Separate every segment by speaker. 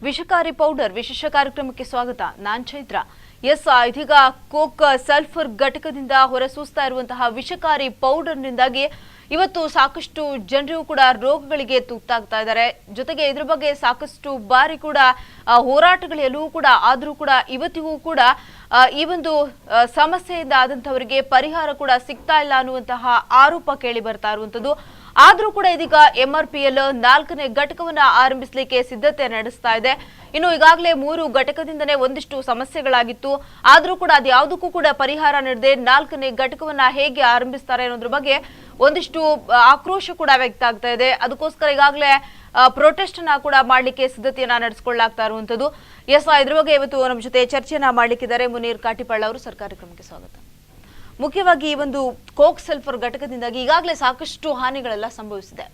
Speaker 1: ವಿಷಕಾರಿ ಪೌಡರ್ ವಿಶೇಷ ಕಾರ್ಯಕ್ರಮಕ್ಕೆ ಸ್ವಾಗತ. ನಾನು ಚೈತ್ರ. ಇದೀಗ ಕೋಕ್ ಸಲ್ಫರ್ ಘಟಕದಿಂದ ಹೊರಸೂಸ್ತಾ ಇರುವಂತಹ ವಿಷಕಾರಿ ಪೌಡರ್ನಿಂದಾಗಿ ಇವತ್ತು ಸಾಕಷ್ಟು ಜನರು ಕೂಡ ರೋಗಗಳಿಗೆ ತುತ್ತಾಗ್ತಾ ಇದ್ದಾರೆ. ಜೊತೆಗೆ ಇದರ ಬಗ್ಗೆ ಸಾಕಷ್ಟು ಬಾರಿ ಕೂಡ ಹೋರಾಟಗಳೆಲ್ಲೂ ಕೂಡ ಆದರೂ ಕೂಡ ಇವತ್ತಿಗೂ ಕೂಡ ಈ ಒಂದು ಸಮಸ್ಯೆಯಿಂದ ಆದಂತವರಿಗೆ ಪರಿಹಾರ ಕೂಡ ಸಿಗ್ತಾ ಇಲ್ಲ ಅನ್ನುವಂತಹ ಆರೋಪ ಕೇಳಿ ಬರ್ತಾ ಇರುವಂತದ್ದು. ಆದ್ರೂ ಕೂಡ ಇದೀಗ MRPL 4ನೇ ಘಟಕವನ್ನ ಆರಂಭಿಸಲಿಕ್ಕೆ ಸಿದ್ಧತೆ ನಡೆಸ್ತಾ ಇದೆ. ಇನ್ನು ಈಗಾಗಲೇ 3 ಘಟಕದಿಂದನೇ ಒಂದಿಷ್ಟು ಸಮಸ್ಯೆಗಳಾಗಿತ್ತು. ಆದ್ರೂ ಕೂಡ ಅದ್ಯಾವುದಕ್ಕೂ ಕೂಡ ಪರಿಹಾರ ನೀಡದೆ 4ನೇ ಘಟಕವನ್ನ ಹೇಗೆ ಆರಂಭಿಸ್ತಾರೆ ಅನ್ನೋದ್ರ ಬಗ್ಗೆ ಒಂದಿಷ್ಟು ಆಕ್ರೋಶ ಕೂಡ ವ್ಯಕ್ತ ಆಗ್ತಾ ಇದೆ. ಅದಕ್ಕೋಸ್ಕರ ಈಗಾಗಲೇ ಪ್ರೊಟೆಸ್ಟ್ ಅನ್ನ ಕೂಡ ಮಾಡ್ಲಿಕ್ಕೆ ಸಿದ್ಧತೆಯನ್ನ ನಡೆಸಿಕೊಳ್ಳಲಾಗ್ತಾ ಇರುವಂತದ್ದು. ಇದ್ರ ಬಗ್ಗೆ ಇವತ್ತು ನಮ್ಮ ಜೊತೆ ಚರ್ಚೆಯನ್ನ ಮಾಡ್ಲಿಕ್ಕಿದ್ದಾರೆ ಮುನೀರ್ ಕಾಟಿಪಾಳ ಅವರು. ಸರ್ಕಾರಿ ಕ್ರಮಕ್ಕೆ ಸ್ವಾಗತ. ಮುಖ್ಯವಾಗಿ ಈ ಒಂದು ಕೋಕ್ ಸಲ್ಫರ್ ಘಟಕದಿಂದಾಗಿ ಈಗಾಗಲೇ ಸಾಕಷ್ಟು ಹಾನಿಗಳೆಲ್ಲ ಸಂಭವಿಸಿದೆ.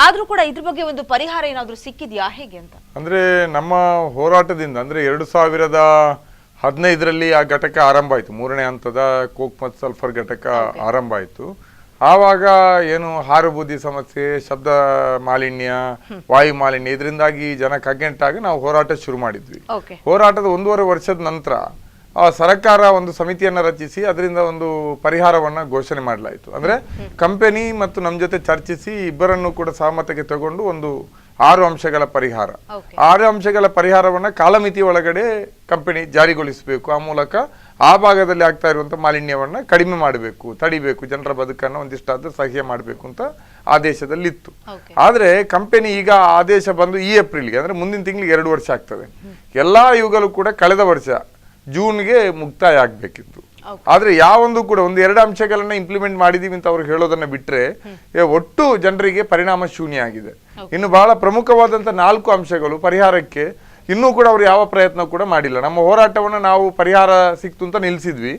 Speaker 1: ಆದ್ರೂ ಕೂಡ ಇದ್ರ ಬಗ್ಗೆ ಒಂದು ಪರಿಹಾರ ಏನಾದ್ರೂ ಸಿಕ್ಕಿದ್ಯಾ ಹೇಗೆ ಅಂತ?
Speaker 2: ಅಂದ್ರೆ ನಮ್ಮ ಹೋರಾಟದಿಂದ ಅಂದ್ರೆ 2015ರಲ್ಲಿ ಆ ಘಟಕ ಆರಂಭ ಆಯ್ತು. 3ನೇ ಹಂತದ ಕೋಕ್ ಮತ್ತು ಸಲ್ಫರ್ ಘಟಕ ಆರಂಭ ಆಯ್ತು. ಆವಾಗ ಏನು ಹಾರುಬೂದಿ ಸಮಸ್ಯೆ, ಶಬ್ದ ಮಾಲಿನ್ಯ, ವಾಯು ಮಾಲಿನ್ಯ ಇದರಿಂದಾಗಿ ಜನ ಕಗ್ಗೆಂಟಾಗಿ ನಾವು ಹೋರಾಟ ಶುರು ಮಾಡಿದ್ವಿ. ಹೋರಾಟದ 1.5 ವರ್ಷದ ನಂತರ ಸರ್ಕಾರ ಒಂದು ಸಮಿತಿಯನ್ನ ರಚಿಸಿ ಅದರಿಂದ ಒಂದು ಪರಿಹಾರವನ್ನ ಘೋಷಣೆ ಮಾಡಲಾಯಿತು. ಅಂದ್ರೆ ಕಂಪನಿ ಮತ್ತು ನಮ್ಮ ಜೊತೆ ಚರ್ಚಿಸಿ ಇಬ್ಬರನ್ನು ಕೂಡ ಸಹಮತಕ್ಕೆ ತಗೊಂಡು ಒಂದು 6 ಅಂಶಗಳ ಪರಿಹಾರ, 6 ಅಂಶಗಳ ಪರಿಹಾರವನ್ನ ಕಾಲಮಿತಿ ಒಳಗಡೆ ಕಂಪನಿ ಜಾರಿಗೊಳಿಸಬೇಕು. ಆ ಮೂಲಕ ಆ ಭಾಗದಲ್ಲಿ ಆಗ್ತಾ ಇರುವಂತ ಮಾಲಿನ್ಯವನ್ನ ಕಡಿಮೆ ಮಾಡಬೇಕು, ತಡಿಬೇಕು, ಜನರ ಬದುಕನ್ನು ಒಂದಿಷ್ಟಾದ್ರೂ ಸಹ್ಯ ಮಾಡಬೇಕು ಅಂತ ಆದೇಶದಲ್ಲಿತ್ತು. ಆದ್ರೆ ಕಂಪನಿ ಈಗ ಆದೇಶ ಬಂದು ಈ ಏಪ್ರಿಲ್ಗೆ ಅಂದ್ರೆ ಮುಂದಿನ ತಿಂಗಳಿಗೆ 2 ವರ್ಷ ಆಗ್ತದೆ. ಎಲ್ಲಾ ಇವುಗಳು ಕೂಡ ಕಳೆದ ವರ್ಷ ಜೂನ್ಗೆ ಮುಕ್ತಾಯ ಆಗ್ಬೇಕಿತ್ತು. ಆದ್ರೆ ಯಾವೊಂದು ಕೂಡ 1-2 ಅಂಶಗಳನ್ನ ಇಂಪ್ಲಿಮೆಂಟ್ ಮಾಡಿದೀವಿ ಅಂತ ಅವ್ರು ಹೇಳೋದನ್ನ ಬಿಟ್ರೆ ಒಟ್ಟು ಜನರಿಗೆ ಪರಿಣಾಮ ಶೂನ್ಯ ಆಗಿದೆ. ಇನ್ನು ಬಹಳ ಪ್ರಮುಖವಾದಂತ 4 ಅಂಶಗಳು ಪರಿಹಾರಕ್ಕೆ ಇನ್ನೂ ಕೂಡ ಅವ್ರು ಯಾವ ಪ್ರಯತ್ನ ಕೂಡ ಮಾಡಿಲ್ಲ. ನಮ್ಮ ಹೋರಾಟವನ್ನ ನಾವು ಪರಿಹಾರ ಸಿಕ್ತು ಅಂತ ನಿಲ್ಸಿದ್ವಿ.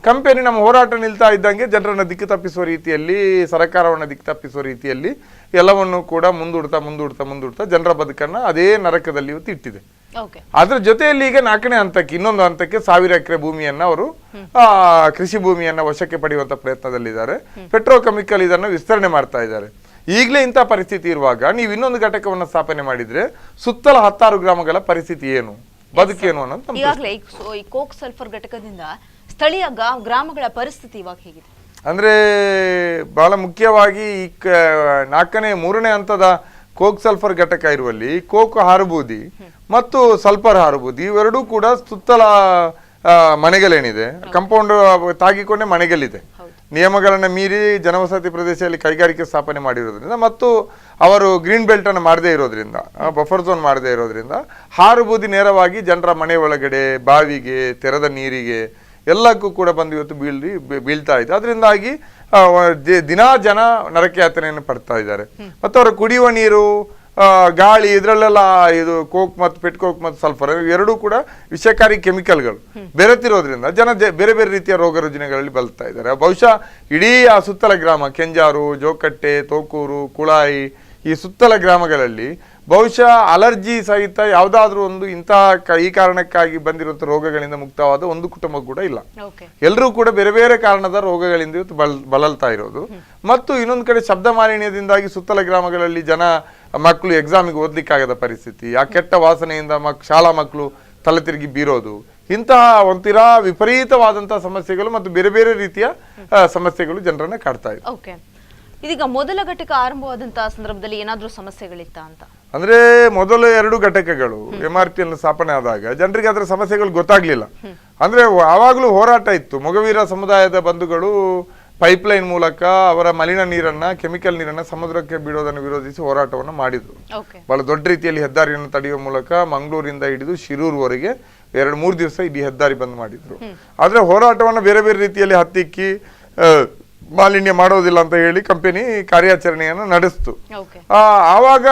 Speaker 2: ಕಂಪನಿ ನಮ್ಮ ಹೋರಾಟ ನಿಲ್ತಾ ಇದ್ದಂಗೆ ಜನರನ್ನ ದಿಕ್ಕು ತಪ್ಪಿಸುವ ರೀತಿಯಲ್ಲಿ, ಸರ್ಕಾರವನ್ನ ದಿಕ್ಕು ತಪ್ಪಿಸುವ ರೀತಿಯಲ್ಲಿ ಎಲ್ಲವನ್ನು ಕೂಡ ಮುಂದೂಡ್ತಾ ಜನರ ಬದುಕನ್ನ ಅದೇ ನರಕದಲ್ಲಿ ಇವತ್ತು ಇಟ್ಟಿದೆ. ಅದ್ರ ಜೊತೆಯಲ್ಲಿ ಈಗ 4ನೇ ಹಂತಕ್ಕೆ ಇನ್ನೊಂದು ಹಂತಕ್ಕೆ 1000 ಎಕರೆ ಭೂಮಿಯನ್ನ ಅವರು ಕೃಷಿ ಭೂಮಿಯನ್ನ ವಶಕ್ಕೆ ಪಡೆಯುವಂತ ಪ್ರಯತ್ನದಲ್ಲಿದ್ದಾರೆ. ಪೆಟ್ರೋಕೆಮಿಕಲ್ ಇದನ್ನು ವಿಸ್ತರಣೆ ಮಾಡ್ತಾ ಇದ್ದಾರೆ. ಈಗಲೇ ಇಂಥ ಪರಿಸ್ಥಿತಿ ಇರುವಾಗ ನೀವು ಇನ್ನೊಂದು ಘಟಕವನ್ನ ಸ್ಥಾಪನೆ ಮಾಡಿದ್ರೆ ಸುತ್ತಲ 16 ಗ್ರಾಮಗಳ ಪರಿಸ್ಥಿತಿ ಏನು, ಬದುಕೇನು ಅನ್ನೋದು.
Speaker 1: ಈಗಾಗಲೇ ಈ ಕೋಕ್ ಸಲ್ಫರ್ ಘಟಕದಿಂದ ಸ್ಥಳೀಯ ಗ್ರಾಮಗಳ ಪರಿಸ್ಥಿತಿ ಇವಾಗ ಹೇಗಿದೆ
Speaker 2: ಅಂದ್ರೆ ಬಹಳ ಮುಖ್ಯವಾಗಿ ಈ 3ನೇ ಹಂತದ ಕೋಕ್ ಸಲ್ಫರ್ ಘಟಕ ಇರುವಲ್ಲಿ ಕೋಕ್ ಹಾರುಬೂದಿ ಮತ್ತು ಸಲ್ಫರ್ ಹಾರುಬೂದಿ ಇವೆರಡೂ ಕೂಡ ಸುತ್ತಲ ಮನೆಗಳೇನಿದೆ, ಕಾಂಪೌಂಡ್ ತಾಗಿಕೊಂಡೇ ಮನೆಗಳಿದೆ. ನಿಯಮಗಳನ್ನ ಮೀರಿ ಜನವಸತಿ ಪ್ರದೇಶದಲ್ಲಿ ಕೈಗಾರಿಕೆ ಸ್ಥಾಪನೆ ಮಾಡಿರೋದ್ರಿಂದ ಮತ್ತು ಅವರು ಗ್ರೀನ್ ಬೆಲ್ಟ್ ಅನ್ನು ಮಾಡದೇ ಇರೋದ್ರಿಂದ, ಬಫರ್ ಝೋನ್ ಮಾಡದೇ ಇರೋದ್ರಿಂದ ಹಾರುಬೂದಿ ನೇರವಾಗಿ ಜನರ ಮನೆ ಒಳಗಡೆ, ಬಾವಿಗೆ, ತೆರೆದ ನೀರಿಗೆ ಎಲ್ಲಕ್ಕೂ ಕೂಡ ಬಂದು ಇವತ್ತು ಬೀಳ್ತಾ ಇದೆ. ಅದರಿಂದಾಗಿ ದಿನಾ ಜನ ನರಕಯಾತನೆಯನ್ನು ಪಡ್ತಾ ಇದ್ದಾರೆ. ಮತ್ತು ಅವರ ಕುಡಿಯುವ ನೀರು, ಗಾಳಿ ಇದರಲ್ಲೆಲ್ಲ ಇದು ಕೋಕ್ ಮತ್ತು ಪೆಟ್ಕೋಕ್ ಮತ್ತು ಸಲ್ಫರ್ ಎರಡೂ ಕೂಡ ವಿಷಕಾರಿ ಕೆಮಿಕಲ್ಗಳು ಬೆರೆತಿರೋದ್ರಿಂದ ಜನ ಬೇರೆ ಬೇರೆ ರೀತಿಯ ರೋಗ ರುಜಿನಗಳಲ್ಲಿ ಬಲ್ತಾ ಇದ್ದಾರೆ. ಬಹುಶಃ ಇಡೀ ಆ ಸುತ್ತಲ ಗ್ರಾಮ ಕೆಂಜಾರು, ಜೋಕಟ್ಟೆ, ತೋಕೂರು, ಕುಳಾಯಿ ಈ ಸುತ್ತಲ ಗ್ರಾಮಗಳಲ್ಲಿ ಬಹುಶಃ ಅಲರ್ಜಿ ಸಹಿತ ಯಾವುದಾದ್ರೂ ಒಂದು ಇಂತಹ ಈ ಕಾರಣಕ್ಕಾಗಿ ಬಂದಿರುವಂತಹ ರೋಗಗಳಿಂದ ಮುಕ್ತವಾದ ಒಂದು ಕುಟುಂಬ ಕೂಡ ಇಲ್ಲ. ಎಲ್ಲರೂ ಕೂಡ ಬೇರೆ ಬೇರೆ ಕಾರಣದ ರೋಗಗಳಿಂದ ಇವತ್ತು ಬಳಲ್ತಾ ಇರೋದು. ಮತ್ತು ಇನ್ನೊಂದು ಕಡೆ ಶಬ್ದ ಮಾಲಿನ್ಯದಿಂದಾಗಿ ಸುತ್ತಲ ಗ್ರಾಮಗಳಲ್ಲಿ ಜನ ಮಕ್ಕಳು ಎಕ್ಸಾಮಿಗೆ ಓದ್ಲಿಕ್ಕಾಗದ ಪರಿಸ್ಥಿತಿ, ಆ ಕೆಟ್ಟ ವಾಸನೆಯಿಂದ ಶಾಲಾ ಮಕ್ಕಳು ತಲೆ ತಿರುಗಿ ಬೀರೋದು, ಇಂತಹ ಒಂಥರ ವಿಪರೀತವಾದಂತಹ ಸಮಸ್ಯೆಗಳು ಮತ್ತು ಬೇರೆ ಬೇರೆ ರೀತಿಯ ಸಮಸ್ಯೆಗಳು ಜನರನ್ನ ಕಾಡ್ತಾ ಇದೆ.
Speaker 1: ಇದೀಗ ಮೊದಲ ಘಟಕ ಆರಂಭವಾದಂತಹ ಸಂದರ್ಭದಲ್ಲಿ ಏನಾದ್ರೂ ಸಮಸ್ಯೆಗಳಿತ್ತ ಅಂತ?
Speaker 2: ಅಂದ್ರೆ ಮೊದಲ 2 ಘಟಕಗಳು MRPL ಸ್ಥಾಪನೆ ಆದಾಗ ಜನರಿಗೆ ಅದರ ಸಮಸ್ಯೆಗಳು ಗೊತ್ತಾಗ್ಲಿಲ್ಲ. ಅಂದ್ರೆ ಆವಾಗ್ಲೂ ಹೋರಾಟ ಇತ್ತು. ಮೊಗವೀರ ಸಮುದಾಯದ ಬಂಧುಗಳು ಪೈಪ್ಲೈನ್ ಮೂಲಕ ಅವರ ಮಲಿನ ನೀರನ್ನ, ಕೆಮಿಕಲ್ ನೀರನ್ನ ಸಮುದ್ರಕ್ಕೆ ಬಿಡೋದನ್ನು ವಿರೋಧಿಸಿ ಹೋರಾಟವನ್ನು ಮಾಡಿದ್ರು. ಬಹಳ ದೊಡ್ಡ ರೀತಿಯಲ್ಲಿ ಹೆದ್ದಾರಿಯನ್ನು ತಡೆಯುವ ಮೂಲಕ ಮಂಗಳೂರಿಂದ ಹಿಡಿದು ಶಿರೂರ್ವರೆಗೆ 2-3 ದಿವಸ ಇಡೀ ಹೆದ್ದಾರಿ ಬಂದ್ ಮಾಡಿದ್ರು. ಆದ್ರೆ ಹೋರಾಟವನ್ನು ಬೇರೆ ಬೇರೆ ರೀತಿಯಲ್ಲಿ ಹತ್ತಿಕ್ಕಿ ಮಾಲಿನ್ಯ ಮಾಡೋದಿಲ್ಲ ಅಂತ ಹೇಳಿ ಕಂಪನಿ ಕಾರ್ಯಾಚರಣೆಯನ್ನು ನಡೆಸ್ತು. ಆವಾಗ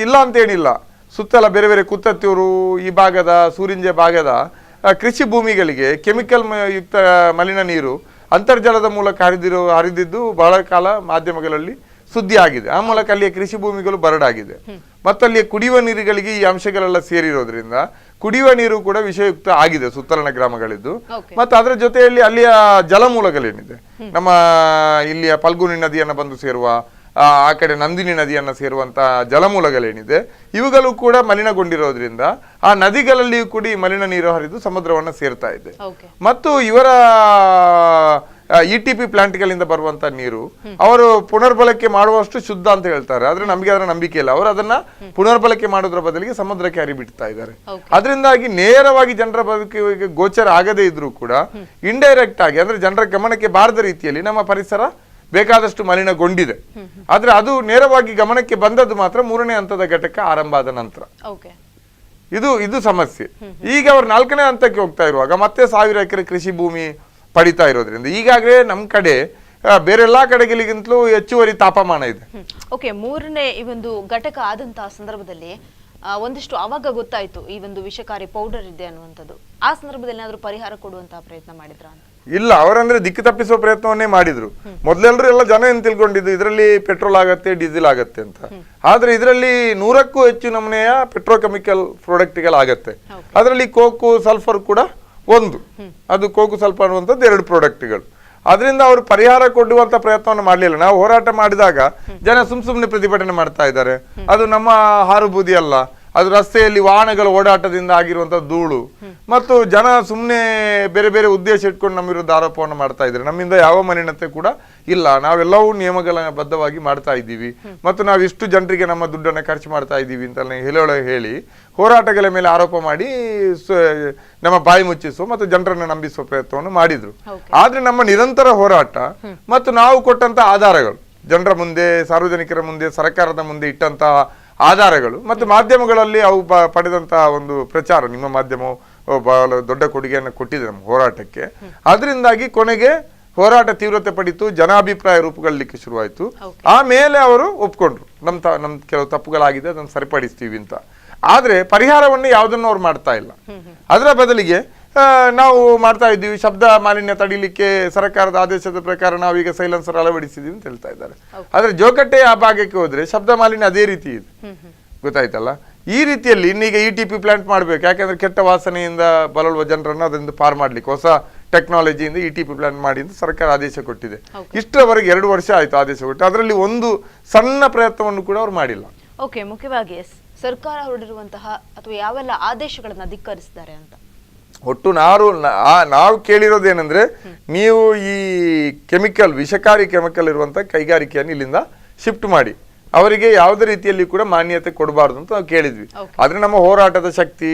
Speaker 2: ಇಲ್ಲ ಅಂತ ಏನಿಲ್ಲ, ಸುತ್ತಲ ಬೇರೆ ಬೇರೆ ಕುತ್ತತ್ತೂರು ಈ ಭಾಗದ, ಸೂರಿಂಜೆ ಭಾಗದ ಕೃಷಿ ಭೂಮಿಗಳಿಗೆ ಕೆಮಿಕಲ್ ಯುಕ್ತ ಮಲಿನ ನೀರು ಅಂತರ್ಜಲದ ಮೂಲಕ ಹರಿದಿದ್ದು ಬಹಳ ಕಾಲ ಮಾಧ್ಯಮಗಳಲ್ಲಿ ಸುದ್ದಿ ಆಗಿದೆ. ಆ ಮೂಲಕ ಅಲ್ಲಿಯ ಕೃಷಿ ಭೂಮಿಗಳು ಬರಡಾಗಿದೆ. ಮತ್ತು ಅಲ್ಲಿಯ ಕುಡಿಯುವ ನೀರುಗಳಿಗೆ ಈ ಅಂಶಗಳೆಲ್ಲ ಸೇರಿರೋದ್ರಿಂದ ಕುಡಿಯುವ ನೀರು ಕೂಡ ವಿಷಯುಕ್ತ ಆಗಿದೆ ಸುತ್ತಲಿನ ಗ್ರಾಮಗಳಿದ್ದು. ಮತ್ತು ಅದರ ಜೊತೆಯಲ್ಲಿ ಅಲ್ಲಿಯ ಜಲಮೂಲಗಳೇನಿದೆ, ನಮ್ಮ ಇಲ್ಲಿಯ ಫಲ್ಗುನಿ ನದಿಯನ್ನು ಬಂದು ಸೇರುವ ಆ ಕಡೆ ನಂದಿನಿ ನದಿಯನ್ನ ಸೇರುವಂತ ಜಲಮೂಲಗಳೇನಿದೆ ಇವುಗಳು ಕೂಡ ಮಲಿನಗೊಂಡಿರೋದ್ರಿಂದ ಆ ನದಿಗಳಲ್ಲಿಯೂ ಕೂಡ ಈ ಮಲಿನ ನೀರು ಹರಿದು ಸಮುದ್ರವನ್ನ ಸೇರ್ತಾ ಇದೆ. ಮತ್ತು ಇವರ ETP ಪ್ಲಾಂಟ್ಗಳಿಂದ ಬರುವಂತ ನೀರು ಅವರು ಪುನರ್ಬಳಕೆ ಮಾಡುವಷ್ಟು ಶುದ್ಧ ಅಂತ ಹೇಳ್ತಾರೆ, ಆದ್ರೆ ನಮಗೆ ಅದರ ನಂಬಿಕೆ ಇಲ್ಲ. ಅವರು ಅದನ್ನ ಪುನರ್ಬಳಕೆ ಮಾಡೋದ್ರ ಬದಲಿಗೆ ಸಮುದ್ರಕ್ಕೆ ಹರಿಬಿಡ್ತಾ ಇದ್ದಾರೆ. ಅದರಿಂದಾಗಿ ನೇರವಾಗಿ ಜನರ ಬದುಕಿಗೆ ಗೋಚರ ಆಗದೇ ಇದ್ರೂ ಕೂಡ ಇಂಡೈರೆಕ್ಟ್ ಆಗಿ ಅಂದ್ರೆ ಜನರ ಗಮನಕ್ಕೆ ಬಾರದ ರೀತಿಯಲ್ಲಿ ನಮ್ಮ ಪರಿಸರ ಬೇಕಾದಷ್ಟು ಮಲಿನಗೊಂಡಿದೆ. ಆದ್ರೆ ಅದು ನೇರವಾಗಿ ಗಮನಕ್ಕೆ ಬಂದದ್ದು ಮಾತ್ರ 3ನೇ ಹಂತದ ಘಟಕ ಆರಂಭ ಆದ ನಂತರ. ಇದು ಸಮಸ್ಯೆ. ಈಗ ಅವರು 4ನೇ ಹಂತಕ್ಕೆ ಹೋಗ್ತಾ ಇರುವಾಗ ಮತ್ತೆ 1000 ಎಕರೆ ಕೃಷಿ ಭೂಮಿ ಪಡಿತಾ ಇರೋದ್ರಿಂದ ಈಗಾಗಲೇ ನಮ್ಮ ಕಡೆ ಬೇರೆಲ್ಲಾ ಕಡೆಗಳಿಗಿಂತಲೂ ಹೆಚ್ಚುವರಿ ತಾಪಮಾನ ಇದೆ.
Speaker 1: ಓಕೆ, 3ನೇ ಈ ಒಂದು ಘಟಕ ಆದಂತಹ ಸಂದರ್ಭದಲ್ಲಿ ಒಂದಿಷ್ಟು ಅವಾಗ ಗೊತ್ತಾಯ್ತು ಈ ಒಂದು ವಿಷಕಾರಿ ಪೌಡರ್ ಇದೆ ಅನ್ನುವಂಥದ್ದು. ಆ ಸಂದರ್ಭದಲ್ಲಿ ಏನಾದ್ರು ಪರಿಹಾರ ಕೊಡುವಂತಹ ಪ್ರಯತ್ನ ಮಾಡಿದ್ರ ಅಂತ?
Speaker 2: ಇಲ್ಲ, ಅವರಂದ್ರೆ ದಿಕ್ಕು ತಪ್ಪಿಸುವ ಪ್ರಯತ್ನವನ್ನೇ ಮಾಡಿದ್ರು. ಮೊದಲೆಲ್ಲರೂ ಎಲ್ಲ ಜನ ಏನ್ ತಿಳ್ಕೊಂಡಿದ್ದು ಇದರಲ್ಲಿ ಪೆಟ್ರೋಲ್ ಆಗತ್ತೆ, ಡೀಸೆಲ್ ಆಗತ್ತೆ ಅಂತ. ಆದ್ರೆ ಇದರಲ್ಲಿ 100ಕ್ಕೂ ಹೆಚ್ಚು ನಮೂನೆಯ ಪೆಟ್ರೋಕೆಮಿಕಲ್ ಪ್ರಾಡಕ್ಟ್ಗಳಾಗತ್ತೆ. ಅದರಲ್ಲಿ ಕೋಕು ಸಲ್ಫರ್ ಕೂಡ ಒಂದು, ಅದು ಕೋಕು ಸಲ್ಫರ್ ಅನ್ನುವಂಥದ್ದು 2 ಪ್ರಾಡಕ್ಟ್ಗಳು. ಅದರಿಂದ ಅವರು ಪರಿಹಾರ ಕೊಡುವಂತ ಪ್ರಯತ್ನವನ್ನು ಮಾಡಲಿಲ್ಲ. ನಾವು ಹೋರಾಟ ಮಾಡಿದಾಗ ಜನ ಸುಮ್ಮನೆ ಪ್ರತಿಭಟನೆ ಮಾಡ್ತಾ ಇದ್ದಾರೆ. ಅದು ನಮ್ಮ ಹಾರುಬೂದಿ ಅಲ್ಲ, ಅದು ರಸ್ತೆಯಲ್ಲಿ ವಾಹನಗಳ ಓಡಾಟದಿಂದ ಆಗಿರುವಂತಹ ಧೂಳು. ಮತ್ತು ಜನ ಸುಮ್ಮನೆ ಬೇರೆ ಬೇರೆ ಉದ್ದೇಶ ಇಟ್ಕೊಂಡು ನಮ್ಮ ವಿರುದ್ಧ ಆರೋಪವನ್ನು ಮಾಡ್ತಾ ಇದ್ದಾರೆ. ನಮ್ಮಿಂದ ಯಾವ ಮಲಿನತೆ ಕೂಡ ಇಲ್ಲ, ನಾವೆಲ್ಲವೂ ನಿಯಮಗಳ ಬದ್ಧವಾಗಿ ಮಾಡ್ತಾ ಇದ್ದೀವಿ ಮತ್ತು ನಾವು ಇಷ್ಟು ಜನರಿಗೆ ನಮ್ಮ ದುಡ್ಡನ್ನು ಖರ್ಚು ಮಾಡ್ತಾ ಇದ್ದೀವಿ ಅಂತ ಹೇಳಿ ಹೋರಾಟಗಳ ಮೇಲೆ ಆರೋಪ ಮಾಡಿ ನಮ್ಮ ಬಾಯಿ ಮುಚ್ಚಿಸುವ ಮತ್ತು ಜನರನ್ನು ನಂಬಿಸುವ ಪ್ರಯತ್ನವನ್ನು ಮಾಡಿದ್ರು. ಆದ್ರೆ ನಮ್ಮ ನಿರಂತರ ಹೋರಾಟ ಮತ್ತು ನಾವು ಕೊಟ್ಟಂತ ಆಧಾರಗಳು, ಜನರ ಮುಂದೆ, ಸಾರ್ವಜನಿಕರ ಮುಂದೆ, ಸರ್ಕಾರದ ಮುಂದೆ ಇಟ್ಟಂತಹ ಆಧಾರಗಳು ಮತ್ತು ಮಾಧ್ಯಮಗಳಲ್ಲಿ ಅವು ಪಡೆದಂತಹ ಒಂದು ಪ್ರಚಾರ, ನಿಮ್ಮ ಮಾಧ್ಯಮವು ಬಹಳ ದೊಡ್ಡ ಕೊಡುಗೆಯನ್ನು ಕೊಟ್ಟಿದೆ ನಮ್ಮ ಹೋರಾಟಕ್ಕೆ. ಅದರಿಂದಾಗಿ ಕೊನೆಗೆ ಹೋರಾಟ ತೀವ್ರತೆ ಪಡಿತು, ಜನಾಭಿಪ್ರಾಯ ರೂಪುಗೊಳ್ಳಲಿಕ್ಕೆ ಶುರುವಾಯಿತು. ಆಮೇಲೆ ಅವರು ಒಪ್ಕೊಂಡ್ರು, ನಮ್ ಕೆಲವು ತಪ್ಪುಗಳಾಗಿದೆ, ಅದನ್ನು ಸರಿಪಡಿಸ್ತೀವಿ ಅಂತ. ಆದ್ರೆ ಪರಿಹಾರವನ್ನು ಯಾವುದನ್ನು ಅವ್ರು ಮಾಡ್ತಾ ಇಲ್ಲ. ಅದರ ಬದಲಿಗೆ ನಾವು ಮಾಡ್ತಾ ಇದ್ದೀವಿ, ಶಬ್ದ ಮಾಲಿನ್ಯ ತಡಿಲಿಕ್ಕೆ ಸರ್ಕಾರದ ಆದೇಶದ ಪ್ರಕಾರ ನಾವೀಗ ಸೈಲೆನ್ಸರ್ ಅಳವಡಿಸಿದೀವಿ ಅಂತ ಹೇಳ್ತಾ ಇದ್ದಾರೆ. ಆದ್ರೆ ಜೋಕಟ್ಟೆ ಆ ಭಾಗಕ್ಕೆ ಹೋದ್ರೆ ಶಬ್ದ ಮಾಲಿನ್ಯ ಅದೇ ರೀತಿ ಇದೆ, ಗೊತ್ತಾಯ್ತಲ್ಲ. ಈ ರೀತಿಯಲ್ಲಿ ಇನ್ನೀಗ ETP ಪ್ಲಾಂಟ್ ಮಾಡ್ಬೇಕು, ಯಾಕಂದ್ರೆ ಕೆಟ್ಟ ವಾಸನೆಯಿಂದ ಬಲಳುವ ಜನರನ್ನು ಅದರಿಂದ ಪಾರ್ ಮಾಡ್ಲಿಕ್ಕೆ ಹೊಸ ಟೆಕ್ನಾಲಜಿಯಿಂದ ETP ಪ್ಲಾಂಟ್ ಮಾಡಿ ಅಂತ ಸರ್ಕಾರ ಆದೇಶ ಕೊಟ್ಟಿದೆ. ಇಷ್ಟರವರೆಗೆ 2 ವರ್ಷ ಆಯ್ತು ಆದೇಶ ಕೊಟ್ಟು, ಅದರಲ್ಲಿ ಒಂದು ಸಣ್ಣ ಪ್ರಯತ್ನವನ್ನು ಕೂಡ ಅವ್ರು ಮಾಡಿಲ್ಲ.
Speaker 1: ಓಕೆ, ಮುಖ್ಯವಾಗಿ ಸರ್ಕಾರ ಹೊರಡಿರುವಂತಹ ಅಥವಾ ಯಾವೆಲ್ಲ ಆದೇಶಗಳನ್ನ ಧಿಕ್ಕರಿಸಿದ್ದಾರೆ ಅಂತ
Speaker 2: ಒಟ್ಟು ನಾವು ಕೇಳಿರೋದೇನೆಂದ್ರೆ, ನೀವು ಈ ಕೆಮಿಕಲ್, ವಿಷಕಾರಿ ಕೆಮಿಕಲ್ ಇರುವಂತ ಕೈಗಾರಿಕೆಯನ್ನು ಇಲ್ಲಿಂದ ಶಿಫ್ಟ್ ಮಾಡಿ, ಅವರಿಗೆ ಯಾವುದೇ ರೀತಿಯಲ್ಲಿ ಕೂಡ ಮಾನ್ಯತೆ ಕೊಡಬಾರ್ದು ಅಂತ ನಾವು ಕೇಳಿದ್ವಿ. ಆದ್ರೆ ನಮ್ಮ ಹೋರಾಟದ ಶಕ್ತಿ,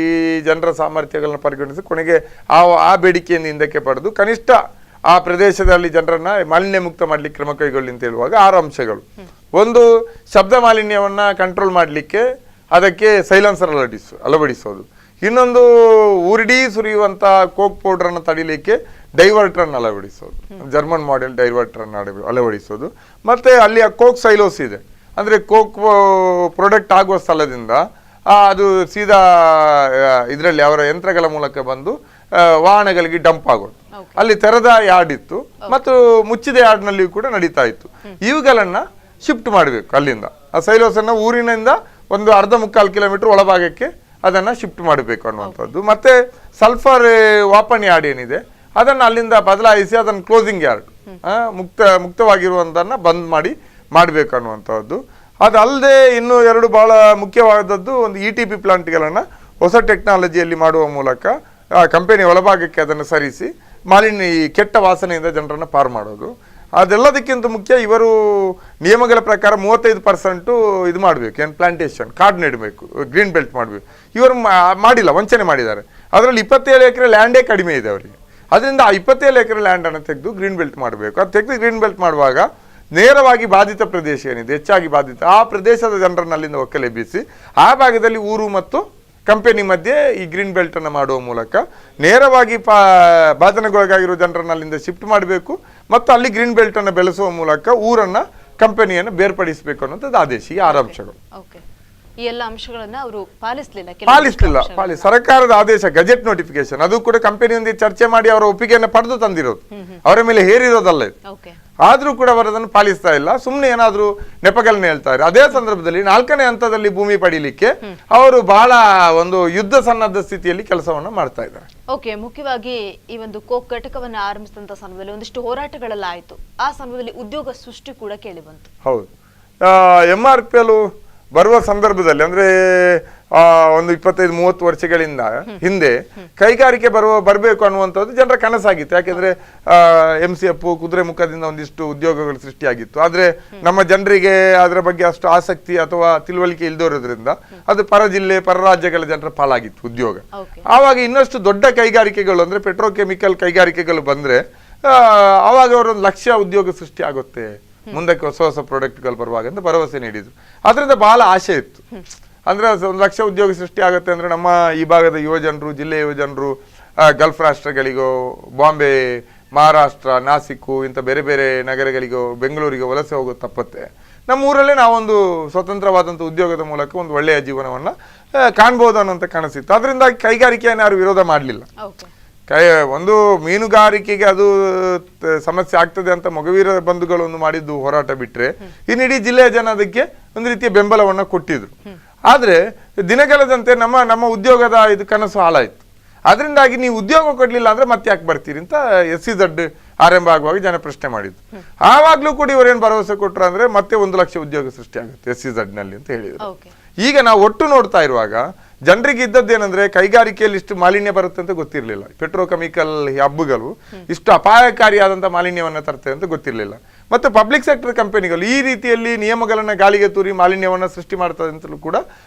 Speaker 2: ಜನರ ಸಾಮರ್ಥ್ಯಗಳನ್ನ ಪರಿಗಣಿಸಿ ಕೊನೆಗೆ ಆ ಬೇಡಿಕೆಯನ್ನು ಹಿಂದಕ್ಕೆ ಪಡೆದು ಕನಿಷ್ಠ ಆ ಪ್ರದೇಶದಲ್ಲಿ ಜನರನ್ನ ಮಾಲಿನ್ಯ ಮುಕ್ತ ಮಾಡ್ಲಿಕ್ಕೆ ಕ್ರಮ ಕೈಗೊಳ್ಳಿ ಅಂತ ಹೇಳುವಾಗ 6 ಅಂಶಗಳು. ಒಂದು, ಶಬ್ದ ಮಾಲಿನ್ಯವನ್ನ ಕಂಟ್ರೋಲ್ ಮಾಡ್ಲಿಕ್ಕೆ ಅದಕ್ಕೆ ಸೈಲೆನ್ಸರ್ ಅಳವಡಿಸೋದು. ಇನ್ನೊಂದು, ಊರಿಡೀ ಸುರಿಯುವಂತ ಕೋಕ್ ಪೌಡರ್ ಅನ್ನು ತಡಿಲಿಕ್ಕೆ ಡೈವರ್ಟರ್ ಅನ್ನು ಅಳವಡಿಸೋದು, ಜರ್ಮನ್ ಮಾಡೆಲ್ ಡೈವರ್ಟರ್ ಅನ್ನು ಅಳವಡಿಸೋದು. ಮತ್ತೆ ಅಲ್ಲಿ ಕೋಕ್ ಸೈಲೋಸ್ ಇದೆ, ಅಂದ್ರೆ ಕೋಕ್ ಪ್ರಾಡಕ್ಟ್ ಆಗುವ ಸ್ಥಳದಿಂದ ಅದು ಸೀದಾ ಇದರಲ್ಲಿ ಅವರ ಯಂತ್ರಗಳ ಮೂಲಕ ಬಂದು ವಾಹನಗಳಿಗೆ ಡಂಪ್ ಆಗೋದು. ಅಲ್ಲಿ ತೆರೆದ ಯಾರ್ಡ್ ಇತ್ತು ಮತ್ತು ಮುಚ್ಚಿದ ಯಾರ್ಡ್ ನಲ್ಲಿಯೂ ಕೂಡ ನಡೀತಾ ಇತ್ತು. ಇವುಗಳನ್ನ ಶಿಫ್ಟ್ ಮಾಡಬೇಕು ಅಲ್ಲಿಂದ. ಆ ಸೈಲೋಸ್ ಅನ್ನ ಊರಿನಿಂದ ಒಂದು 1/2-3 ಕಿಲೋಮೀಟರ್ ಒಳಭಾಗಕ್ಕೆ ಅದನ್ನ ಶಿಫ್ಟ್ ಮಾಡಬೇಕು ಅನ್ನುವಂಥದ್ದು. ಮತ್ತೆ ಸಲ್ಫರ್ ವಾಪನ್ ಯಾರ್ಡ್ ಏನಿದೆ ಅದನ್ನ ಅಲ್ಲಿಂದ ಬದಲಾಯಿಸಿ ಅದನ್ನ ಕ್ಲೋಸಿಂಗ್ ಯಾರ್ಡ್, ಮುಕ್ತವಾಗಿರುವಂತನ್ನ ಬಂದ್ ಮಾಡಬೇಕು ಅನ್ನುವಂಥದ್ದು. ಅದಲ್ಲದೆ ಇನ್ನು 2 ಬಹಳ ಮುಖ್ಯವಾದದ್ದು, ಒಂದು ETP ಪ್ಲಾಂಟ್ಗಳನ್ನ ಹೊಸ ಟೆಕ್ನಾಲಜಿಯಲ್ಲಿ ಮಾಡುವ ಮೂಲಕ ಕಂಪನಿ ಒಳಭಾಗಕ್ಕೆ ಅದನ್ನು ಸರಿಸಿ ಮಾಲಿನ್ಯ, ಈ ಕೆಟ್ಟ ವಾಸನೆಯಿಂದ ಜನರನ್ನ ಪಾರು ಮಾಡೋದು. ಅದೆಲ್ಲದಕ್ಕಿಂತ ಮುಖ್ಯ, ಇವರು ನಿಯಮಗಳ ಪ್ರಕಾರ 35% ಇದು ಮಾಡಬೇಕು, ಏನು ಪ್ಲಾಂಟೇಶನ್, ಕಾಡು ನೆಡಬೇಕು, ಗ್ರೀನ್ ಬೆಲ್ಟ್ ಮಾಡಬೇಕು. ಇವರು ಮಾಡಿಲ್ಲ, ವಂಚನೆ ಮಾಡಿದ್ದಾರೆ. ಅದರಲ್ಲಿ 27 ಎಕರೆ ಲ್ಯಾಂಡೇ ಕಡಿಮೆ ಇದೆ ಅವರಿಗೆ. ಅದರಿಂದ ಆ 27 ಎಕರೆ ಲ್ಯಾಂಡ್ ಅನ್ನು ತೆಗೆದು ಗ್ರೀನ್ ಬೆಲ್ಟ್ ಮಾಡಬೇಕು. ಅದು ತೆಗೆದು ಗ್ರೀನ್ ಬೆಲ್ಟ್ ಮಾಡುವಾಗ ನೇರವಾಗಿ ಬಾಧಿತ ಪ್ರದೇಶ ಏನಿದೆ, ಹೆಚ್ಚಾಗಿ ಬಾಧಿತ ಆ ಪ್ರದೇಶದ ಜನರನ್ನು ಅಲ್ಲಿಂದ ಒಕ್ಕಲೆಬ್ಬಿಸಿ ಆ ಭಾಗದಲ್ಲಿ ಊರು ಮತ್ತು ಕಂಪನಿ ಮಧ್ಯೆ ಈ ಗ್ರೀನ್ ಬೆಲ್ಟ್ ಅನ್ನು ಮಾಡುವ ಮೂಲಕ ನೇರವಾಗಿ ಬಾಧನೆಗೊಳಗಾಗಿರುವ ಜನರನ್ನು ಅಲ್ಲಿಂದ ಶಿಫ್ಟ್ ಮಾಡಬೇಕು ಮತ್ತು ಅಲ್ಲಿ ಗ್ರೀನ್ ಬೆಲ್ಟ್ ಅನ್ನು ಬೆಳೆಸುವ ಮೂಲಕ ಊರನ್ನ, ಕಂಪನಿಯನ್ನು ಬೇರ್ಪಡಿಸಬೇಕು ಅನ್ನೋದು ಆದೇಶ. ಈ 6 ಅಂಶಗಳು.
Speaker 1: ಈ ಎಲ್ಲ ಅಂಶಗಳನ್ನ ಅವರು
Speaker 2: ಪಾಲಿಸಲಿಲ್ಲ. ಸರ್ಕಾರದ ಆದೇಶ, ಗೆಜೆಟ್ ನೋಟಿಫಿಕೇಶನ್, ಅದು ಕೂಡ ಕಂಪನಿಯೊಂದಿಗೆ ಚರ್ಚೆ ಮಾಡಿ ಅವರ ಒಪ್ಪಿಗೆಯನ್ನು ಪಡೆದು ತಂದಿರೋದು, ಅವರ ಮೇಲೆ ಹೇರಿರೋದಲ್ಲ ಇದು. ಆದ್ರೂ ಕೂಡ ಅವರು ಅದನ್ನು ಪಾಲಿಸ್ತಾ ಇಲ್ಲ, ಸುಮ್ಮನೆ ಏನಾದ್ರೂ ನೆಪಗಳನ್ನ ಹೇಳ್ತಾರೆ. ಅದೇ ಸಂದರ್ಭದಲ್ಲಿ 4ನೇ ಹಂತದಲ್ಲಿ ಭೂಮಿ ಪಡೀಲಿಕ್ಕೆ ಅವರು ಬಹಳ ಒಂದು ಯುದ್ಧ ಸನ್ನದ್ಧ ಸ್ಥಿತಿಯಲ್ಲಿ ಕೆಲಸವನ್ನ ಮಾಡ್ತಾ ಇದ್ದಾರೆ.
Speaker 1: ಓಕೆ, ಮುಖ್ಯವಾಗಿ ಈ ಒಂದು ಕೋಕ್ ಘಟಕವನ್ನ ಆರಂಭಿಸಿದಂತ ಸಂದರ್ಭದಲ್ಲಿ ಒಂದಿಷ್ಟು ಹೋರಾಟಗಳೆಲ್ಲ ಆಯ್ತು. ಆ ಸಂದರ್ಭದಲ್ಲಿ ಉದ್ಯೋಗ ಸೃಷ್ಟಿ ಕೂಡ ಕೇಳಿ ಬಂತು.
Speaker 2: ಹೌದು, MRPL ಬರುವ ಸಂದರ್ಭದಲ್ಲಿ ಅಂದ್ರೆ ಒಂದು 25-30 ವರ್ಷಗಳಿಂದ ಹಿಂದೆ ಕೈಗಾರಿಕೆ ಬರಬೇಕು ಅನ್ನುವಂಥದ್ದು ಜನರ ಕನಸಾಗಿತ್ತು. ಯಾಕೆಂದ್ರೆ MCF ಕುದುರೆ ಮುಖದಿಂದ ಒಂದಿಷ್ಟು ಉದ್ಯೋಗಗಳು ಸೃಷ್ಟಿಯಾಗಿತ್ತು. ಆದ್ರೆ ನಮ್ಮ ಜನರಿಗೆ ಅದರ ಬಗ್ಗೆ ಅಷ್ಟು ಆಸಕ್ತಿ ಅಥವಾ ತಿಳುವಳಿಕೆ ಇಲ್ದಿರೋದ್ರಿಂದ ಅದು ಪರ ಜಿಲ್ಲೆ ಪರ ರಾಜ್ಯಗಳ ಜನರ ಪಾಲಾಗಿತ್ತು ಉದ್ಯೋಗ. ಆವಾಗ ಇನ್ನಷ್ಟು ದೊಡ್ಡ ಕೈಗಾರಿಕೆಗಳು ಅಂದ್ರೆ ಪೆಟ್ರೋಕೆಮಿಕಲ್ ಕೈಗಾರಿಕೆಗಳು ಬಂದ್ರೆ ಆವಾಗ ಅವರೊಂದು ಲಕ್ಷ ಉದ್ಯೋಗ ಸೃಷ್ಟಿ ಆಗುತ್ತೆ, ಮುಂದಕ್ಕೆ ಹೊಸ ಹೊಸ ಪ್ರಾಡಕ್ಟ್ಗಳು ಬರುವಾಗ ಅಂತ ಭರವಸೆ ನೀಡಿದ್ರು. ಅದರಿಂದ ಬಹಳ ಆಸೆ ಇತ್ತು. ಅಂದ್ರೆ 1 ಲಕ್ಷ ಉದ್ಯೋಗ ಸೃಷ್ಟಿ ಆಗುತ್ತೆ ಅಂದ್ರೆ ನಮ್ಮ ಈ ಭಾಗದ ಯುವ ಜನರು, ಜಿಲ್ಲೆಯ ಯುವ ಜನರು ಗಲ್ಫ್ ರಾಷ್ಟ್ರಗಳಿಗೋ, ಬಾಂಬೆ, ಮಹಾರಾಷ್ಟ್ರ, ನಾಸಿಕ್ಕು ಇಂಥ ಬೇರೆ ಬೇರೆ ನಗರಗಳಿಗೋ, ಬೆಂಗಳೂರಿಗೋ ವಲಸೆ ಹೋಗೋದು ತಪ್ಪತ್ತೆ. ನಮ್ಮ ಊರಲ್ಲೇ ನಾವೊಂದು ಸ್ವತಂತ್ರವಾದಂಥ ಉದ್ಯೋಗದ ಮೂಲಕ ಒಂದು ಒಳ್ಳೆಯ ಜೀವನವನ್ನ ಕಾಣ್ಬೋದು ಅನ್ನೋಂಥ ಕನಸಿತ್ತು. ಅದರಿಂದ ಕೈಗಾರಿಕೆಯನ್ನು ಯಾರು ವಿರೋಧ ಮಾಡಲಿಲ್ಲ. ಒಂದು ಮೀನುಗಾರಿಕೆಗೆ ಅದು ಸಮಸ್ಯೆ ಆಗ್ತದೆ ಅಂತ ಮೊಗವೀರ ಬಂಧುಗಳನ್ನು ಮಾಡಿದ್ದು ಹೋರಾಟ ಬಿಟ್ರೆ ಇಡೀ ಜಿಲ್ಲೆಯ ಜನ ಅದಕ್ಕೆ ಒಂದು ರೀತಿಯ ಬೆಂಬಲವನ್ನ ಕೊಟ್ಟಿದ್ರು. ಆದ್ರೆ ದಿನಗಳೆದಂತೆ ನಮ್ಮ ಉದ್ಯೋಗದ ಇದು ಕನಸು ಹಾಳಾಯ್ತು. ಅದರಿಂದಾಗಿ ನೀವು ಉದ್ಯೋಗ ಕೊಡ್ಲಿಲ್ಲ ಅಂದ್ರೆ ಮತ್ತೆ ಯಾಕೆ ಬರ್ತೀರಿ ಅಂತ SEZ ಆರಂಭ ಆಗುವಾಗ ಜನ ಪ್ರಶ್ನೆ ಮಾಡಿದ್ರು. ಆವಾಗ್ಲೂ ಕೂಡ ಇವರೇನು ಭರವಸೆ ಕೊಟ್ರು ಅಂದ್ರೆ ಮತ್ತೆ 1 ಲಕ್ಷ ಉದ್ಯೋಗ ಸೃಷ್ಟಿ ಆಗುತ್ತೆ SEZ ನಲ್ಲಿ ಅಂತ ಹೇಳಿದ್ರು. ಈಗ ನಾವು ಒಟ್ಟು ನೋಡ್ತಾ ಇರುವಾಗ ಜನರಿಗೆ ಇದ್ದದ್ದೇನೆಂದ್ರೆ ಕೈಗಾರಿಕೆಯಲ್ಲಿ ಇಷ್ಟು ಮಾಲಿನ್ಯ ಬರುತ್ತೆ ಅಂತ ಗೊತ್ತಿರಲಿಲ್ಲ. ಪೆಟ್ರೋಕೆಮಿಕಲ್ ಹಬ್ಬಗಳು ಇಷ್ಟು ಅಪಾಯಕಾರಿಯಾದಂಥ ಮಾಲಿನ್ಯವನ್ನ ತರ್ತವೆ ಅಂತ ಗೊತ್ತಿರಲಿಲ್ಲ. ಮತ್ತು ಪಬ್ಲಿಕ್ ಸೆಕ್ಟರ್ ಕಂಪನಿಗಳು ಈ ರೀತಿಯಲ್ಲಿ ನಿಯಮಗಳನ್ನ ಗಾಳಿಗೆ ತೂರಿ ಮಾಲಿನ್ಯವನ್ನ ಸೃಷ್ಟಿ ಮಾಡ್ತದೆ ಅಂತಲೂ ಕೂಡ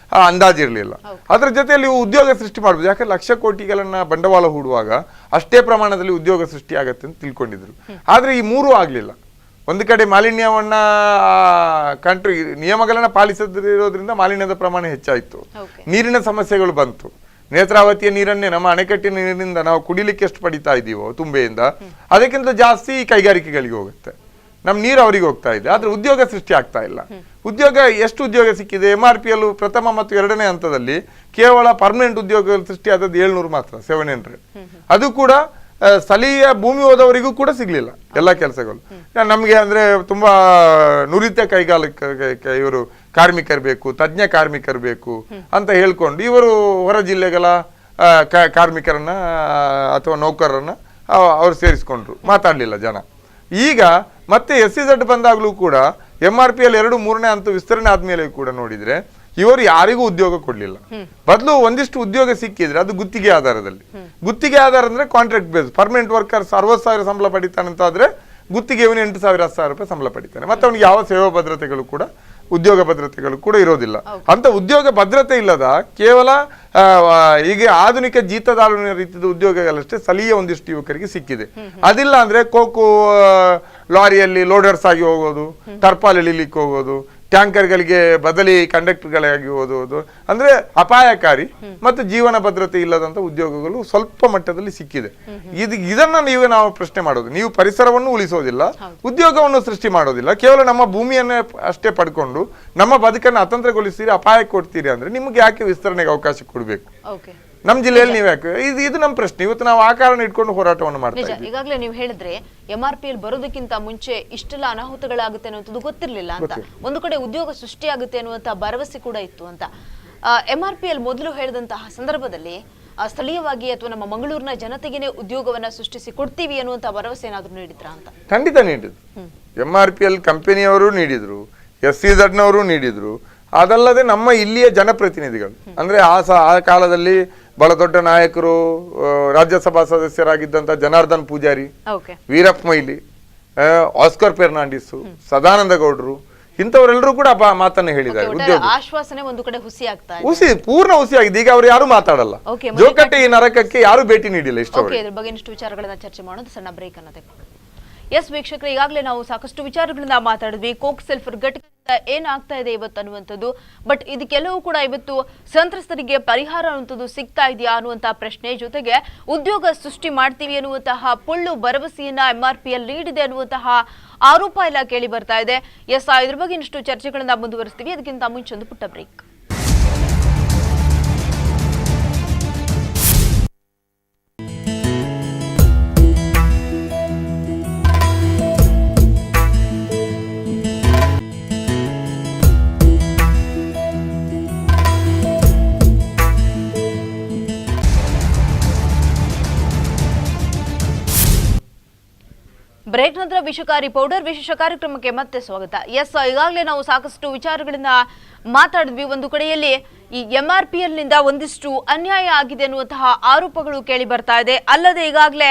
Speaker 2: ಅಂದಾಜಿರಲಿಲ್ಲ. ಅದರ ಜೊತೆಯಲ್ಲಿ ಉದ್ಯೋಗ ಸೃಷ್ಟಿ ಮಾಡ್ಬೋದು. ಯಾಕಂದ್ರೆ ಲಕ್ಷ ಕೋಟಿಗಳನ್ನ ಬಂಡವಾಳ ಹೂಡುವಾಗ ಅಷ್ಟೇ ಪ್ರಮಾಣದಲ್ಲಿ ಉದ್ಯೋಗ ಸೃಷ್ಟಿ ಆಗತ್ತೆ ಅಂತ ತಿಳ್ಕೊಂಡಿದ್ರು. ಆದ್ರೆ ಈ ಮೂರೂ ಆಗ್ಲಿಲ್ಲ. ಒಂದು ಕಡೆ ಮಾಲಿನ್ಯವನ್ನ ನಿಯಮಗಳನ್ನ ಪಾಲಿಸದಿರೋದ್ರಿಂದ ಮಾಲಿನ್ಯದ ಪ್ರಮಾಣ ಹೆಚ್ಚಾಯಿತು, ನೀರಿನ ಸಮಸ್ಯೆಗಳು ಬಂತು. ನೇತ್ರಾವತಿಯ ನೀರನ್ನೇ ನಮ್ಮ ಅಣೆಕಟ್ಟಿನ ನೀರಿನಿಂದ ನಾವು ಕುಡಿಲಿಕ್ಕೆ ಎಷ್ಟು ಪಡಿತಾ ಇದೀವೋ ತುಂಬೆಯಿಂದ, ಅದಕ್ಕಿಂತ ಜಾಸ್ತಿ ಕೈಗಾರಿಕೆಗಳಿಗೆ ಹೋಗುತ್ತೆ. ನಮ್ಮ ನೀರು ಅವರಿಗೆ ಹೋಗ್ತಾ ಇದೆ, ಆದ್ರೆ ಉದ್ಯೋಗ ಸೃಷ್ಟಿ ಆಗ್ತಾ ಇಲ್ಲ. ಉದ್ಯೋಗ ಎಷ್ಟು ಉದ್ಯೋಗ ಸಿಕ್ಕಿದೆ? MRPL ಪ್ರಥಮ ಮತ್ತು 2ನೇ ಹಂತದಲ್ಲಿ ಕೇವಲ ಪರ್ಮನೆಂಟ್ ಉದ್ಯೋಗ ಸೃಷ್ಟಿ ಆದದ್ದು 700 ಮಾತ್ರ, 700. ಅದು ಕೂಡ ಸ್ಥಳೀಯ ಭೂಮಿ ಹೋದವರಿಗೂ ಕೂಡ ಸಿಗ್ಲಿಲ್ಲ ಎಲ್ಲ ಕೆಲಸಗಳು. ನಮ್ಗೆ ಅಂದ್ರೆ ತುಂಬಾ ನುರಿತ ಇವರು ಕಾರ್ಮಿಕರು ಬೇಕು, ತಜ್ಞ ಕಾರ್ಮಿಕರು ಬೇಕು ಅಂತ ಹೇಳ್ಕೊಂಡು ಇವರು ಹೊರ ಜಿಲ್ಲೆಗಳ ಕಾರ್ಮಿಕರನ್ನ ಅಥವಾ ನೌಕರರನ್ನ ಅವ್ರು ಸೇರಿಸ್ಕೊಂಡ್ರು, ಮಾತಾಡ್ಲಿಲ್ಲ ಜನ. ಈಗ ಮತ್ತೆ SEZ ಬಂದಾಗ್ಲೂ ಕೂಡ MRPL 2-3ನೇ ಹಂತ ವಿಸ್ತರಣೆ ಆದ್ಮೇಲೆ ಕೂಡ ನೋಡಿದ್ರೆ ಇವರು ಯಾರಿಗೂ ಉದ್ಯೋಗ ಕೊಡ್ಲಿಲ್ಲ. ಬದಲು ಒಂದಿಷ್ಟು ಉದ್ಯೋಗ ಸಿಕ್ಕಿದ್ರೆ ಅದು ಗುತ್ತಿಗೆ ಆಧಾರದಲ್ಲಿ. ಗುತ್ತಿಗೆ ಆಧಾರ ಅಂದ್ರೆ ಕಾಂಟ್ರಾಕ್ಟ್ ಬೇಸ್. ಪರ್ಮನೆಂಟ್ ವರ್ಕರ್ಸ್ 60,000 ಸಂಬಳ ಪಡಿತಾನೆ ಅಂತ ಆದ್ರೆ ಗುತ್ತಿಗೆ ಇವನು 8,000-10,000 ರೂಪಾಯಿ ಸಂಬಳ ಪಡಿತಾನೆ. ಮತ್ತೆ ಅವನಿಗೆ ಯಾವ ಸೇವಾ ಭದ್ರತೆಗಳು ಕೂಡ, ಉದ್ಯೋಗ ಭದ್ರತೆಗಳು ಕೂಡ ಇರೋದಿಲ್ಲ. ಅಂತ ಉದ್ಯೋಗ ಭದ್ರತೆ ಇಲ್ಲದ ಕೇವಲ ಈಗ ಆಧುನಿಕ ಜೀತದಾಳುವಿನ ರೀತಿಯ ಉದ್ಯೋಗಗಳಷ್ಟೇ ಸ್ಥಳೀಯ ಒಂದಿಷ್ಟು ಯುವಕರಿಗೆ ಸಿಕ್ಕಿದೆ. ಅದಿಲ್ಲ ಅಂದ್ರೆ ಕೋಕೋ ಲಾರಿಯಲ್ಲಿ ಲೋಡರ್ಸ್ ಆಗಿ ಹೋಗೋದು, ಟರ್ಪಾಲ್ ಎಳಿಲಿಕ್ಕೆ ಹೋಗೋದು, ಟ್ಯಾಂಕರ್ಗಳಿಗೆ ಬದಲಿ ಕಂಡಕ್ಟರ್ಗಳಾಗಿ ಓದುವುದು, ಅಂದ್ರೆ ಅಪಾಯಕಾರಿ ಮತ್ತು ಜೀವನ ಭದ್ರತೆ ಇಲ್ಲದಂತ ಉದ್ಯೋಗಗಳು ಸ್ವಲ್ಪ ಮಟ್ಟದಲ್ಲಿ ಸಿಕ್ಕಿದೆ. ಇದನ್ನ ನಾವು ಪ್ರಶ್ನೆ ಮಾಡೋದು. ನೀವು ಪರಿಸರವನ್ನು ಉಳಿಸೋದಿಲ್ಲ, ಉದ್ಯೋಗವನ್ನು ಸೃಷ್ಟಿ ಮಾಡೋದಿಲ್ಲ, ಕೇವಲ ನಮ್ಮ ಭೂಮಿಯನ್ನೇ ಅಷ್ಟೇ ಪಡ್ಕೊಂಡು ನಮ್ಮ ಬದುಕನ್ನು ಅತಂತ್ರಗೊಳಿಸ್ತೀರಿ, ಅಪಾಯ ಕೊಡ್ತೀರಿ ಅಂದ್ರೆ ನಿಮ್ಗೆ ಯಾಕೆ ವಿಸ್ತರಣೆಗೆ ಅವಕಾಶ ಕೊಡ್ಬೇಕು? ನಮ್ಮ ಜಿಲ್ಲೆಯಲ್ಲಿ ನೀವು ಯಾಕೆ? ಇದು ನಮ್ಮ ಪ್ರಶ್ನೆ. ಇವತ್ತು ನಾವು ಆ ಕಾರಣ ಇಟ್ಕೊಂಡು ಹೋರಾಟವನ್ನು ಮಾಡ್ತೀವಿ.
Speaker 1: ಈಗಾಗಲೇ ನೀವು ಹೇಳಿದ್ರೆ MRPL ಬರೋದಕ್ಕಿಂತ ಮುಂಚೆ ಇಷ್ಟೆಲ್ಲ ಅನಾಹುತಗಳಾಗುತ್ತೆ ಅನ್ನೋದು ಗೊತ್ತಿರ್ಲಿಲ್ಲ ಅಂತ. ಒಂದು ಕಡೆ ಉದ್ಯೋಗ ಸೃಷ್ಟಿಯಾಗುತ್ತೆ ಅನ್ನುವಂತ ಭರವಸೆ ಕೂಡ ಇತ್ತು ಅಂತ. MRPL ಮೊದಲು ಹೇಳಿದಂತಹ ಸಂದರ್ಭದಲ್ಲಿ ಸ್ಥಳೀಯವಾಗಿ ಅಥವಾ ನಮ್ಮ ಮಂಗಳೂರಿನ ಜನತೆಗೆ ಉದ್ಯೋಗವನ್ನ ಸೃಷ್ಟಿಸಿ ಕೊಡ್ತೀವಿ ಅನ್ನುವಂತ ಭರವಸೆ ಏನಾದ್ರು ನೀಡಿದ್ರಾ ಅಂತ?
Speaker 2: ಖಂಡಿತ ನೀಡಿದ್ರು. MRPL ಕಂಪನಿಯವರು ನೀಡಿದ್ರು, SEZ ನವರು ನೀಡಿದ್ರು. ಅದಲ್ಲದೆ ನಮ್ಮ ಇಲ್ಲಿಯ ಜನಪ್ರತಿನಿಧಿಗಳು ಅಂದ್ರೆ ಆ ಕಾಲದಲ್ಲಿ ಬಹಳ ದೊಡ್ಡ ನಾಯಕರು, ರಾಜ್ಯಸಭಾ ಸದಸ್ಯರಾಗಿದ್ದಂತ ಜನಾರ್ದನ್ ಪೂಜಾರಿ, ವೀರಪ್ಪ ಮೊಯ್ಲಿ, ಆಸ್ಕರ್ ಫೆರ್ನಾಂಡಿಸ್, ಸದಾನಂದ ಗೌಡರು, ಇಂಥವರೆಲ್ಲರೂ ಕೂಡ ಮಾತನ್ನ ಹೇಳಿದ್ದಾರೆ. ಉದ್ಯೋಗ
Speaker 1: ಆಶ್ವಾಸನೆ ಒಂದು ಕಡೆ
Speaker 2: ಪೂರ್ಣ ಹುಸಿ ಆಗಿದೆ. ಈಗ ಅವ್ರು ಯಾರು ಮಾತಾಡಲ್ಲ. ಜೋಕಟ್ಟೆ ಈ ನರಕಕ್ಕೆ ಯಾರು ಭೇಟಿ ನೀಡಿಲ್ಲ. ಇದ್ರ
Speaker 1: ಬಗ್ಗೆ ಇನ್ನಷ್ಟು ವಿಚಾರಗಳನ್ನ ಚರ್ಚೆ ಮಾಡೋದು. ಸಣ್ಣ ಬ್ರೇಕ್ ಅನ್ನೋದೇ. ಎಸ್ ವೀಕ್ಷಕರು, ಈಗಾಗಲೇ ನಾವು ಸಾಕಷ್ಟು ವಿಚಾರಗಳನ್ನ ಮಾತಾಡಿದ್ವಿ. ಕೋಕ್ ಸಲ್ಫರ್ ಘಟಕದಿಂದ ಏನಾಗ್ತಾ ಇದೆ ಇವತ್ತು ಅನ್ನುವಂಥದ್ದು. ಬಟ್ ಇದಕ್ಕೆಲ್ಲವೂ ಕೂಡ ಇವತ್ತು ಸಂತ್ರಸ್ತರಿಗೆ ಪರಿಹಾರ ಅನ್ನುವಂಥದ್ದು ಸಿಗ್ತಾ ಇದೆಯಾ ಅನ್ನುವಂತಹ ಪ್ರಶ್ನೆ, ಜೊತೆಗೆ ಉದ್ಯೋಗ ಸೃಷ್ಟಿ ಮಾಡ್ತೀವಿ ಅನ್ನುವಂತಹ ಪೊಳ್ಳು ಭರವಸೆಯನ್ನ MRPL ನೀಡಿದೆ ಅನ್ನುವಂತಹ ಆರೋಪ ಎಲ್ಲ ಕೇಳಿ ಬರ್ತಾ ಇದೆ. ಎಸ್, ಇದ್ರ ಬಗ್ಗೆ ಇನ್ನಷ್ಟು ಚರ್ಚೆಗಳನ್ನ ಮುಂದುವರಿಸ್ತೀವಿ. ಅದಕ್ಕಿಂತ ಮುಂಚೆ ಒಂದು ಪುಟ್ಟ ಬ್ರೇಕ್. ಬ್ರೇಕ್ ನಂತರ ವಿಷಕಾರಿ ಪೌಡರ್ ವಿಶೇಷ ಕಾರ್ಯಕ್ರಮಕ್ಕೆ ಮತ್ತೆ ಸ್ವಾಗತ. ಈಗಾಗಲೇ ನಾವು ಸಾಕಷ್ಟು ವಿಚಾರಗಳಿಂದ ಮಾತಾಡಿದ್ವಿ. ಒಂದು ಕಡೆಯಲ್ಲಿ ಈ MRPL ನಿಂದ ಒಂದಿಷ್ಟು ಅನ್ಯಾಯ ಆಗಿದೆ ಅನ್ನುವಂತಹ ಆರೋಪಗಳು ಕೇಳಿ ಬರ್ತಾ ಇದೆ. ಅಲ್ಲದೆ ಈಗಾಗಲೇ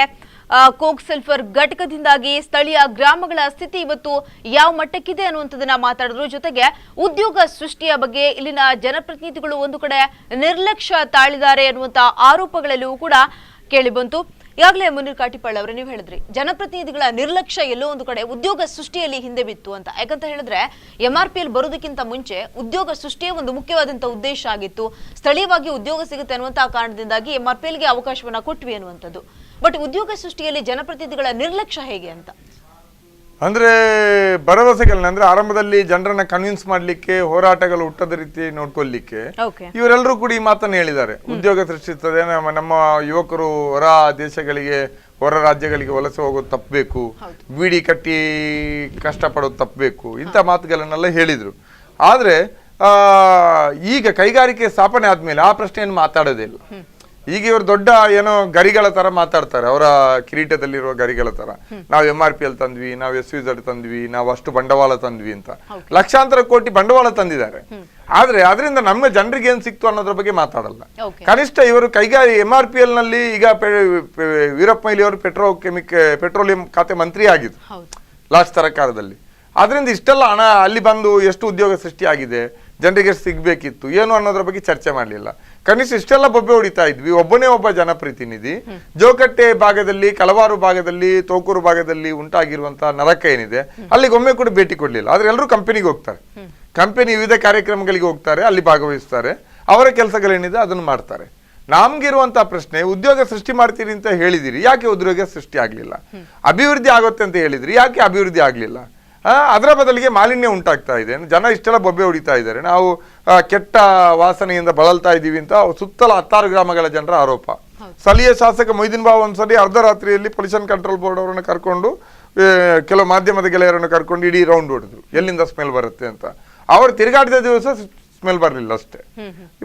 Speaker 1: ಕೋಕ್ ಸಲ್ಫರ್ ಘಟಕದಿಂದಾಗಿ ಸ್ಥಳೀಯ ಗ್ರಾಮಗಳ ಸ್ಥಿತಿ ಇವತ್ತು ಯಾವ ಮಟ್ಟಕ್ಕಿದೆ ಅನ್ನುವಂಥದ್ದನ್ನ ಮಾತಾಡಿದ್ರು. ಜೊತೆಗೆ ಉದ್ಯೋಗ ಸೃಷ್ಟಿಯ ಬಗ್ಗೆ ಇಲ್ಲಿನ ಜನಪ್ರತಿನಿಧಿಗಳು ಒಂದು ಕಡೆ ನಿರ್ಲಕ್ಷ್ಯ ತಾಳಿದ್ದಾರೆ ಅನ್ನುವಂತಹ ಆರೋಪಗಳೆಲ್ಲವೂ ಕೂಡ ಕೇಳಿ ಬಂತು. ಈಗಾಗಲೇ ಮುನೀರ್ ಕಾಟಿಪಾಳ್ ಅವರೇ ನೀವು ಹೇಳಿದ್ರಿ ಜನಪ್ರತಿನಿಧಿಗಳ ನಿರ್ಲಕ್ಷ್ಯ ಎಲ್ಲೋ ಒಂದು ಕಡೆ ಉದ್ಯೋಗ ಸೃಷ್ಟಿಯಲ್ಲಿ ಹಿಂದೆ ಬಿತ್ತು ಅಂತ. ಯಾಕಂತ ಹೇಳಿದ್ರೆ MRPL ಬರೋದಕ್ಕಿಂತ ಮುಂಚೆ ಉದ್ಯೋಗ ಸೃಷ್ಟಿಯೇ ಒಂದು ಮುಖ್ಯವಾದಂತಹ ಉದ್ದೇಶ ಆಗಿತ್ತು. ಸ್ಥಳೀಯವಾಗಿ ಉದ್ಯೋಗ ಸಿಗುತ್ತೆ ಅನ್ನುವಂತಹ ಕಾರಣದಿಂದಾಗಿ MRPLಗೆ ಅವಕಾಶವನ್ನ ಕೊಟ್ವಿ ಅನ್ನುವಂಥದ್ದು. ಬಟ್ ಉದ್ಯೋಗ ಸೃಷ್ಟಿಯಲ್ಲಿ ಜನಪ್ರತಿನಿಧಿಗಳ ನಿರ್ಲಕ್ಷ್ಯ ಹೇಗೆ ಅಂತ
Speaker 2: ಅಂದ್ರೆ ಭರವಸೆಗಳನ್ನ ಅಂದ್ರೆ ಆರಂಭದಲ್ಲಿ ಜನರನ್ನ ಕನ್ವಿನ್ಸ್ ಮಾಡ್ಲಿಕ್ಕೆ ಹೋರಾಟಗಳು ಹುಟ್ಟದ ರೀತಿ ನೋಡ್ಕೊಳ್ಲಿಕ್ಕೆ ಇವರೆಲ್ಲರೂ ಕೂಡ ಈ ಮಾತನ್ನು ಹೇಳಿದ್ದಾರೆ. ಉದ್ಯೋಗ ಸೃಷ್ಟಿಸ್ತದೆ, ನಮ್ಮ ಯುವಕರು ಹೊರ ದೇಶಗಳಿಗೆ ಹೊರ ರಾಜ್ಯಗಳಿಗೆ ವಲಸೆ ಹೋಗೋದು ತಪ್ಪಬೇಕು, ಬೀಡಿ ಕಟ್ಟಿ ಕಷ್ಟಪಡೋದು ತಪ್ಪಬೇಕು, ಇಂಥ ಮಾತುಗಳನ್ನೆಲ್ಲ ಹೇಳಿದ್ರು. ಆದ್ರೆ ಈಗ ಕೈಗಾರಿಕೆ ಸ್ಥಾಪನೆ ಆದ್ಮೇಲೆ ಆ ಪ್ರಶ್ನೆಯನ್ನು ಮಾತಾಡೋದೇ ಇಲ್ಲ. ಈಗ ಇವರು ದೊಡ್ಡ ಏನೋ ಗರಿಗಳ ತರ ಮಾತಾಡ್ತಾರೆ, ಅವರ ಕಿರೀಟದಲ್ಲಿರುವ ಗರಿಗಳ ತರ. ನಾವು MRPL ತಂದ್ವಿ, ನಾವು SEZ ತಂದ್ವಿ, ನಾವು ಅಷ್ಟು ಬಂಡವಾಳ ತಂದ್ವಿ ಅಂತ ಲಕ್ಷಾಂತರ ಕೋಟಿ ಬಂಡವಾಳ ತಂದಿದ್ದಾರೆ. ಆದ್ರೆ ಅದರಿಂದ ನಮ್ಮ ಜನರಿಗೆ ಏನ್ ಸಿಕ್ತು ಅನ್ನೋದ್ರ ಬಗ್ಗೆ ಮಾತಾಡಲ್ಲ. ಕನಿಷ್ಠ ಇವರು MRPL ನಲ್ಲಿ ಈಗ ವೀರಪ್ಪ ಮೊಯ್ಲಿ ಅವರು ಪೆಟ್ರೋಲಿಯಂ ಖಾತೆ ಮಂತ್ರಿ ಆಗಿದ್ರು ಲಾಸ್ಟ್ ಸರ್ಕಾರದಲ್ಲಿ. ಅದರಿಂದ ಇಷ್ಟೆಲ್ಲ ಹಣ ಅಲ್ಲಿ ಬಂದು ಎಷ್ಟು ಉದ್ಯೋಗ ಸೃಷ್ಟಿಯಾಗಿದೆ, ಜನರಿಗೆ ಸಿಗ್ಬೇಕಿತ್ತು ಏನು ಅನ್ನೋದ್ರ ಬಗ್ಗೆ ಚರ್ಚೆ ಮಾಡಲಿಲ್ಲ. ಕನಿಷ್ಠ ಇಷ್ಟೆಲ್ಲ ಬೊಬ್ಬೆ ಹೊಡಿತಾ ಇದ್ವಿ. ಒಬ್ಬನೇ ಒಬ್ಬ ಜನಪ್ರತಿನಿಧಿ ಜೋಕಟ್ಟೆ ಭಾಗದಲ್ಲಿ, ಕಲವಾರು ಭಾಗದಲ್ಲಿ, ತೋಕೂರು ಭಾಗದಲ್ಲಿ ಉಂಟಾಗಿರುವಂತಹ ನರಕ ಏನಿದೆ ಅಲ್ಲಿಗೆ ಒಮ್ಮೆ ಕೂಡ ಭೇಟಿ ಕೊಡ್ಲಿಲ್ಲ. ಆದ್ರೆ ಎಲ್ಲರೂ ಕಂಪನಿಗೆ ಹೋಗ್ತಾರೆ, ಕಂಪನಿ ವಿವಿಧ ಕಾರ್ಯಕ್ರಮಗಳಿಗೆ ಹೋಗ್ತಾರೆ, ಅಲ್ಲಿ ಭಾಗವಹಿಸ್ತಾರೆ, ಅವರ ಕೆಲಸಗಳೇನಿದೆ ಅದನ್ನು ಮಾಡ್ತಾರೆ. ನಮ್ಗಿರುವಂತಹ ಪ್ರಶ್ನೆ, ಉದ್ಯೋಗ ಸೃಷ್ಟಿ ಮಾಡ್ತೀರಿ ಅಂತ ಹೇಳಿದಿರಿ, ಯಾಕೆ ಉದ್ಯೋಗ ಸೃಷ್ಟಿ ಆಗ್ಲಿಲ್ಲ? ಅಭಿವೃದ್ಧಿ ಆಗುತ್ತೆ ಅಂತ ಹೇಳಿದ್ರಿ, ಯಾಕೆ ಅಭಿವೃದ್ಧಿ ಆಗ್ಲಿಲ್ಲ? ಅದರ ಬದಲಿಗೆ ಮಾಲಿನ್ಯ ಉಂಟಾಗ್ತಾ ಇದೆ. ಜನ ಇಷ್ಟೆಲ್ಲ ಬೊಬ್ಬೆ ಹೊಡಿತಾ ಇದ್ದಾರೆ, ನಾವು ಕೆಟ್ಟ ವಾಸನೆಯಿಂದ ಬಳಲ್ತಾ ಇದ್ದೀವಿ ಅಂತ ಸುತ್ತಲ 16 ಗ್ರಾಮಗಳ ಜನರ ಆರೋಪ. ಸ್ಥಳೀಯ ಶಾಸಕ ಮೊಯ್ದೀನ್ ಬಾಬು ಒಂದ್ಸಲಿ ಅರ್ಧರಾತ್ರಿಯಲ್ಲಿ ಪೊಲ್ಯೂಷನ್ ಕಂಟ್ರೋಲ್ ಬೋರ್ಡ್ ಅವರನ್ನು ಕರ್ಕೊಂಡು, ಕೆಲವು ಮಾಧ್ಯಮದ ಗೆಳೆಯರನ್ನು ಕರ್ಕೊಂಡು ಇಡೀ ರೌಂಡ್ ಹೊಡೆದ್ರು, ಎಲ್ಲಿಂದ ಸ್ಮೆಲ್ ಬರುತ್ತೆ ಅಂತ. ಅವರು ತಿರುಗಾಡಿದ ದಿವಸ ಸ್ಮೆಲ್ ಬರಲಿಲ್ಲ ಅಷ್ಟೇ.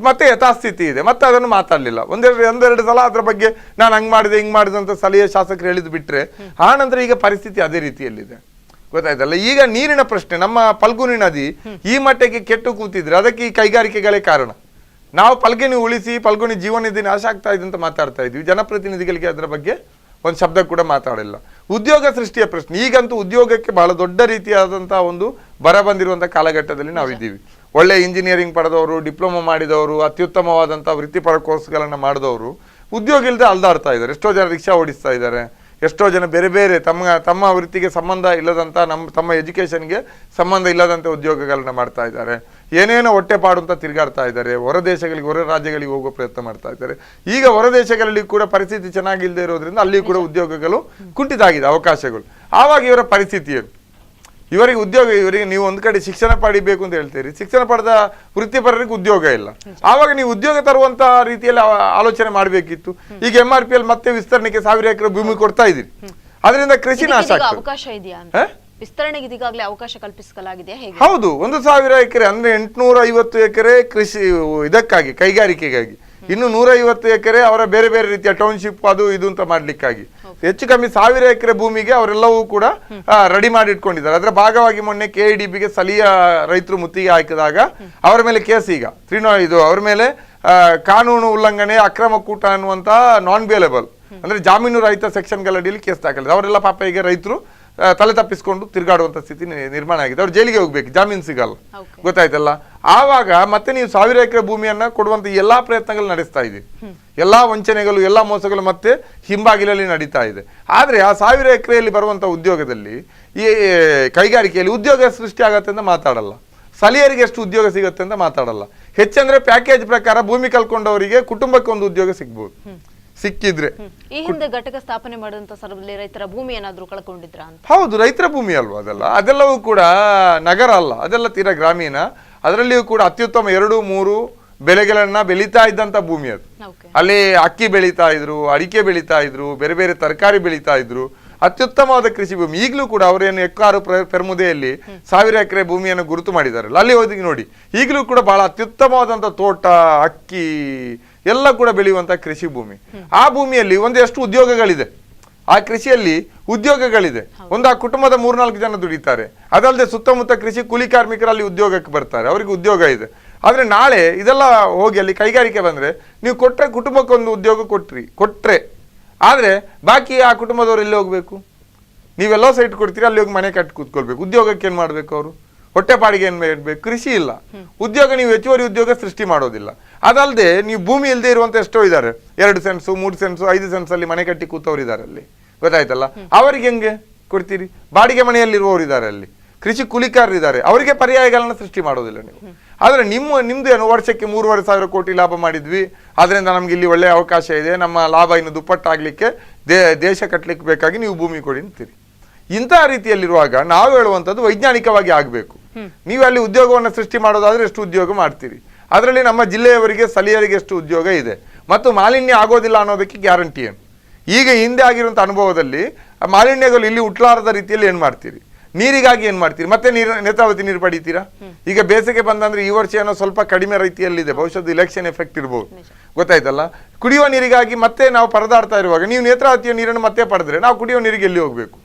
Speaker 2: ಮತ್ತೆ ಯಥಾಸ್ಥಿತಿ ಇದೆ, ಮತ್ತೆ ಅದನ್ನು ಮಾತಾಡ್ಲಿಲ್ಲ. ಒಂದೆರಡು ಸಲ ಅದ್ರ ಬಗ್ಗೆ ನಾನು ಹಂಗ್ ಮಾಡಿದೆ ಹಿಂಗ್ ಮಾಡಿದೆ ಅಂತ ಸ್ಥಳೀಯ ಶಾಸಕರು ಹೇಳಿದ್ ಬಿಟ್ರೆ, ಆ ನಂತರ ಈಗ ಪರಿಸ್ಥಿತಿ ಅದೇ ರೀತಿಯಲ್ಲಿದೆ. ಗೊತ್ತಾಯ್ತಲ್ಲ? ಈಗ ನೀರಿನ ಪ್ರಶ್ನೆ, ನಮ್ಮ ಫಲ್ಗುನಿ ನದಿ ಈ ಮಟ್ಟಕ್ಕೆ ಕೆಟ್ಟು ಕೂತಿದ್ರೆ ಅದಕ್ಕೆ ಈ ಕೈಗಾರಿಕೆಗಳೇ ಕಾರಣ. ನಾವು ಫಲ್ಗುನಿ ಉಳಿಸಿ ಫಲ್ಗುನಿ ಜೀವನ ನಿಧಿ ನಾಶ ಆಗ್ತಾ ಇದೆ ಅಂತ ಮಾತಾಡ್ತಾ ಇದ್ವಿ, ಜನಪ್ರತಿನಿಧಿಗಳಿಗೆ ಅದರ ಬಗ್ಗೆ ಒಂದು ಶಬ್ದ ಕೂಡ ಮಾತಾಡಿಲ್ಲ. ಉದ್ಯೋಗ ಸೃಷ್ಟಿಯ ಪ್ರಶ್ನೆ, ಈಗಂತೂ ಉದ್ಯೋಗಕ್ಕೆ ಬಹಳ ದೊಡ್ಡ ರೀತಿಯಾದಂತಹ ಒಂದು ಬರ ಬಂದಿರುವಂತಹ ಕಾಲಘಟ್ಟದಲ್ಲಿ ನಾವಿದ್ದೀವಿ. ಒಳ್ಳೆ ಇಂಜಿನಿಯರಿಂಗ್ ಪಡೆದವರು, ಡಿಪ್ಲೊಮಾ ಮಾಡಿದವರು, ಅತ್ಯುತ್ತಮವಾದಂತಹ ವೃತ್ತಿಪರ ಕೋರ್ಸ್ಗಳನ್ನ ಮಾಡಿದವರು ಉದ್ಯೋಗ ಇಲ್ಲದೆ ಅಲ್ದಾಡ್ತಾ ಇದ್ದಾರೆ. ಎಷ್ಟೋ ಜನ ರಿಕ್ಷಾ ಓಡಿಸ್ತಾ ಇದ್ದಾರೆ, ಎಷ್ಟೋ ಜನ ಬೇರೆ ಬೇರೆ ತಮ್ಮ ವೃತ್ತಿಗೆ ಸಂಬಂಧ ಇಲ್ಲದಂತ ತಮ್ಮ ಎಜುಕೇಶನ್ಗೆ ಸಂಬಂಧ ಇಲ್ಲದಂತೆ ಉದ್ಯೋಗಗಳನ್ನ ಮಾಡ್ತಾ ಇದ್ದಾರೆ. ಏನೇನೋ ಹೊಟ್ಟೆಪಾಡು ಅಂತ ತಿರುಗಾಡ್ತಾ ಇದ್ದಾರೆ, ಹೊರ ದೇಶಗಳಿಗೆ ಹೊರ ರಾಜ್ಯಗಳಿಗೆ ಹೋಗೋ ಪ್ರಯತ್ನ ಮಾಡ್ತಾ ಇದ್ದಾರೆ. ಈಗ ಹೊರ ದೇಶಗಳಲ್ಲಿ ಕೂಡ ಪರಿಸ್ಥಿತಿ ಚೆನ್ನಾಗಿಲ್ಲದೆ ಇರೋದ್ರಿಂದ ಅಲ್ಲಿ ಕೂಡ ಉದ್ಯೋಗಗಳು ಕುಂಠಿತ ಆಗಿದೆ, ಅವಕಾಶಗಳು. ಆವಾಗ ಇವರ ಪರಿಸ್ಥಿತಿ ಏನು? ಇವರಿಗೆ ನೀವು ಒಂದ್ ಕಡೆ ಶಿಕ್ಷಣ ಪಡಿಬೇಕು ಅಂತ ಹೇಳ್ತೀರಿ, ಶಿಕ್ಷಣ ಪಡೆದ ವೃತ್ತಿಪರರಿಗೆ ಉದ್ಯೋಗ ಇಲ್ಲ. ಆವಾಗ ನೀವು ಉದ್ಯೋಗ ತರುವಂತ ರೀತಿಯಲ್ಲಿ ಆಲೋಚನೆ ಮಾಡಬೇಕಿತ್ತು. ಈಗ MRPL ಮತ್ತೆ ವಿಸ್ತರಣೆಗೆ 1000 ಎಕರೆ ಭೂಮಿ ಕೊಡ್ತಾ ಇದೀರಿ, ಅದರಿಂದ ಕೃಷಿ ನಾಶ ಆಗ್ತದೆ.
Speaker 1: ಅವಕಾಶ ಇದೆಯಾ? ವಿಸ್ತರಣೆಗೆ ಈಗಾಗಲೇ ಅವಕಾಶ ಕಲ್ಪಿಸಲಾಗಿದೆ.
Speaker 2: ಹೌದು, 1000 ಎಕರೆ ಅಂದ್ರೆ 850 ಎಕರೆ ಕೃಷಿ ಇದಕ್ಕಾಗಿ, ಕೈಗಾರಿಕೆಗಾಗಿ. ಇನ್ನು 150 ಎಕರೆ ಅವರ ಬೇರೆ ಬೇರೆ ರೀತಿಯ ಟೌನ್ಶಿಪ್ ಅದು ಇದು ಅಂತ ಮಾಡ್ಲಿಕ್ಕಾಗಿ. ಹೆಚ್ಚು ಕಮ್ಮಿ 1000 ಎಕರೆ ಭೂಮಿಗೆ ಅವರೆಲ್ಲವೂ ಕೂಡ ರೆಡಿ ಮಾಡಿ ಇಟ್ಕೊಂಡಿದ್ದಾರೆ. ಅದರ ಭಾಗವಾಗಿ ಮೊನ್ನೆ KIDBಗೆ ಸ್ಥಳೀಯ ರೈತರು ಮುತ್ತಿಗೆ ಹಾಕಿದಾಗ ಅವರ ಮೇಲೆ ಕೇಸ್, ಈಗ ಇದು ಅವರ ಮೇಲೆ ಕಾನೂನು ಉಲ್ಲಂಘನೆ, ಅಕ್ರಮ ಕೂಟ ಅನ್ನುವಂತ ನಾನ್ ಬೇಲೆಬಲ್ ಅಂದ್ರೆ ಜಾಮೀನು ರಹಿತ ಸೆಕ್ಷನ್ಗಳಡಿಯಲ್ಲಿ ಕೇಸ್ ದಾಖಲಿದೆ. ಅವರೆಲ್ಲ ಪಾಪ ಈಗ ರೈತರು ತಲೆ ತಪ್ಪಿಸ್ಕೊಂಡು ತಿರುಗಾಡುವಂತ ಸ್ಥಿತಿ ನಿರ್ಮಾಣ ಆಗಿದೆ. ಅವ್ರು ಜೈಲಿಗೆ ಹೋಗ್ಬೇಕು, ಜಾಮೀನು ಸಿಗಲ್ಲ. ಗೊತ್ತಾಯ್ತಲ್ಲ? ಆವಾಗ ಮತ್ತೆ ನೀವು 1000 ಎಕರೆ ಭೂಮಿಯನ್ನ ಕೊಡುವಂತ ಎಲ್ಲಾ ಪ್ರಯತ್ನಗಳು ನಡೆಸ್ತಾ ಇದೆ, ಎಲ್ಲಾ ವಂಚನೆಗಳು, ಎಲ್ಲಾ ಮೋಸಗಳು ಮತ್ತೆ ಹಿಂಬಾಗಿಲಲ್ಲಿ ನಡೀತಾ ಇದೆ. ಆದ್ರೆ ಆ 1000 ಎಕರೆಯಲ್ಲಿ ಬರುವಂತ ಉದ್ಯೋಗದಲ್ಲಿ, ಈ ಕೈಗಾರಿಕೆಯಲ್ಲಿ ಉದ್ಯೋಗ ಸೃಷ್ಟಿ ಆಗತ್ತೆ ಅಂತ ಮಾತಾಡಲ್ಲ, ಸ್ಥಳೀಯರಿಗೆ ಎಷ್ಟು ಉದ್ಯೋಗ ಸಿಗುತ್ತೆ ಅಂತ ಮಾತಾಡಲ್ಲ. ಹೆಚ್ಚಂದ್ರೆ ಪ್ಯಾಕೇಜ್ ಪ್ರಕಾರ ಭೂಮಿ ಕಲ್ಕೊಂಡವರಿಗೆ ಕುಟುಂಬಕ್ಕೆ ಒಂದು ಉದ್ಯೋಗ ಸಿಗ್ಬೋದು, ಸಿಕ್ಕಿದ್ರೆ.
Speaker 1: ಈ ಹಿಂದೆ ಘಟಕ ಸ್ಥಾಪನೆ ಮಾಡಿದಂತ ಸಂದರ್ಭದಲ್ಲಿ ರೈತರ ಭೂಮಿ ಏನಾದ್ರೂ ಕಳ್ಕೊಂಡಿದ್ರ ಅಂತ?
Speaker 2: ಹೌದು, ರೈತರ ಭೂಮಿ ಅಲ್ವಾ ಅದೆಲ್ಲವೂ ಕೂಡ ನಗರ ಅಲ್ಲ, ಅದೆಲ್ಲ ತೀರಾ ಗ್ರಾಮೀಣ. ಅದರಲ್ಲಿಯೂ ಕೂಡ ಅತ್ಯುತ್ತಮ 2-3 ಬೆಳೆಗಳನ್ನ ಬೆಳೀತಾ ಇದ್ದಂತ ಭೂಮಿ ಅದು. ಅಲ್ಲಿ ಅಕ್ಕಿ ಬೆಳೀತಾ ಇದ್ರು, ಅಡಿಕೆ ಬೆಳೀತಾ ಇದ್ರು, ಬೇರೆ ಬೇರೆ ತರಕಾರಿ ಬೆಳೀತಾ ಇದ್ರು, ಅತ್ಯುತ್ತಮವಾದ ಕೃಷಿ ಭೂಮಿ. ಈಗಲೂ ಕೂಡ ಅವರೇನು ಎಕ್ಕಾರು ಪೆರ್ಮುದೆಯಲ್ಲಿ 1000 ಎಕರೆ ಭೂಮಿಯನ್ನು ಗುರುತು ಮಾಡಿದಾರಲ್ಲ, ಅಲ್ಲಿ ಹೋಗಿ ನೋಡಿ, ಈಗಲೂ ಕೂಡ ಬಹಳ ಅತ್ಯುತ್ತಮವಾದಂತ ತೋಟ, ಅಕ್ಕಿ ಎಲ್ಲ ಕೂಡ ಬೆಳೆಯುವಂತ ಕೃಷಿ ಭೂಮಿ. ಆ ಭೂಮಿಯಲ್ಲಿ ಒಂದೆಷ್ಟು ಉದ್ಯೋಗಗಳಿದೆ. ಆ ಕೃಷಿಯಲ್ಲಿ ಉದ್ಯೋಗಗಳಿದೆ. ಒಂದು ಆ ಕುಟುಂಬದ 3-4 ಜನ ದುಡಿತಾರೆ. ಅದಲ್ಲದೆ ಸುತ್ತಮುತ್ತ ಕೃಷಿ ಕೂಲಿ ಕಾರ್ಮಿಕರಲ್ಲಿ ಉದ್ಯೋಗಕ್ಕೆ ಬರ್ತಾರೆ, ಅವರಿಗೆ ಉದ್ಯೋಗ ಇದೆ. ಆದ್ರೆ ನಾಳೆ ಇದೆಲ್ಲ ಹೋಗಿ ಅಲ್ಲಿ ಕೈಗಾರಿಕೆ ಬಂದ್ರೆ ನೀವು ಕೊಟ್ರೆ ಕುಟುಂಬಕ್ಕೊಂದು ಉದ್ಯೋಗ ಕೊಟ್ರೆ ಆದ್ರೆ ಬಾಕಿ ಆ ಕುಟುಂಬದವ್ರು ಎಲ್ಲಿ ಹೋಗ್ಬೇಕು? ನೀವೆಲ್ಲೋ ಸೈಟ್ ಕೊಡ್ತೀರಿ, ಅಲ್ಲಿ ಹೋಗಿ ಮನೆ ಕಟ್ಟಿ ಕೂತ್ಕೊಳ್ಬೇಕು. ಉದ್ಯೋಗಕ್ಕೆ ಏನ್ ಮಾಡ್ಬೇಕು? ಅವರು ಹೊಟ್ಟೆ ಪಾಡಿಗೆ ಏನ್ ಮಾಡ್ಬೇಕು? ಕೃಷಿ ಇಲ್ಲ, ಉದ್ಯೋಗ ನೀವು ಹೆಚ್ಚುವರಿ ಉದ್ಯೋಗ ಸೃಷ್ಟಿ ಮಾಡೋದಿಲ್ಲ. ಅದಲ್ಲದೆ ನೀವು ಭೂಮಿ ಇಲ್ಲದೆ ಇರುವಂತ ಎಷ್ಟೋ ಇದ್ದಾರೆ, 2 ಸೆಂಟ್ಸು 3 ಸೆಂಟ್ಸು 5 ಸೆಂಟ್ಸ್ ಅಲ್ಲಿ ಮನೆ ಕಟ್ಟಿ ಕೂತವ್ರು ಇದ್ದಾರೆ ಅಲ್ಲಿ, ಗೊತ್ತಾಯ್ತಲ್ಲ? ಅವರಿಗೆ ಹೆಂಗೆ ಕೊಡ್ತೀರಿ? ಬಾಡಿಗೆ ಮನೆಯಲ್ಲಿರುವವರು ಇದ್ದಾರೆ ಅಲ್ಲಿ, ಕೃಷಿ ಕೂಲಿಕಾರರು ಇದ್ದಾರೆ, ಅವರಿಗೆ ಪರ್ಯಾಯಗಳನ್ನ ಸೃಷ್ಟಿ ಮಾಡೋದಿಲ್ಲ ನೀವು. ಆದ್ರೆ ನಿಮ್ದು ಏನು ವರ್ಷಕ್ಕೆ 3,500 ಕೋಟಿ ಲಾಭ ಮಾಡಿದ್ವಿ, ಅದರಿಂದ ನಮ್ಗೆ ಇಲ್ಲಿ ಒಳ್ಳೆ ಅವಕಾಶ ಇದೆ, ನಮ್ಮ ಲಾಭ ಇನ್ನು ದುಪ್ಪಟ್ಟಾಗ್ಲಿಕ್ಕೆ ದೇಶ ಕಟ್ಟಲಿಕ್ಕೆ ಬೇಕಾಗಿ ನೀವು ಭೂಮಿ ಕೊಡಿ ಅಂತೀರಿ. ಇಂತಹ ರೀತಿಯಲ್ಲಿರುವಾಗ ನಾವು ಹೇಳುವಂಥದ್ದು ವೈಜ್ಞಾನಿಕವಾಗಿ ಆಗಬೇಕು. ನೀವು ಅಲ್ಲಿ ಉದ್ಯೋಗವನ್ನು ಸೃಷ್ಟಿ ಮಾಡೋದಾದ್ರೆ ಎಷ್ಟು ಉದ್ಯೋಗ ಮಾಡ್ತೀರಿ? ಅದರಲ್ಲಿ ನಮ್ಮ ಜಿಲ್ಲೆಯವರಿಗೆ ಸ್ಥಳೀಯರಿಗೆ ಎಷ್ಟು ಉದ್ಯೋಗ ಇದೆ ಮತ್ತು ಮಾಲಿನ್ಯ ಆಗೋದಿಲ್ಲ ಅನ್ನೋದಕ್ಕೆ ಗ್ಯಾರಂಟಿ ಏನು? ಈಗ ಹಿಂದೆ ಆಗಿರುವಂಥ ಅನುಭವದಲ್ಲಿ ಮಾಲಿನ್ಯಗಳು ಇಲ್ಲಿ ಹುಟ್ಲಾರದ ರೀತಿಯಲ್ಲಿ ಏನ್ ಮಾಡ್ತೀರಿ? ನೀರಿಗಾಗಿ ಏನ್ ಮಾಡ್ತೀರಿ? ಮತ್ತೆ ನೇತ್ರಾವತಿ ನೀರು ಪಡಿತೀರಾ? ಈಗ ಬೇಸಿಗೆ ಬಂದಂದ್ರೆ ಈ ವರ್ಷ ಏನೋ ಸ್ವಲ್ಪ ಕಡಿಮೆ ರೀತಿಯಲ್ಲಿದೆ, ಬಹುಶಃ ಇಲೆಕ್ಷನ್ ಎಫೆಕ್ಟ್ ಇರ್ಬೋದು, ಗೊತ್ತಾಯ್ತಲ್ಲ? ಕುಡಿಯುವ ನೀರಿಗಾಗಿ ಮತ್ತೆ ನಾವು ಪರದಾಡ್ತಾ ಇರುವಾಗ ನೀವು ನೇತ್ರಾವತಿಯ ನೀರನ್ನು ಮತ್ತೆ ಪಡೆದ್ರೆ ನಾವು ಕುಡಿಯುವ ನೀರಿಗೆ ಎಲ್ಲಿ ಹೋಗ್ಬೇಕು?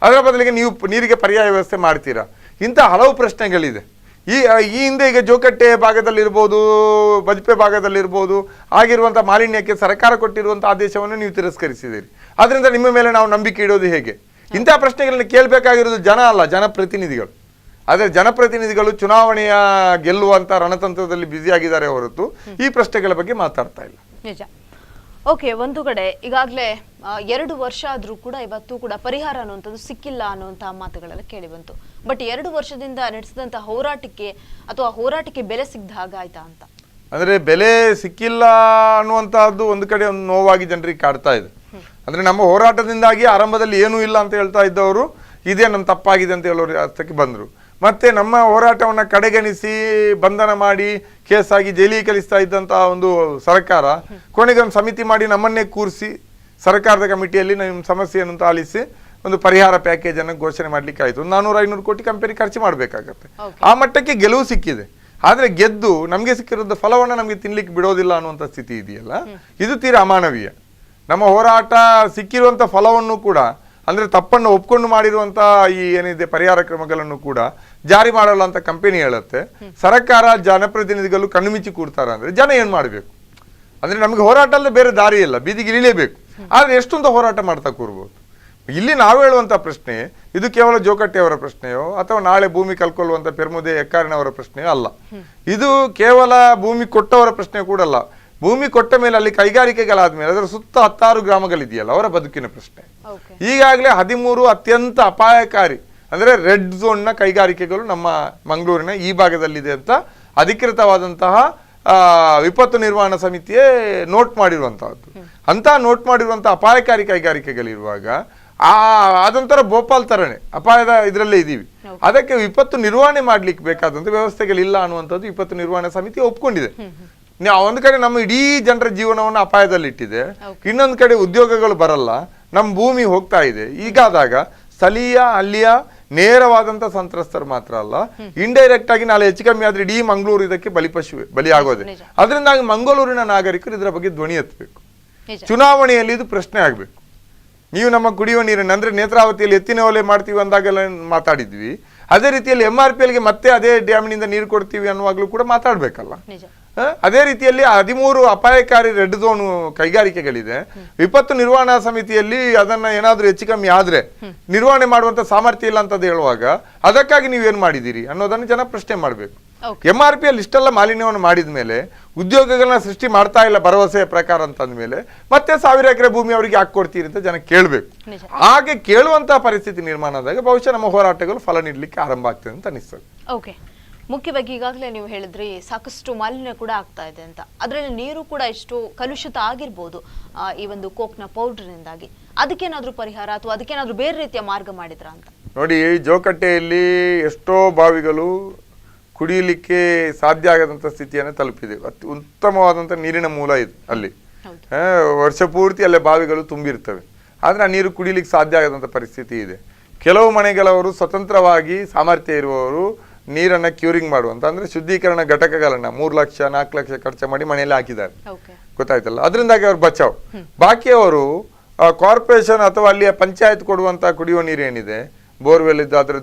Speaker 2: ಅದರ ಬದಲಿಗೆ ನೀವು ನೀರಿಗೆ ಪರ್ಯಾಯ ವ್ಯವಸ್ಥೆ ಮಾಡ್ತೀರಾ? ಇಂಥ ಹಲವು ಪ್ರಶ್ನೆಗಳಿದೆ. ಈ ಹಿಂದೆ ಈಗ ಜೋಕಟ್ಟೆ ಭಾಗದಲ್ಲಿರ್ಬೋದು, ಬಜ್ಪೆ ಭಾಗದಲ್ಲಿರ್ಬೋದು ಆಗಿರುವಂಥ ಮಾಲಿನ್ಯಕ್ಕೆ ಸರ್ಕಾರ ಕೊಟ್ಟಿರುವಂಥ ಆದೇಶವನ್ನು ನೀವು ತಿರಸ್ಕರಿಸಿದ್ದೀರಿ. ಅದರಿಂದ ನಿಮ್ಮ ಮೇಲೆ ನಾವು ನಂಬಿಕೆ ಇಡೋದು ಹೇಗೆ? ಇಂತಹ ಪ್ರಶ್ನೆಗಳನ್ನ ಕೇಳಬೇಕಾಗಿರೋದು ಜನ ಅಲ್ಲ, ಜನಪ್ರತಿನಿಧಿಗಳು. ಆದರೆ ಜನಪ್ರತಿನಿಧಿಗಳು ಚುನಾವಣೆಯ ಗೆಲ್ಲುವಂತ ರಣತಂತ್ರದಲ್ಲಿ ಬ್ಯುಸಿ ಆಗಿದ್ದಾರೆ ಹೊರತು ಈ ಪ್ರಶ್ನೆಗಳ ಬಗ್ಗೆ ಮಾತಾಡ್ತಾ ಇಲ್ಲ.
Speaker 1: ನಿಜ. ಓಕೆ, ಒಂದು ಕಡೆ ಈಗಾಗಲೇ 2 ವರ್ಷ ಆದ್ರೂ ಕೂಡ ಇವತ್ತು ಕೂಡ ಪರಿಹಾರ ಅನ್ನುವಂಥದ್ದು ಸಿಕ್ಕಿಲ್ಲ ಅನ್ನುವಂತಹ ಮಾತುಗಳೆಲ್ಲ ಕೇಳಿ ಬಂತು. ಬಟ್ 2 ವರ್ಷದಿಂದ ನಡೆಸಿದಂತಹ ಹೋರಾಟಕ್ಕೆ ಅಥವಾ ಹೋರಾಟಕ್ಕೆ ಬೆಲೆ ಸಿಗದ ಹಾಗಾಯ್ತಾ ಅಂತ?
Speaker 2: ಅಂದ್ರೆ ಬೆಲೆ ಸಿಕ್ಕಿಲ್ಲ ಅನ್ನುವಂತಹದ್ದು ಒಂದು ಕಡೆ ಒಂದು ನೋವಾಗಿ ಜನರಿಗೆ ಕಾಡ್ತಾ ಇದೆ. ಅಂದ್ರೆ ನಮ್ಮ ಹೋರಾಟದಿಂದಾಗಿ ಆರಂಭದಲ್ಲಿ ಏನೂ ಇಲ್ಲ ಅಂತ ಹೇಳ್ತಾ ಇದ್ದವರು ಇದೇ ನಮ್ಮ ತಪ್ಪಾಗಿದೆ ಅಂತ ಹೇಳೋರು ಅರ್ಥಕ್ಕೆ ಬಂದ್ರು. ಮತ್ತೆ ನಮ್ಮ ಹೋರಾಟವನ್ನ ಕಡೆಗಣಿಸಿ ಬಂಧನ ಮಾಡಿ ಕೇಸಾಗಿ ಜೈಲಿಗೆ ಕಳಿಸ್ತಾ ಇದ್ದಂತಹ ಒಂದು ಸರ್ಕಾರ ಕೊನೆಗೆ ಒಂದು ಸಮಿತಿ ಮಾಡಿ ನಮ್ಮನ್ನೇ ಕೂರಿಸಿ ಸರ್ಕಾರದ ಕಮಿಟಿಯಲ್ಲಿ ನಿಮ್ಮ ಸಮಸ್ಯೆಯನ್ನು ಆಲಿಸಿ ಒಂದು ಪರಿಹಾರ ಪ್ಯಾಕೇಜ್ ಅನ್ನು ಘೋಷಣೆ ಮಾಡ್ಲಿಕ್ಕೆ ಆಯ್ತು. 400-500 ಕೋಟಿ ಕಂಪನಿ ಖರ್ಚು ಮಾಡ್ಬೇಕಾಗತ್ತೆ. ಆ ಮಟ್ಟಕ್ಕೆ ಗೆಲುವು ಸಿಕ್ಕಿದೆ. ಆದ್ರೆ ಗೆದ್ದು ನಮ್ಗೆ ಸಿಕ್ಕಿರೋದು ಫಲವನ್ನ ನಮ್ಗೆ ತಿನ್ಲಿಕ್ಕೆ ಬಿಡೋದಿಲ್ಲ ಅನ್ನುವಂಥ ಸ್ಥಿತಿ ಇದೆಯಲ್ಲ, ಇದು ತೀರಾ ಅಮಾನವೀಯ. ನಮ್ಮ ಹೋರಾಟ ಸಿಕ್ಕಿರುವಂತ ಫಲವನ್ನು ಕೂಡ ಅಂದ್ರೆ ತಪ್ಪನ್ನು ಒಪ್ಕೊಂಡು ಮಾಡಿರುವಂತ ಈ ಏನಿದೆ ಪರಿಹಾರ ಕ್ರಮಗಳನ್ನು ಕೂಡ ಜಾರಿ ಮಾಡಲ್ಲ ಅಂತ ಕಂಪನಿ ಹೇಳುತ್ತೆ. ಸರ್ಕಾರ ಜನಪ್ರತಿನಿಧಿಗಳು ಕಣ್ಣು ಮುಚ್ಚಿ ಕೂಡ್ತಾರ ಅಂದ್ರೆ ಜನ ಏನ್ ಮಾಡ್ಬೇಕು? ಅಂದ್ರೆ ನಮ್ಗೆ ಹೋರಾಟ ಅಲ್ಲದೆ ಬೇರೆ ದಾರಿ ಇಲ್ಲ, ಬೀದಿಗೆ ಇಳಿಲೇಬೇಕು. ಆದ್ರೆ ಎಷ್ಟೊಂದು ಹೋರಾಟ ಮಾಡ್ತಾ ಕೂರ್ಬೋದು? ಇಲ್ಲಿ ನಾವು ಹೇಳುವಂತ ಪ್ರಶ್ನೆ ಇದು ಕೇವಲ ಜೋಕಟ್ಟೆಯವರ ಪ್ರಶ್ನೆಯೋ ಅಥವಾ ನಾಳೆ ಭೂಮಿ ಕಲ್ಕೊಳ್ಳುವಂತ ಪೆರ್ಮುದೆ ಎಕ್ಕಾರಿನವರ ಪ್ರಶ್ನೆಯೋ ಅಲ್ಲ. ಇದು ಕೇವಲ ಭೂಮಿ ಕೊಟ್ಟವರ ಪ್ರಶ್ನೆ ಕೂಡ ಅಲ್ಲ. ಭೂಮಿ ಕೊಟ್ಟ ಮೇಲೆ ಅಲ್ಲಿ ಕೈಗಾರಿಕೆಗಳಾದ್ಮೇಲೆ ಅದರ ಸುತ್ತ 10 ಗ್ರಾಮಗಳಿದೆಯಲ್ಲ, ಅವರ ಬದುಕಿನ ಪ್ರಶ್ನೆ. ಈಗಾಗಲೇ 13 ಅತ್ಯಂತ ಅಪಾಯಕಾರಿ ಅಂದ್ರೆ ರೆಡ್ ಝೋನ್ ನ ಕೈಗಾರಿಕೆಗಳು ನಮ್ಮ ಮಂಗಳೂರಿನ ಈ ಭಾಗದಲ್ಲಿದೆ ಅಂತ ಅಧಿಕೃತವಾದಂತಹ ವಿಪತ್ತು ನಿರ್ವಹಣಾ ಸಮಿತಿಯೇ ನೋಟ್ ಮಾಡಿರುವಂತಹದ್ದು. ಅಂತ ನೋಟ್ ಮಾಡಿರುವಂತಹ ಅಪಾಯಕಾರಿ ಕೈಗಾರಿಕೆಗಳಿರುವಾಗ ಅದೊಂಥರ ಭೋಪಾಲ್ ತರನೇ ಅಪಾಯದ ಇದರಲ್ಲೇ ಇದೀವಿ. ಅದಕ್ಕೆ ವಿಪತ್ತು ನಿರ್ವಹಣೆ ಮಾಡ್ಲಿಕ್ಕೆ ಬೇಕಾದಂತ ವ್ಯವಸ್ಥೆಗಳಿಲ್ಲ ಅನ್ನುವಂಥದ್ದು ವಿಪತ್ತು ನಿರ್ವಹಣಾ ಸಮಿತಿ ಒಪ್ಕೊಂಡಿದೆ. ಒಂದು ಕಡೆ ನಮ್ಮ ಇಡೀ ಜನರ ಜೀವನವನ್ನು ಅಪಾಯದಲ್ಲಿಟ್ಟಿದೆ, ಇನ್ನೊಂದು ಕಡೆ ಉದ್ಯೋಗಗಳು ಬರಲ್ಲ, ನಮ್ಮ ಭೂಮಿ ಹೋಗ್ತಾ ಇದೆ. ಈಗಾದಾಗ ಸ್ಥಳೀಯ ಅಲ್ಲಿಯ ನೇರವಾದಂತ ಸಂತ್ರಸ್ತರು ಮಾತ್ರ ಅಲ್ಲ, ಇಂಡೈರೆಕ್ಟ್ ಆಗಿ ನಾಳೆ ಹೆಚ್ಚು ಕಮ್ಮಿ ಆದ್ರೆ ಇಡೀ ಮಂಗಳೂರು ಇದಕ್ಕೆ ಬಲಿ ಆಗೋದೆ. ಅದರಿಂದಾಗಿ ಮಂಗಳೂರಿನ ನಾಗರಿಕರು ಇದರ ಬಗ್ಗೆ ಧ್ವನಿ ಎತ್ತಬೇಕು. ಚುನಾವಣೆಯಲ್ಲಿ ಇದು ಪ್ರಶ್ನೆ ಆಗ್ಬೇಕು. ನೀವು ನಮ್ಮ ಕುಡಿಯುವ ನೀರನ್ನು ಅಂದ್ರೆ ನೇತ್ರಾವತಿಯಲ್ಲಿ ಎತ್ತಿನ ಒಲೆ ಮಾಡ್ತೀವಿ ಅಂದಾಗೆಲ್ಲ ಮಾತಾಡಿದ್ವಿ. ಅದೇ ರೀತಿಯಲ್ಲಿ MRPLಗೆ ಮತ್ತೆ ಅದೇ ಡ್ಯಾಮಿನಿಂದ ನೀರು ಕೊಡ್ತೀವಿ ಅನ್ನುವಾಗ್ಲೂ ಕೂಡ ಮಾತಾಡ್ಬೇಕಲ್ಲ. ಅದೇ ರೀತಿಯಲ್ಲಿ 13 ಅಪಾಯಕಾರಿ ರೆಡ್ ಝೋನ್ ಕೈಗಾರಿಕೆಗಳಿದೆ. ವಿಪತ್ತು ನಿರ್ವಹಣಾ ಸಮಿತಿಯಲ್ಲಿ ಅದನ್ನ ಏನಾದ್ರೂ ಹೆಚ್ಚು ಕಮ್ಮಿ ಆದ್ರೆ ನಿರ್ವಹಣೆ ಮಾಡುವಂತ ಸಾಮರ್ಥ್ಯ ಇಲ್ಲ ಅಂತ ಹೇಳುವಾಗ ಅದಕ್ಕಾಗಿ ನೀವೇನ್ ಮಾಡಿದ್ದೀರಿ ಅನ್ನೋದನ್ನು ಜನ ಪ್ರಶ್ನೆ ಮಾಡ್ಬೇಕು. MRPL ಇಷ್ಟೆಲ್ಲ ಮಾಲಿನ್ಯವನ್ನು ಮಾಡಿದ ಮೇಲೆ ಉದ್ಯೋಗಗಳನ್ನ ಸೃಷ್ಟಿ ಮಾಡ್ತಾ ಇಲ್ಲ ಭರವಸೆಯ ಪ್ರಕಾರ ಅಂತಂದ್ಮೇಲೆ ಮತ್ತೆ 1000 ಎಕರೆ ಭೂಮಿ ಅವರಿಗೆ ಹಾಕೊಡ್ತೀರಿ ಅಂತ ಜನ ಕೇಳ್ಬೇಕು. ಹಾಗೆ ಕೇಳುವಂತಹ ಪರಿಸ್ಥಿತಿ ನಿರ್ಮಾಣ ಆದಾಗ ಬಹುಶಃ ನಮ್ಮ ಹೋರಾಟಗಳು ಫಲ ನೀಡಲಿಕ್ಕೆ ಆರಂಭ ಆಗ್ತದೆ ಅಂತ ಅನಿಸ್ತದೆ.
Speaker 1: ಓಕೆ, ಮುಖ್ಯವಾಗಿ ಈಗಾಗಲೇ ನೀವು ಹೇಳಿದ್ರಿ ಸಾಕಷ್ಟು ಮಾಲಿನ್ಯ ಕೂಡ ಆಗ್ತಾ ಇದೆ ಅಂತ. ಅದರಲ್ಲಿ ನೀರು ಕೂಡ ಎಷ್ಟು ಕಲುಷಿತ ಆಗಿರ್ಬೋದು ಈ ಒಂದು ಕೋಕ್ನ ಪೌಡರ್ನಿಂದಾಗಿ. ಅದಕ್ಕೇನಾದ್ರೂ ಪರಿಹಾರ ಅಥವಾ ಅದಕ್ಕೇನಾದ್ರೂ ಬೇರೆ ರೀತಿಯ ಮಾರ್ಗ ಮಾಡಿದ್ರ ಅಂತ?
Speaker 2: ನೋಡಿ, ಜೋಕಟ್ಟೆಯಲ್ಲಿ ಎಷ್ಟೋ ಬಾವಿಗಳು ಕುಡಿಯಲಿಕ್ಕೆ ಸಾಧ್ಯ ಆಗದಂತ ಸ್ಥಿತಿಯನ್ನು ತಲುಪಿದೆ. ಉತ್ತಮವಾದಂತ ನೀರಿನ ಮೂಲ ಇದೆ ಅಲ್ಲಿ, ವರ್ಷ ಪೂರ್ತಿ ಅಲ್ಲೇ ಬಾವಿಗಳು ತುಂಬಿರ್ತವೆ. ಆದ್ರೆ ಆ ನೀರು ಕುಡಿಲಿಕ್ಕೆ ಸಾಧ್ಯ ಆಗದಂತ ಪರಿಸ್ಥಿತಿ ಇದೆ. ಕೆಲವು ಮನೆಗಳವರು ಸ್ವತಂತ್ರವಾಗಿ ಸಾಮರ್ಥ್ಯ ಇರುವವರು ನೀರನ್ನ ಕ್ಯೂರಿಂಗ್ ಮಾಡುವಂತ ಅಂದ್ರೆ ಶುದ್ಧೀಕರಣ ಘಟಕಗಳನ್ನ 3 ಲಕ್ಷ 4 ಲಕ್ಷ ಖರ್ಚು ಮಾಡಿ ಮನೆಯಲ್ಲಿ ಹಾಕಿದ್ದಾರೆ, ಗೊತ್ತಾಯ್ತಲ್ಲ. ಅದರಿಂದಾಗಿ ಅವ್ರು ಬಚಾವ್. ಬಾಕಿಯವರು ಕಾರ್ಪೊರೇಷನ್ ಅಥವಾ ಅಲ್ಲಿಯ ಪಂಚಾಯತ್ ಕೊಡುವಂಥ ಕುಡಿಯುವ ನೀರು ಏನಿದೆ, ಬೋರ್ವೆಲ್ ಇದ್ದು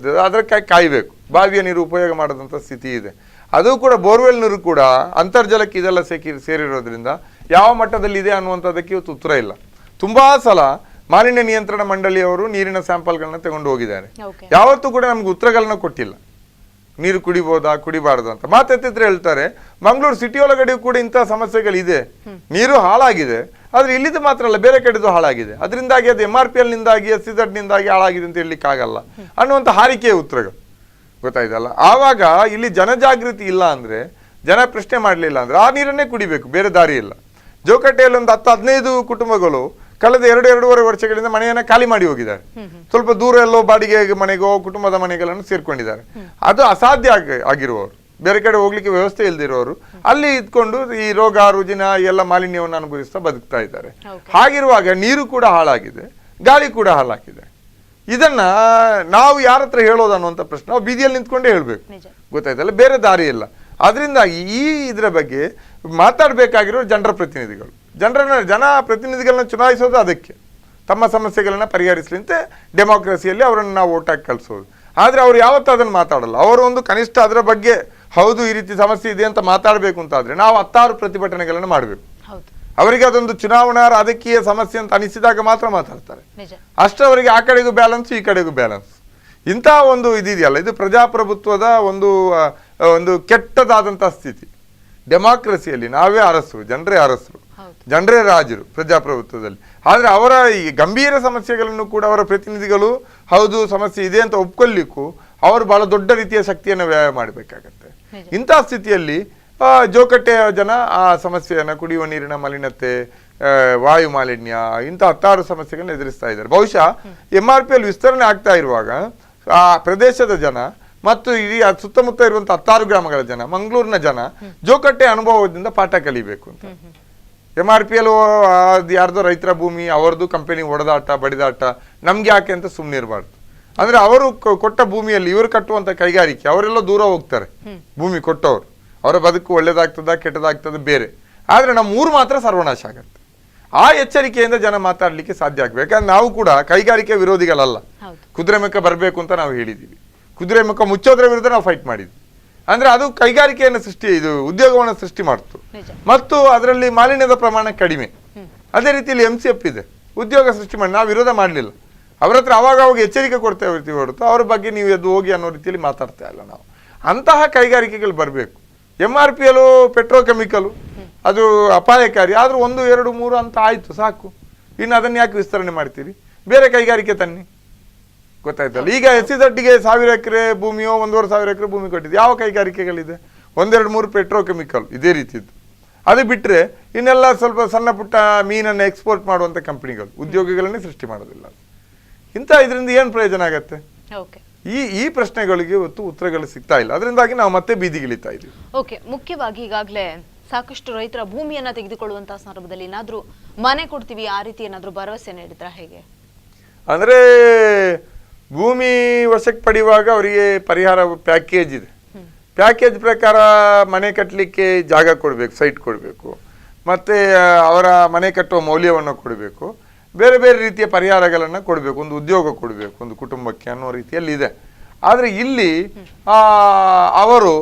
Speaker 2: ಅದಕ್ಕೆ ಕಾಯಬೇಕು. ಬಾವಿಯ ನೀರು ಉಪಯೋಗ ಮಾಡದಂಥ ಸ್ಥಿತಿ ಇದೆ. ಅದು ಕೂಡ ಬೋರ್ವೆಲ್ ನೀರು ಕೂಡ ಅಂತರ್ಜಲಕ್ಕೆ ಇದೆಲ್ಲ ಸೇರಿರೋದ್ರಿಂದ ಯಾವ ಮಟ್ಟದಲ್ಲಿ ಇದೆ ಅನ್ನುವಂಥದ್ದಕ್ಕೆ ಇವತ್ತು ಉತ್ತರ ಇಲ್ಲ. ತುಂಬಾ ಸಲ ಮಾಲಿನ್ಯ ನಿಯಂತ್ರಣ ಮಂಡಳಿಯವರು ನೀರಿನ ಸ್ಯಾಂಪಲ್ಗಳನ್ನ ತಗೊಂಡು ಹೋಗಿದ್ದಾರೆ. ಯಾವತ್ತೂ ಕೂಡ ನಮ್ಗೆ ಉತ್ತರಗಳನ್ನ ಕೊಟ್ಟಿಲ್ಲ. ನೀರು ಕುಡಿಬೋದಾ ಕುಡಿಬಾರ್ದು ಅಂತ ಮಾತೆತ್ತಿದ್ರೆ ಹೇಳ್ತಾರೆ. ಮಂಗಳೂರು ಸಿಟಿ ಒಳಗಡೆಯೂ ಕೂಡ ಇಂತಹ ಸಮಸ್ಯೆಗಳಿದೆ. ನೀರು ಹಾಳಾಗಿದೆ, ಆದ್ರೆ ಇಲ್ಲಿದ್ದು ಮಾತ್ರ ಅಲ್ಲ, ಬೇರೆ ಕಡೆದು ಹಾಳಾಗಿದೆ. ಅದರಿಂದಾಗಿ ಅದು MRPL ನಿಂದಾಗಿ SEZ ನಿಂದಾಗಿ ಹಾಳಾಗಿದೆ ಅಂತ ಹೇಳಲಿಕ್ಕೆ ಆಗಲ್ಲ ಅನ್ನುವಂಥ ಹಾರಿಕೆಯ ಉತ್ತರಗಳು ಗೊತ್ತಾಯ್ತಲ್ಲ. ಆವಾಗ ಇಲ್ಲಿ ಜನಜಾಗೃತಿ ಇಲ್ಲ ಅಂದ್ರೆ, ಜನ ಪ್ರಶ್ನೆ ಮಾಡಲಿಲ್ಲ ಅಂದ್ರೆ ಆ ನೀರನ್ನೇ ಕುಡಿಬೇಕು, ಬೇರೆ ದಾರಿ ಇಲ್ಲ. ಜೋಕಟ್ಟೆಯಲ್ಲಿ ಒಂದು 10-15 ಕುಟುಂಬಗಳು ಕಳೆದ 2-2.5 ವರ್ಷಗಳಿಂದ ಮನೆಯನ್ನ ಖಾಲಿ ಮಾಡಿ ಹೋಗಿದ್ದಾರೆ. ಸ್ವಲ್ಪ ದೂರ ಎಲ್ಲೋ ಬಾಡಿಗೆ ಮನೆಗೋ ಕುಟುಂಬದ ಮನೆಗಳನ್ನು ಸೇರ್ಕೊಂಡಿದ್ದಾರೆ. ಅದು ಅಸಾಧ್ಯ ಆಗಿರುವವರು, ಬೇರೆ ಕಡೆ ಹೋಗ್ಲಿಕ್ಕೆ ವ್ಯವಸ್ಥೆ ಇಲ್ದಿರೋರು ಅಲ್ಲಿ ಇದ್ಕೊಂಡು ಈ ರೋಗ ರುಜಿನ ಎಲ್ಲ ಮಾಲಿನ್ಯವನ್ನು ಅನುಭವಿಸ್ತಾ ಬದುಕ್ತಾ ಇದ್ದಾರೆ. ಹಾಗಿರುವಾಗ ನೀರು ಕೂಡ ಹಾಳಾಗಿದೆ, ಗಾಳಿ ಕೂಡ ಹಾಳಾಗಿದೆ. ಇದನ್ನ ನಾವು ಯಾರ ಹತ್ರ ಹೇಳೋದು ಅನ್ನುವಂಥ ಪ್ರಶ್ನೆ ನಾವು ಬೀದಿಯಲ್ಲಿ ನಿಂತ್ಕೊಂಡೇ ಹೇಳ್ಬೇಕು, ಗೊತ್ತಾಯ್ತಲ್ಲ, ಬೇರೆ ದಾರಿ ಇಲ್ಲ. ಅದರಿಂದಾಗಿ ಇದರ ಬಗ್ಗೆ ಮಾತಾಡಬೇಕಾಗಿರೋ ಜನರ ಪ್ರತಿನಿಧಿಗಳು, ಜನ ಪ್ರತಿನಿಧಿಗಳನ್ನ ಚುನಾಯಿಸೋದು ಅದಕ್ಕೆ, ತಮ್ಮ ಸಮಸ್ಯೆಗಳನ್ನ ಪರಿಹರಿಸಲಿಂತೆ ಡೆಮಾಕ್ರಸಿಯಲ್ಲಿ ಅವರನ್ನು ನಾವು ಓಟ್ ಹಾಕಿ ಕಳಿಸೋದು. ಆದರೆ ಅವ್ರು ಯಾವತ್ತೂ ಅದನ್ನು ಮಾತಾಡಲ್ಲ. ಅವರು ಒಂದು ಕನಿಷ್ಠ ಅದರ ಬಗ್ಗೆ ಹೌದು ಈ ರೀತಿ ಸಮಸ್ಯೆ ಇದೆ ಅಂತ ಮಾತಾಡಬೇಕು ಅಂತಾದ್ರೆ ನಾವು 10 ಪ್ರತಿಭಟನೆಗಳನ್ನು ಮಾಡಬೇಕು. ಅವರಿಗೆ ಅದೊಂದು ಚುನಾವಣಾ ರಾಜಕೀಯ ಸಮಸ್ಯೆ ಅಂತ ಅನಿಸಿದಾಗ ಮಾತ್ರ ಮಾತಾಡ್ತಾರೆ. ಅಷ್ಟವರಿಗೆ ಆ ಕಡೆಗೂ ಬ್ಯಾಲೆನ್ಸ್, ಈ ಕಡೆಗೂ ಬ್ಯಾಲೆನ್ಸ್. ಇಂತಹ ಒಂದು ಇದೆಯಲ್ಲ, ಇದು ಪ್ರಜಾಪ್ರಭುತ್ವದ ಒಂದು ಕೆಟ್ಟದಾದಂತಹ ಸ್ಥಿತಿ. ಡೆಮಾಕ್ರಸಿಯಲ್ಲಿ ನಾವೇ ಅರಸರು, ಜನರೇ ಅರಸರು, ಜನರೇ ರಾಜರು ಪ್ರಜಾಪ್ರಭುತ್ವದಲ್ಲಿ. ಆದ್ರೆ ಅವರ ಈ ಗಂಭೀರ ಸಮಸ್ಯೆಗಳನ್ನು ಕೂಡ ಅವರ ಪ್ರತಿನಿಧಿಗಳು ಹೌದು ಸಮಸ್ಯೆ ಇದೆ ಅಂತ ಒಪ್ಕೊಳ್ಳಿಕ್ಕೂ ಅವರು ಬಹಳ ದೊಡ್ಡ ರೀತಿಯ ಶಕ್ತಿಯನ್ನು ವ್ಯಯ ಮಾಡಬೇಕಾಗತ್ತೆ. ಇಂತಹ ಸ್ಥಿತಿಯಲ್ಲಿ ಜೋಕಟ್ಟೆಯ ಜನ ಆ ಸಮಸ್ಯೆಯನ್ನು, ಕುಡಿಯುವ ನೀರಿನ ಮಲಿನತೆ, ವಾಯು ಮಾಲಿನ್ಯ, ಇಂಥ 10 ಸಮಸ್ಯೆಗಳನ್ನ ಎದುರಿಸ್ತಾ ಇದ್ದಾರೆ. ಬಹುಶಃ MRPL ವಿಸ್ತರಣೆ ಆಗ್ತಾ ಇರುವಾಗ ಆ ಪ್ರದೇಶದ ಜನ ಮತ್ತು ಇಡೀ ಸುತ್ತಮುತ್ತ ಇರುವಂತಹ 10 ಗ್ರಾಮಗಳ ಜನ, ಮಂಗಳೂರಿನ ಜನ ಜೋಕಟ್ಟೆ ಅನುಭವದಿಂದ ಪಾಠ ಕಲಿಬೇಕು ಅಂತ. MRPL ಯಾರ್ದೋ ರೈತರ ಭೂಮಿ, ಅವರದು ಕಂಪನಿ ಹೊಡೆದಾಟ ಬಡಿದಾಟ, ನಮ್ಗೆ ಯಾಕೆ ಅಂತ ಸುಮ್ಮನೆ ಇರಬಾರ್ದು. ಅಂದ್ರೆ ಅವರು ಕೊಟ್ಟ ಭೂಮಿಯಲ್ಲಿ ಇವರು ಕಟ್ಟುವಂತ ಕೈಗಾರಿಕೆ, ಅವರೆಲ್ಲ ದೂರ ಹೋಗ್ತಾರೆ. ಭೂಮಿ ಕೊಟ್ಟವರು ಅವರ ಬದುಕು ಒಳ್ಳೇದಾಗ್ತದ ಕೆಟ್ಟದಾಗ್ತದೆ ಬೇರೆ, ಆದ್ರೆ ನಮ್ಮ ಊರು ಮಾತ್ರ ಸರ್ವನಾಶ ಆಗತ್ತೆ. ಆ ಎಚ್ಚರಿಕೆಯಿಂದ ಜನ ಮಾತಾಡ್ಲಿಕ್ಕೆ ಸಾಧ್ಯ ಆಗ್ಬೇಕು. ಯಾಕಂದ್ರೆ ನಾವು ಕೂಡ ಕೈಗಾರಿಕೆ ವಿರೋಧಿಗಳಲ್ಲ. ಕುದುರೆ ಮುಖ ಬರ್ಬೇಕು ಅಂತ ನಾವು ಹೇಳಿದೀವಿ. ಕುದುರೆ ಮುಖ ಮುಚ್ಚೋದ್ರ ವಿರುದ್ಧ ನಾವು ಫೈಟ್ ಮಾಡಿದ್ವಿ. ಅಂದ್ರೆ ಅದು ಕೈಗಾರಿಕೆಯನ್ನು ಉದ್ಯೋಗವನ್ನು ಸೃಷ್ಟಿ ಮಾಡ್ತು ಮತ್ತು ಅದರಲ್ಲಿ ಮಾಲಿನ್ಯದ ಪ್ರಮಾಣ ಕಡಿಮೆ. ಅದೇ ರೀತಿಯಲ್ಲಿ MCF ಇದೆ, ಉದ್ಯೋಗ ಸೃಷ್ಟಿ ಮಾಡಿ, ನಾವು ವಿರೋಧ ಮಾಡಲಿಲ್ಲ. ಅವ್ರ ಹತ್ರ ಅವಾಗ ಎಚ್ಚರಿಕೆ ಕೊಡ್ತಾ ಇರ್ತೀವಿ ಹೊರತು ಅವ್ರ ಬಗ್ಗೆ ನೀವು ಎದ್ದು ಹೋಗಿ ಅನ್ನೋ ರೀತಿಯಲ್ಲಿ ಮಾತಾಡ್ತಾ ಇಲ್ಲ ನಾವು. ಅಂತಹ ಕೈಗಾರಿಕೆಗಳು ಬರಬೇಕು. MRPL ಪೆಟ್ರೋಕೆಮಿಕಲ್ ಅದು ಅಪಾಯಕಾರಿ, ಆದ್ರೂ 1, 2, 3 ಅಂತ ಆಯ್ತು ಸಾಕು. ಇನ್ನು ಅದನ್ನ ಯಾಕೆ ವಿಸ್ತರಣೆ ಮಾಡ್ತೀರಿ? ಬೇರೆ ಕೈಗಾರಿಕೆ ತನ್ನಿ, ಗೊತ್ತಾಯ್ತಲ್ಲ. ಈಗ SEZಗೆ 1000 ಎಕರೆ ಭೂಮಿಯೋ 1500 ಎಕರೆ ಭೂಮಿ ಕೊಟ್ಟಿದ್ದು ಯಾವ ಕೈಗಾರಿಕೆಗಳಿದೆ? 1, 2, 3 ಪೆಟ್ರೋಕೆಮಿಕಲ್ ಇದೇ ರೀತಿದ್ದು. ಅದು ಬಿಟ್ಟರೆ ಇನ್ನೆಲ್ಲ ಸ್ವಲ್ಪ ಸಣ್ಣ ಪುಟ್ಟ ಮೀನನ್ನು ಎಕ್ಸ್ಪೋರ್ಟ್ ಮಾಡುವಂಥ ಕಂಪನಿಗಳು, ಉದ್ಯೋಗಗಳನ್ನೇ ಸೃಷ್ಟಿ ಮಾಡೋದಿಲ್ಲ. ಇಂಥ ಇದರಿಂದ ಏನು ಪ್ರಯೋಜನ ಆಗತ್ತೆ? ಈ ಪ್ರಶ್ನೆಗಳಿಗೆ ಇವತ್ತು ಉತ್ತರಗಳು ಸಿಗ್ತಾ ಇಲ್ಲ. ಅದರಿಂದಾಗಿ ನಾವು ಮತ್ತೆ ಬೀದಿಗಿಳಿತಾ ಇದ್ದೀವಿ.
Speaker 1: ಓಕೆ, ಮುಖ್ಯವಾಗಿ ಈಗಾಗಲೇ ಸಾಕಷ್ಟು ರೈತರ ಭೂಮಿಯನ್ನ ತೆಗೆದುಕೊಳ್ಳುವಂತಹ ಸಂದರ್ಭದಲ್ಲಿ ಏನಾದ್ರೂ ಮನೆ ಕೊಡ್ತೀವಿ ಆ ರೀತಿ ಏನಾದ್ರೂ ಭರವಸೆ ನೀಡಿದ್ರ ಹೇಗೆ?
Speaker 2: ಅಂದ್ರೆ ಭೂಮಿ ವಶಕ್ಕೆ ಪಡೆಯುವಾಗ ಅವರಿಗೆ ಪರಿಹಾರ ಪ್ಯಾಕೇಜ್ ಇದೆ. ಪ್ಯಾಕೇಜ್ ಪ್ರಕಾರ ಮನೆ ಕಟ್ಟಲಿಕ್ಕೆ ಜಾಗ ಕೊಡಬೇಕು, ಸೈಟ್ ಕೊಡಬೇಕು, ಮತ್ತೆ ಅವರ ಮನೆ ಕಟ್ಟುವ ಮೌಲ್ಯವನ್ನು ಕೊಡಬೇಕು, ಬೇರೆ ಬೇರೆ ರೀತಿಯ ಪರಿಹಾರಗಳನ್ನು ಕೊಡಬೇಕು, ಒಂದು ಉದ್ಯೋಗ ಕೊಡಬೇಕು ಒಂದು ಕುಟುಂಬಕ್ಕೆ ಅನ್ನೋ ರೀತಿಯಲ್ಲಿ ಇದೆ. ಆದರೆ ಇಲ್ಲಿ ಅವರು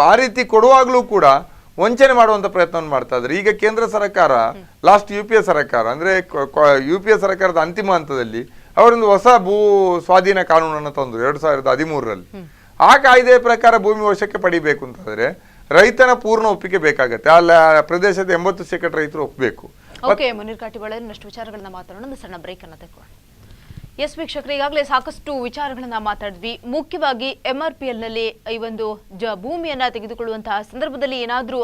Speaker 2: ಆ ರೀತಿ ಕೊಡುವಾಗಲೂ ಕೂಡ ವಂಚನೆ ಮಾಡುವಂಥ ಪ್ರಯತ್ನವನ್ನು ಮಾಡ್ತಾ ಇದ್ದಾರೆ. ಈಗ ಕೇಂದ್ರ ಸರ್ಕಾರ ಲಾಸ್ಟ್ UPA ಸರ್ಕಾರ ಅಂದ್ರೆ UPA ಸರ್ಕಾರದ ಅಂತಿಮ ಹಂತದಲ್ಲಿ ಅವರೊಂದು ಹೊಸ ಭೂ ಸ್ವಾಧೀನ ಕಾನೂನನ್ನು ತಂದರು 2013ರಲ್ಲಿ. ಆ ಕಾಯ್ದೆಯ ಪ್ರಕಾರ ಭೂಮಿ ವಶಕ್ಕೆ ಪಡಿಬೇಕು ಅಂತಂದ್ರೆ ರೈತನ ಪೂರ್ಣ ಒಪ್ಪಿಗೆ ಬೇಕಾಗತ್ತೆ. ಅಲ್ಲ ಪ್ರದೇಶದ 80% ರೈತರು ಒಪ್ಪಬೇಕು.
Speaker 1: ಓಕೆ, ಮುನೀರ್ ಕಾಟಿಬಾಳೆ, ಇನ್ನಷ್ಟು ವಿಚಾರಗಳನ್ನ ಮಾತಾಡೋಣ. ಒಂದು ಸಣ್ಣ ಬ್ರೇಕ್ ಅನ್ನ ತೆಗೆದುಕೊಳ್ಳೋಣ. ಎಸ್ ವೀಕ್ಷಕರು, ಈಗಾಗಲೇ ಸಾಕಷ್ಟು ವಿಚಾರಗಳನ್ನ ಮಾತಾಡಿದ್ವಿ. ಮುಖ್ಯವಾಗಿ MRPL ನಲ್ಲಿ ಈ ಒಂದು ಭೂಮಿಯನ್ನ ತೆಗೆದುಕೊಳ್ಳುವಂತಹ ಸಂದರ್ಭದಲ್ಲಿ ಏನಾದ್ರೂ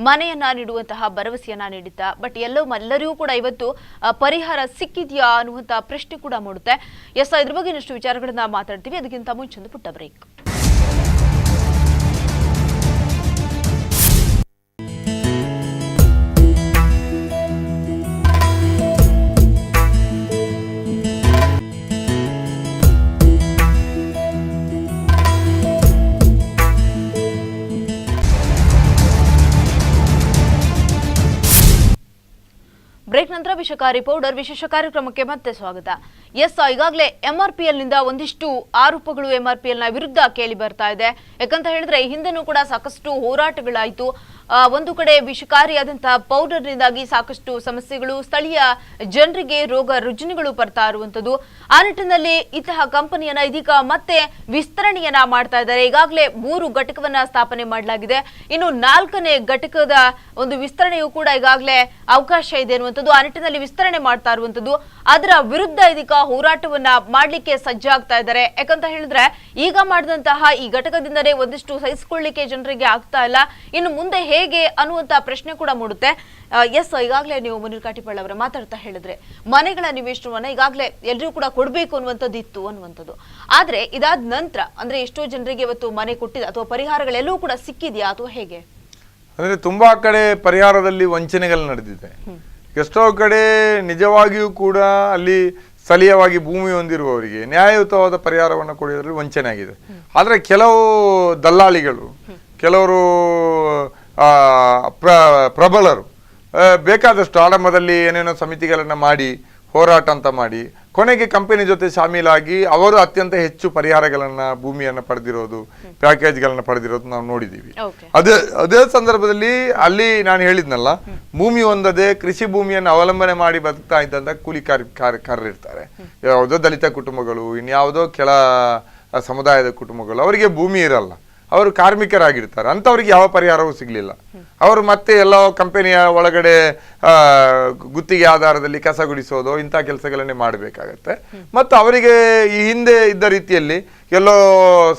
Speaker 1: ಮನೆಯನ್ನ ನೀಡುವಂತಹ ಭರವಸೆಯನ್ನ ನೀಡಿದ್ದ, ಬಟ್ ಎಲ್ಲರಿಗೂ ಕೂಡ ಇವತ್ತು ಪರಿಹಾರ ಸಿಕ್ಕಿದ್ಯಾ ಅನ್ನುವಂತಹ ಪ್ರಶ್ನೆ ಕೂಡ ಮೂಡುತ್ತೆ. ಎಸ್, ಇದ್ರ ಬಗ್ಗೆ ಇನ್ನಷ್ಟು ವಿಚಾರಗಳನ್ನ ಮಾತಾಡ್ತೀವಿ. ಅದಕ್ಕಿಂತ ಮುಂಚೆ ಒಂದು ಪುಟ್ಟ ಬ್ರೇಕ್. ಬ್ರೇಕ್ ನಂತರ ವಿಷಕಾರಿ ಪೌಡರ್ ವಿಶೇಷ ಕಾರ್ಯಕ್ರಮಕ್ಕೆ ಮತ್ತೆ ಸ್ವಾಗತ. ಈಗಾಗಲೇ ಎಂಆರ್ಪಿಎಲ್ ನಿಂದ ಒಂದಿಷ್ಟು ಆರೋಪಗಳು ಎಂಆರ್ಪಿಎಲ್ ನ ವಿರುದ್ಧ ಕೇಳಿ ಬರ್ತಾ ಇದೆ. ಯಾಕಂತ ಹೇಳಿದ್ರೆ ಹಿಂದೆನೂ ಕೂಡ ಸಾಕಷ್ಟು ಹೋರಾಟಗಳಾಯಿತು. ಒಂದು ಕಡೆ ವಿಷಕಾರಿಯಾದಂತಹ ಪೌಡರ್ ನಿಂದಾಗಿ ಸಾಕಷ್ಟು ಸಮಸ್ಯೆಗಳು, ಸ್ಥಳೀಯ ಜನರಿಗೆ ರೋಗ ರುಜಿನಗಳು ಬರ್ತಾ ಇರುವಂತದ್ದು. ಆ ನಿಟ್ಟಿನಲ್ಲಿ ಇಂತಹ ಕಂಪನಿಯನ್ನ ಇದೀಗ ಮತ್ತೆ ವಿಸ್ತರಣೆಯನ್ನ ಮಾಡ್ತಾ ಇದ್ದಾರೆ. ಈಗಾಗಲೇ 3 ಘಟಕವನ್ನ ಸ್ಥಾಪನೆ ಮಾಡಲಾಗಿದೆ. ಇನ್ನು 4ನೇ ಘಟಕದ ಒಂದು ವಿಸ್ತರಣೆಯೂ ಕೂಡ ಈಗಾಗಲೇ ಅವಕಾಶ ಇದೆ ಅನ್ನುವಂಥದ್ದು. ಆ ನಿಟ್ಟಿನಲ್ಲಿ ವಿಸ್ತರಣೆ ಮಾಡ್ತಾ ಇರುವಂತದ್ದು. ಅದರ ವಿರುದ್ಧ ಇದೀಗ ಹೋರಾಟವನ್ನ ಮಾಡ್ಲಿಕ್ಕೆ ಸಜ್ಜಾಗ್ತಾ ಇದ್ದಾರೆ. ಯಾಕಂತ ಹೇಳಿದ್ರೆ ಈಗ ಮಾಡಿದಂತಹ ಈ ಘಟಕದಿಂದಲೇ ಒಂದಿಷ್ಟು ಸಹಿಸಿಕೊಳ್ಳಿಕ್ಕೆ ಜನರಿಗೆ ಆಗ್ತಾ ಇಲ್ಲ. ಇನ್ನು ಮುಂದೆ ಹೇಗೆ ಅನ್ನುವಂತ ಪ್ರಶ್ನೆ ಕೂಡ ಮೂಡುತ್ತೆ. ಈಗಾಗಲೇ ನೀವು ಮುನೀರ್ ಕಾಟಿಪಾಳ್ ಅವರ ಮಾತಾಡ್ತಾ ಹೇಳಿದ್ರೆ ಮನೆಗಳ ನಿವೇಶನವನ್ನ ಈಗಾಗಲೇ ಎಲ್ಲರೂ ಕೂಡ ಕೊಡ್ಬೇಕು ಅನ್ನುವಂಥದ್ದು ಇತ್ತು ಅನ್ನುವಂಥದ್ದು. ಆದ್ರೆ ಇದಾದ ನಂತರ ಅಂದ್ರೆ ಎಷ್ಟೋ ಜನರಿಗೆ ಇವತ್ತು ಮನೆ ಕೊಟ್ಟಿದೆ ಅಥವಾ ಪರಿಹಾರಗಳೆಲ್ಲವೂ ಕೂಡ ಸಿಕ್ಕಿದೆಯಾ ಅಥವಾ ಹೇಗೆ?
Speaker 2: ಅಂದ್ರೆ ತುಂಬಾ ಕಡೆ ಪರಿಹಾರದಲ್ಲಿ ವಂಚನೆಗಳು ನಡೆದಿದೆ. ಎಷ್ಟೋ ಕಡೆ ನಿಜವಾಗಿಯೂ ಕೂಡ ಅಲ್ಲಿ ಸ್ಥಳೀಯವಾಗಿ ಭೂಮಿ ಹೊಂದಿರುವವರಿಗೆ ನ್ಯಾಯಯುತವಾದ ಪರಿಹಾರವನ್ನು ಕೊಡುವುದರಲ್ಲಿ ವಂಚನೆ ಆಗಿದೆ. ಆದರೆ ಕೆಲವು ದಲ್ಲಾಳಿಗಳು, ಕೆಲವರು ಪ್ರಬಲರು ಬೇಕಾದಷ್ಟು ಆರಂಭದಲ್ಲಿ ಏನೇನೋ ಸಮಿತಿಗಳನ್ನು ಮಾಡಿ ಹೋರಾಟ ಅಂತ ಮಾಡಿ ಕೊನೆಗೆ ಕಂಪನಿ ಜೊತೆ ಶಾಮೀಲಾಗಿ ಅವರು ಅತ್ಯಂತ ಹೆಚ್ಚು ಪರಿಹಾರಗಳನ್ನ ಭೂಮಿಯನ್ನು ಪಡೆದಿರೋದು, ಪ್ಯಾಕೇಜ್ಗಳನ್ನ ಪಡೆದಿರೋದು ನಾವು ನೋಡಿದ್ದೀವಿ. ಅದೇ ಸಂದರ್ಭದಲ್ಲಿ ಅಲ್ಲಿ ನಾನು ಹೇಳಿದ್ನಲ್ಲ, ಭೂಮಿ ಹೊಂದದೆ ಕೃಷಿ ಭೂಮಿಯನ್ನು ಅವಲಂಬನೆ ಮಾಡಿ ಬದುಕ್ತಾ ಇದ್ದಂತ ಕೂಲಿ ಕಾರ್ಯರಿರ್ತಾರೆ. ಯಾವುದೋ ದಲಿತ ಕುಟುಂಬಗಳು, ಇನ್ಯಾವುದೋ ಕೆಳ ಸಮುದಾಯದ ಕುಟುಂಬಗಳು, ಅವರಿಗೆ ಭೂಮಿ ಇರಲ್ಲ, ಅವರು ಕಾರ್ಮಿಕರಾಗಿರ್ತಾರೆ. ಅಂಥವ್ರಿಗೆ ಯಾವ ಪರಿಹಾರವೂ ಸಿಗಲಿಲ್ಲ. ಅವರು ಮತ್ತೆ ಎಲ್ಲೋ ಕಂಪನಿಯ ಒಳಗಡೆ ಗುತ್ತಿಗೆ ಆಧಾರದಲ್ಲಿ ಕಸ ಗುಡಿಸೋದು ಇಂಥ ಕೆಲಸಗಳನ್ನೇ ಮಾಡಬೇಕಾಗತ್ತೆ. ಮತ್ತು ಅವರಿಗೆ ಈ ಹಿಂದೆ ಇದ್ದ ರೀತಿಯಲ್ಲಿ ಎಲ್ಲೋ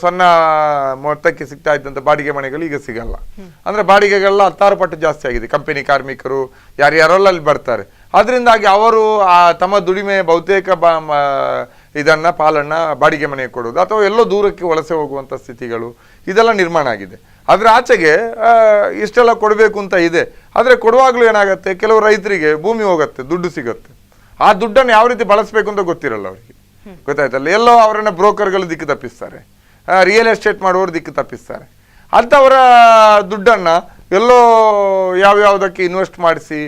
Speaker 2: ಸಣ್ಣ ಮೊತ್ತಕ್ಕೆ ಸಿಗ್ತಾ ಇದ್ದಂಥ ಬಾಡಿಗೆ ಮನೆಗಳು ಈಗ ಸಿಗಲ್ಲ. ಅಂದ್ರೆ ಬಾಡಿಗೆಗಳೆಲ್ಲ 10 ಪಟ್ಟು ಜಾಸ್ತಿ ಆಗಿದೆ. ಕಂಪನಿ ಕಾರ್ಮಿಕರು ಯಾರ್ಯಾರೆಲ್ಲ ಅಲ್ಲಿ ಬರ್ತಾರೆ. ಅದರಿಂದಾಗಿ ಅವರು ತಮ್ಮ ದುಡಿಮೆ ಬಹುತೇಕ ಇದನ್ನ ಪಾಲನ್ನ ಬಾಡಿಗೆ ಮನೆಗೆ ಕೊಡೋದು ಅಥವಾ ಎಲ್ಲೋ ದೂರಕ್ಕೆ ವಲಸೆ ಹೋಗುವಂಥ ಸ್ಥಿತಿಗಳು ಇದೆಲ್ಲ ನಿರ್ಮಾಣ ಆಗಿದೆ. ಅದ್ರ ಆಚೆಗೆ ಇಷ್ಟೆಲ್ಲ ಕೊಡಬೇಕು ಅಂತ ಇದೆ. ಆದರೆ ಕೊಡುವಾಗಲೂ ಏನಾಗುತ್ತೆ, ಕೆಲವು ರೈತರಿಗೆ ಭೂಮಿ ಹೋಗುತ್ತೆ, ದುಡ್ಡು ಸಿಗುತ್ತೆ. ಆ ದುಡ್ಡನ್ನು ಯಾವ ರೀತಿ ಬಳಸಬೇಕು ಅಂತ ಗೊತ್ತಿರಲ್ಲ ಅವರಿಗೆ. ಗೊತ್ತಾಯ್ತಲ್ಲ, ಎಲ್ಲೋ ಅವರನ್ನ ಬ್ರೋಕರ್ಗಳು ದಿಕ್ಕು ತಪ್ಪಿಸ್ತಾರೆ, ರಿಯಲ್ ಎಸ್ಟೇಟ್ ಮಾಡುವವರು ದಿಕ್ಕು ತಪ್ಪಿಸ್ತಾರೆ. ಅಂಥವರ ದುಡ್ಡನ್ನು ಎಲ್ಲೋ ಯಾವ್ಯಾವುದಕ್ಕೆ ಇನ್ವೆಸ್ಟ್ ಮಾಡಿಸಿ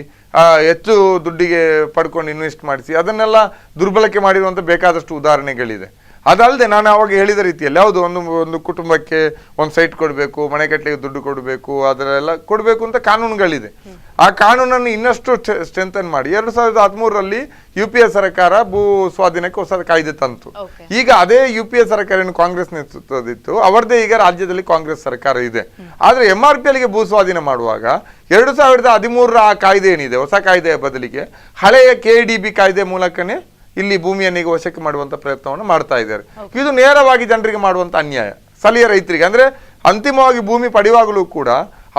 Speaker 2: ಹೆಚ್ಚು ದುಡ್ಡಿಗೆ ಪಡ್ಕೊಂಡು ಇನ್ವೆಸ್ಟ್ ಮಾಡಿಸಿ ಅದನ್ನೆಲ್ಲ ದುರ್ಬಳಕೆ ಮಾಡಿರುವಂಥ ಬೇಕಾದಷ್ಟು ಉದಾಹರಣೆಗಳಿದೆ. ಅದಲ್ಲದೆ ನಾನು ಅವಾಗ ಹೇಳಿದ ರೀತಿಯಲ್ಲಿ ಯಾವುದು ಒಂದು ಕುಟುಂಬಕ್ಕೆ ಒಂದು ಸೈಟ್ ಕೊಡಬೇಕು, ಮನೆ ಕಟ್ಟಲಿಕ್ಕೆ ದುಡ್ಡು ಕೊಡಬೇಕು, ಅದರೆಲ್ಲ ಕೊಡಬೇಕು ಅಂತ ಕಾನೂನುಗಳಿದೆ. ಆ ಕಾನೂನನ್ನು ಇನ್ನಷ್ಟು ಸ್ಟ್ರೆಂಥನ್ ಮಾಡಿ 2013ರಲ್ಲಿ UPA ಸರ್ಕಾರ ಭೂ ಸ್ವಾಧೀನಕ್ಕೆ ಹೊಸ ಕಾಯ್ದೆ ತಂತು. ಈಗ ಅದೇ UPA ಸರ್ಕಾರ ಏನು ಕಾಂಗ್ರೆಸ್ ನೇತೃತ್ವದಿತ್ತು, ಅವರದೇ ಈಗ ರಾಜ್ಯದಲ್ಲಿ ಕಾಂಗ್ರೆಸ್ ಸರ್ಕಾರ ಇದೆ. ಆದ್ರೆ MRPLಗೆ ಭೂ ಸ್ವಾಧೀನ ಮಾಡುವಾಗ 2013ರ ಆ ಕಾಯ್ದೆ ಏನಿದೆ, ಹೊಸ ಕಾಯ್ದೆಯ ಬದಲಿಗೆ ಹಳೆಯ KDB ಕಾಯ್ದೆ ಮೂಲಕನೇ ಇಲ್ಲಿ ಭೂಮಿಯನ್ನು ಈಗ ವಶಕ್ಕೆ ಮಾಡುವಂತ ಪ್ರಯತ್ನವನ್ನು ಮಾಡ್ತಾ ಇದ್ದಾರೆ. ಇದು ನೇರವಾಗಿ ಜನರಿಗೆ ಮಾಡುವಂತ ಅನ್ಯಾಯ, ಸ್ಥಳೀಯ ರೈತರಿಗೆ. ಅಂದ್ರೆ ಅಂತಿಮವಾಗಿ ಭೂಮಿ ಪಡೆಯುವಾಗಲೂ ಕೂಡ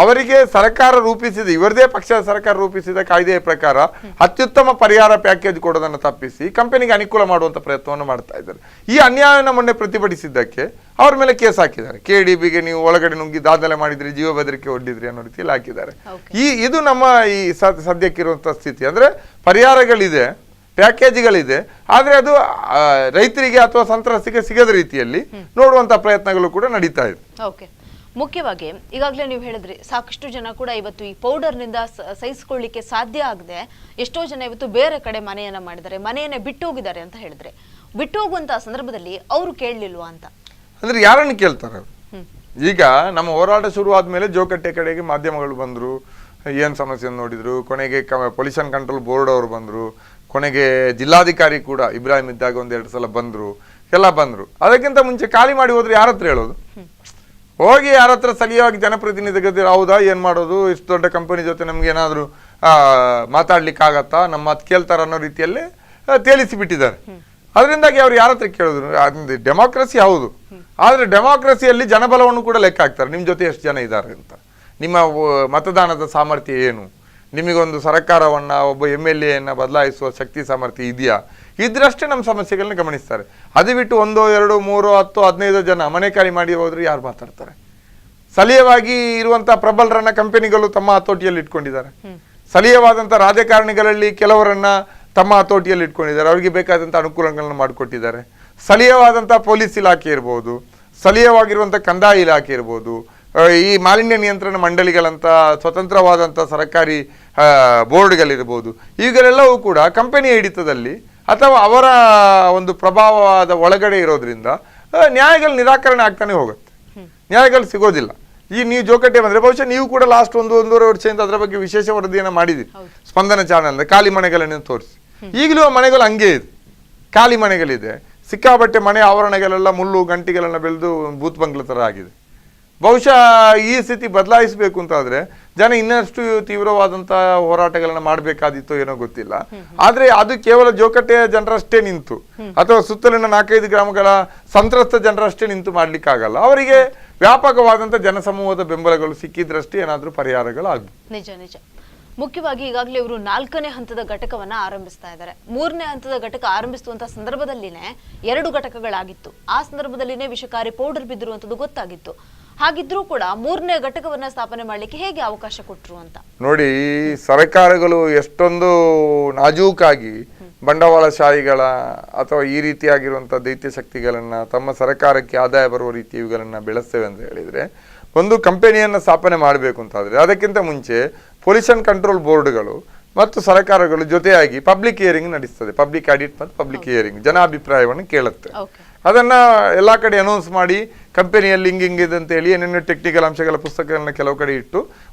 Speaker 2: ಅವರಿಗೆ ಸರ್ಕಾರ ರೂಪಿಸಿದ, ಇವರದೇ ಪಕ್ಷದ ಸರ್ಕಾರ ರೂಪಿಸಿದ ಕಾಯ್ದೆಯ ಪ್ರಕಾರ ಅತ್ಯುತ್ತಮ ಪರಿಹಾರ ಪ್ಯಾಕೇಜ್ ಕೊಡೋದನ್ನು ತಪ್ಪಿಸಿ ಕಂಪನಿಗೆ ಅನುಕೂಲ ಮಾಡುವಂತ ಪ್ರಯತ್ನವನ್ನು ಮಾಡ್ತಾ ಇದ್ದಾರೆ. ಈ ಅನ್ಯಾಯವನ್ನು ಮೊನ್ನೆ ಪ್ರತಿಭಟಿಸಿದ್ದಕ್ಕೆ ಅವ್ರ ಮೇಲೆ ಕೇಸ್ ಹಾಕಿದ್ದಾರೆ. KDBಗೆ ನೀವು ಒಳಗಡೆ ನುಗ್ಗಿ ದಾಖಲೆ ಮಾಡಿದ್ರಿ, ಜೀವ ಬೆದರಿಕೆ ಒಡ್ಡಿದ್ರಿ ಅನ್ನೋ ರೀತಿಯಲ್ಲಿ ಹಾಕಿದ್ದಾರೆ. ಇದು ನಮ್ಮ ಈ ಸದ್ಯಕ್ಕಿರುವಂತಹ ಸ್ಥಿತಿ. ಅಂದ್ರೆ ಪರಿಹಾರಗಳಿದೆ, ಪ್ಯಾಕೇಜ್ಗಳಿದೆ, ಆದರೆ ಅದು ರೈತರಿಗೆ ಅಥವಾ ಸಂತ್ರಸ್ತಿಗೆ ಸಿಗದ ರೀತಿಯಲ್ಲಿ ನೋಡುವಂತ ಪ್ರಯತ್ನಗಳು ಕೂಡ ನಡೀತಾ ಇದೆ.
Speaker 1: ಓಕೆ, ಮುಖ್ಯವಾಗಿ ಈಗಾಗಲೇ ನೀವು ಹೇಳಿದ್ರಿ ಸಾಕಷ್ಟು ಜನ ಕೂಡ ಇವತ್ತು ಈ ಪೌಡರ್ ನಿಂದ ಸಹಿಸಿಕೊಳ್ಳಿಕ್ಕೆ ಸಾಧ್ಯ ಆಗದೆ ಎಷ್ಟೋ ಜನ ಇವತ್ತು ಬೇರೆ ಕಡೆ ಮನೆಯನ್ನ ಮಾಡಿದ್ದಾರೆ, ಮನೆಯನ್ನೇ ಬಿಟ್ಟು ಹೋಗಿದ್ದಾರೆ ಅಂತ ಹೇಳಿದ್ರೆ, ಬಿಟ್ಟು ಹೋಗುವಂತ ಸಂದರ್ಭದಲ್ಲಿ ಅವರು ಕೇಳಲಿಲ್ವಾ ಅಂತ? ಅಂದ್ರೆ
Speaker 2: ಯಾರನ್ನು ಕೇಳ್ತಾರೆ? ಈಗ ನಮ್ಮ ಹೋರಾಟ ಶುರು ಆದ್ಮೇಲೆ ಜೋಕಟ್ಟೆ ಕಡೆಗೆ ಮಾಧ್ಯಮಗಳು ಬಂದ್ರು, ಏನ್ ಸಮಸ್ಯೆ ನೋಡಿದ್ರು, ಕೊನೆಗೆ ಪೊಲ್ಯೂಷನ್ ಕಂಟ್ರೋಲ್ ಬೋರ್ಡ್ ಅವರು ಬಂದ್ರು, ಕೊನೆಗೆ ಜಿಲ್ಲಾಧಿಕಾರಿ ಕೂಡ ಇಬ್ರಾಹಿಂ ಇದ್ದಾಗ 1-2 ಸಲ ಬಂದ್ರು, ಎಲ್ಲ ಬಂದ್ರು. ಅದಕ್ಕಿಂತ ಮುಂಚೆ ಖಾಲಿ ಮಾಡಿ ಹೋದ್ರೆ ಯಾರ ಹತ್ರ ಹೇಳೋದು? ಹೋಗಿ ಯಾರ ಹತ್ರ ಸ್ಥಳೀಯವಾಗಿ ಜನಪ್ರತಿನಿಧಿಗಳು ಹೌದಾ ಏನ್ ಮಾಡೋದು, ಇಷ್ಟು ದೊಡ್ಡ ಕಂಪನಿ ಜೊತೆ ನಮ್ಗೆ ಏನಾದ್ರು ಮಾತಾಡ್ಲಿಕ್ಕೆ ಆಗತ್ತಾ, ನಮ್ಮ ಮಾತು ಕೇಳ್ತಾರ ಅನ್ನೋ ರೀತಿಯಲ್ಲಿ ತೇಲಿಸಿ ಬಿಟ್ಟಿದ್ದಾರೆ. ಅದರಿಂದಾಗಿ ಅವ್ರು ಯಾರ ಹತ್ರ ಕೇಳಿದ್ರು? ಡೆಮಾಕ್ರಸಿ ಹೌದು, ಆದ್ರೆ ಡೆಮಾಕ್ರಸಿಯಲ್ಲಿ ಜನಬಲವನ್ನು ಕೂಡ ಲೆಕ್ಕ ಹಾಕ್ತಾರೆ. ನಿಮ್ ಜೊತೆ ಎಷ್ಟು ಜನ ಇದ್ದಾರೆ ಅಂತ, ನಿಮ್ಮ ಮತದಾನದ ಸಾಮರ್ಥ್ಯ ಏನು, ನಿಮಗೊಂದು ಸರ್ಕಾರವನ್ನ ಒಬ್ಬ MLAಯನ್ನ ಬದಲಾಯಿಸುವ ಶಕ್ತಿ ಸಾಮರ್ಥ್ಯ ಇದೆಯಾ, ಇದ್ರಷ್ಟೇ ನಮ್ಮ ಸಮಸ್ಯೆಗಳನ್ನ ಗಮನಿಸ್ತಾರೆ. ಅದು ಬಿಟ್ಟು 1, 2, 3, 10, 15 ಜನ ಮನೆ ಖಾಲಿ ಮಾಡಿ ಹೋದ್ರೆ ಯಾರು ಮಾತಾಡ್ತಾರೆ? ಸ್ಥಳೀಯವಾಗಿ ಇರುವಂತಹ ಪ್ರಬಲರನ್ನ ಕಂಪನಿಗಳು ತಮ್ಮ ಹತೋಟಿಯಲ್ಲಿ ಇಟ್ಕೊಂಡಿದ್ದಾರೆ. ಸ್ಥಳೀಯವಾದಂಥ ರಾಜಕಾರಣಿಗಳಲ್ಲಿ ಕೆಲವರನ್ನ ತಮ್ಮ ಹತೋಟಿಯಲ್ಲಿ ಇಟ್ಕೊಂಡಿದ್ದಾರೆ, ಅವರಿಗೆ ಬೇಕಾದಂಥ ಅನುಕೂಲಗಳನ್ನ ಮಾಡಿಕೊಟ್ಟಿದ್ದಾರೆ. ಸ್ಥಳೀಯವಾದಂಥ ಪೊಲೀಸ್ ಇಲಾಖೆ ಇರ್ಬೋದು, ಸ್ಥಳೀಯವಾಗಿರುವಂಥ ಕಂದಾಯ ಇಲಾಖೆ ಇರ್ಬೋದು, ಈ ಮಾಲಿನ್ಯ ನಿಯಂತ್ರಣ ಮಂಡಳಿಗಳಂತ ಸ್ವತಂತ್ರವಾದಂಥ ಸರ್ಕಾರಿ ಬೋರ್ಡ್ಗಳಿರ್ಬೋದು, ಇವುಗಳೆಲ್ಲವೂ ಕೂಡ ಕಂಪನಿಯ ಹಿಡಿತದಲ್ಲಿ ಅಥವಾ ಅವರ ಒಂದು ಪ್ರಭಾವದ ಒಳಗಡೆ ಇರೋದ್ರಿಂದ ನ್ಯಾಯಗಳು ನಿರಾಕರಣೆ ಆಗ್ತಾನೆ ಹೋಗುತ್ತೆ, ನ್ಯಾಯಗಳು ಸಿಗೋದಿಲ್ಲ. ಈ ನೀವು ಜೋಕಟ್ಟೆ ಬಂದ್ರೆ ಬಹುಶಃ ನೀವು ಕೂಡ ಲಾಸ್ಟ್ ಒಂದೂವರೆ ವರ್ಷದಿಂದ ಅದರ ಬಗ್ಗೆ ವಿಶೇಷ ವರದಿಯನ್ನು ಮಾಡಿದಿರಿ ಸ್ಪಂದನ ಚಾನಲ್, ಖಾಲಿ ಮನೆಗಳನ್ನು ತೋರಿಸಿ. ಈಗಲೂ ಆ ಮನೆಗಳು ಹಂಗೆ ಇದೆ, ಖಾಲಿ ಮನೆಗಳಿದೆ, ಸಿಕ್ಕಾಬಟ್ಟೆ ಮನೆ ಆವರಣಗಳೆಲ್ಲ ಮುಳ್ಳು ಗಂಟಿಗಳನ್ನ ಬೆಳೆದು ಬೂತ್ ಬಂಗ್ಲ ತರ ಆಗಿದೆ. ಬಹುಶಃ ಈ ಸ್ಥಿತಿ ಬದಲಾಯಿಸಬೇಕು ಅಂತಾದ್ರೆ ಜನ ಇನ್ನಷ್ಟು ತೀವ್ರವಾದಂತ ಹೋರಾಟಗಳನ್ನ ಮಾಡಬೇಕಾದಿತ್ತೋ ಏನೋ ಗೊತ್ತಿಲ್ಲ. ಆದ್ರೆ ಅದು ಕೇವಲ ಜೋಕಟ್ಟೆಯ ಜನರಷ್ಟೇ ನಿಂತು ಅಥವಾ ಸುತ್ತಲಿನ 4-5 ಗ್ರಾಮಗಳ ಸಂತ್ರಸ್ತ ಜನರಷ್ಟೇ ನಿಂತು ಮಾಡ್ಲಿಕ್ಕಾಗಲ್ಲ. ಅವರಿಗೆ ವ್ಯಾಪಕವಾದಂತ ಜನಸಮೂಹದ ಬೆಂಬಲಗಳು ಸಿಕ್ಕಿದ್ರಷ್ಟೇ ಏನಾದ್ರೂ ಪರಿಹಾರಗಳಾಗ್ಬೋದು.
Speaker 1: ನಿಜ ನಿಜ. ಮುಖ್ಯವಾಗಿ ಈಗಾಗಲೇ ಇವರು 4ನೇ ಹಂತದ ಘಟಕವನ್ನ ಆರಂಭಿಸ್ತಾ ಇದ್ದಾರೆ. 3ನೇ ಹಂತದ ಘಟಕ ಆರಂಭಿಸುವಂತ ಸಂದರ್ಭದಲ್ಲಿನೇ 2 ಘಟಕಗಳಾಗಿತ್ತು. ಆ ಸಂದರ್ಭದಲ್ಲಿನೇ ವಿಷಕಾರಿ ಪೌಡರ್ ಬಿದ್ದಿರುವಂತದ್ದು ಗೊತ್ತಾಗಿತ್ತು. ಹಾಗಿದ್ರೂ ಕೂಡ 3ನೇ ಘಟಕವನ್ನ ಸ್ಥಾಪನೆ ಮಾಡ್ಲಿಕ್ಕೆ ಹೇಗೆ ಅವಕಾಶ ಕೊಟ್ರು ಅಂತ
Speaker 2: ನೋಡಿ. ಸರ್ಕಾರಗಳು ಎಷ್ಟೊಂದು ನಾಜೂಕಾಗಿ ಬಂಡವಾಳಶಾಹಿಗಳ ಅಥವಾ ಈ ರೀತಿಯಾಗಿರುವಂತಹ ದೈತ್ಯ ಶಕ್ತಿಗಳನ್ನ ತಮ್ಮ ಸರ್ಕಾರಕ್ಕೆ ಆದಾಯ ಬರುವ ರೀತಿ ಇವುಗಳನ್ನ ಬೆಳೆಸ್ತೇವೆ ಅಂತ ಹೇಳಿದ್ರೆ, ಒಂದು ಕಂಪನಿಯನ್ನ ಸ್ಥಾಪನೆ ಮಾಡಬೇಕು ಅಂತಾದ್ರೆ ಅದಕ್ಕಿಂತ ಮುಂಚೆ ಪೊಲ್ಯೂಷನ್ ಕಂಟ್ರೋಲ್ ಬೋರ್ಡ್ಗಳು ಮತ್ತು ಸರ್ಕಾರಗಳು ಜೊತೆಯಾಗಿ ಪಬ್ಲಿಕ್ ಹಿಯರಿಂಗ್ ನಡೆಸ್ತದೆ. ಪಬ್ಲಿಕ್ ಆಡಿಟ್ ಮತ್ತು ಪಬ್ಲಿಕ್ ಹಿಯರಿಂಗ್, ಜನಾಭಿಪ್ರಾಯವನ್ನು ಕೇಳುತ್ತೆ. ಅದನ್ನ ಎಲ್ಲಾ ಕಡೆ ಅನೌನ್ಸ್ ಮಾಡಿ ಕಂಪನಿಯಲ್ಲಿ ಹಿಂಗಿದೆ ಅಂತ ಹೇಳಿ ಏನೇನು ಟೆಕ್ನಿಕಲ್ ಅಂಶಗಳ ಪುಸ್ತಕಗಳನ್ನ ಕೆಲವು ಕಡೆ ಇಟ್ಟು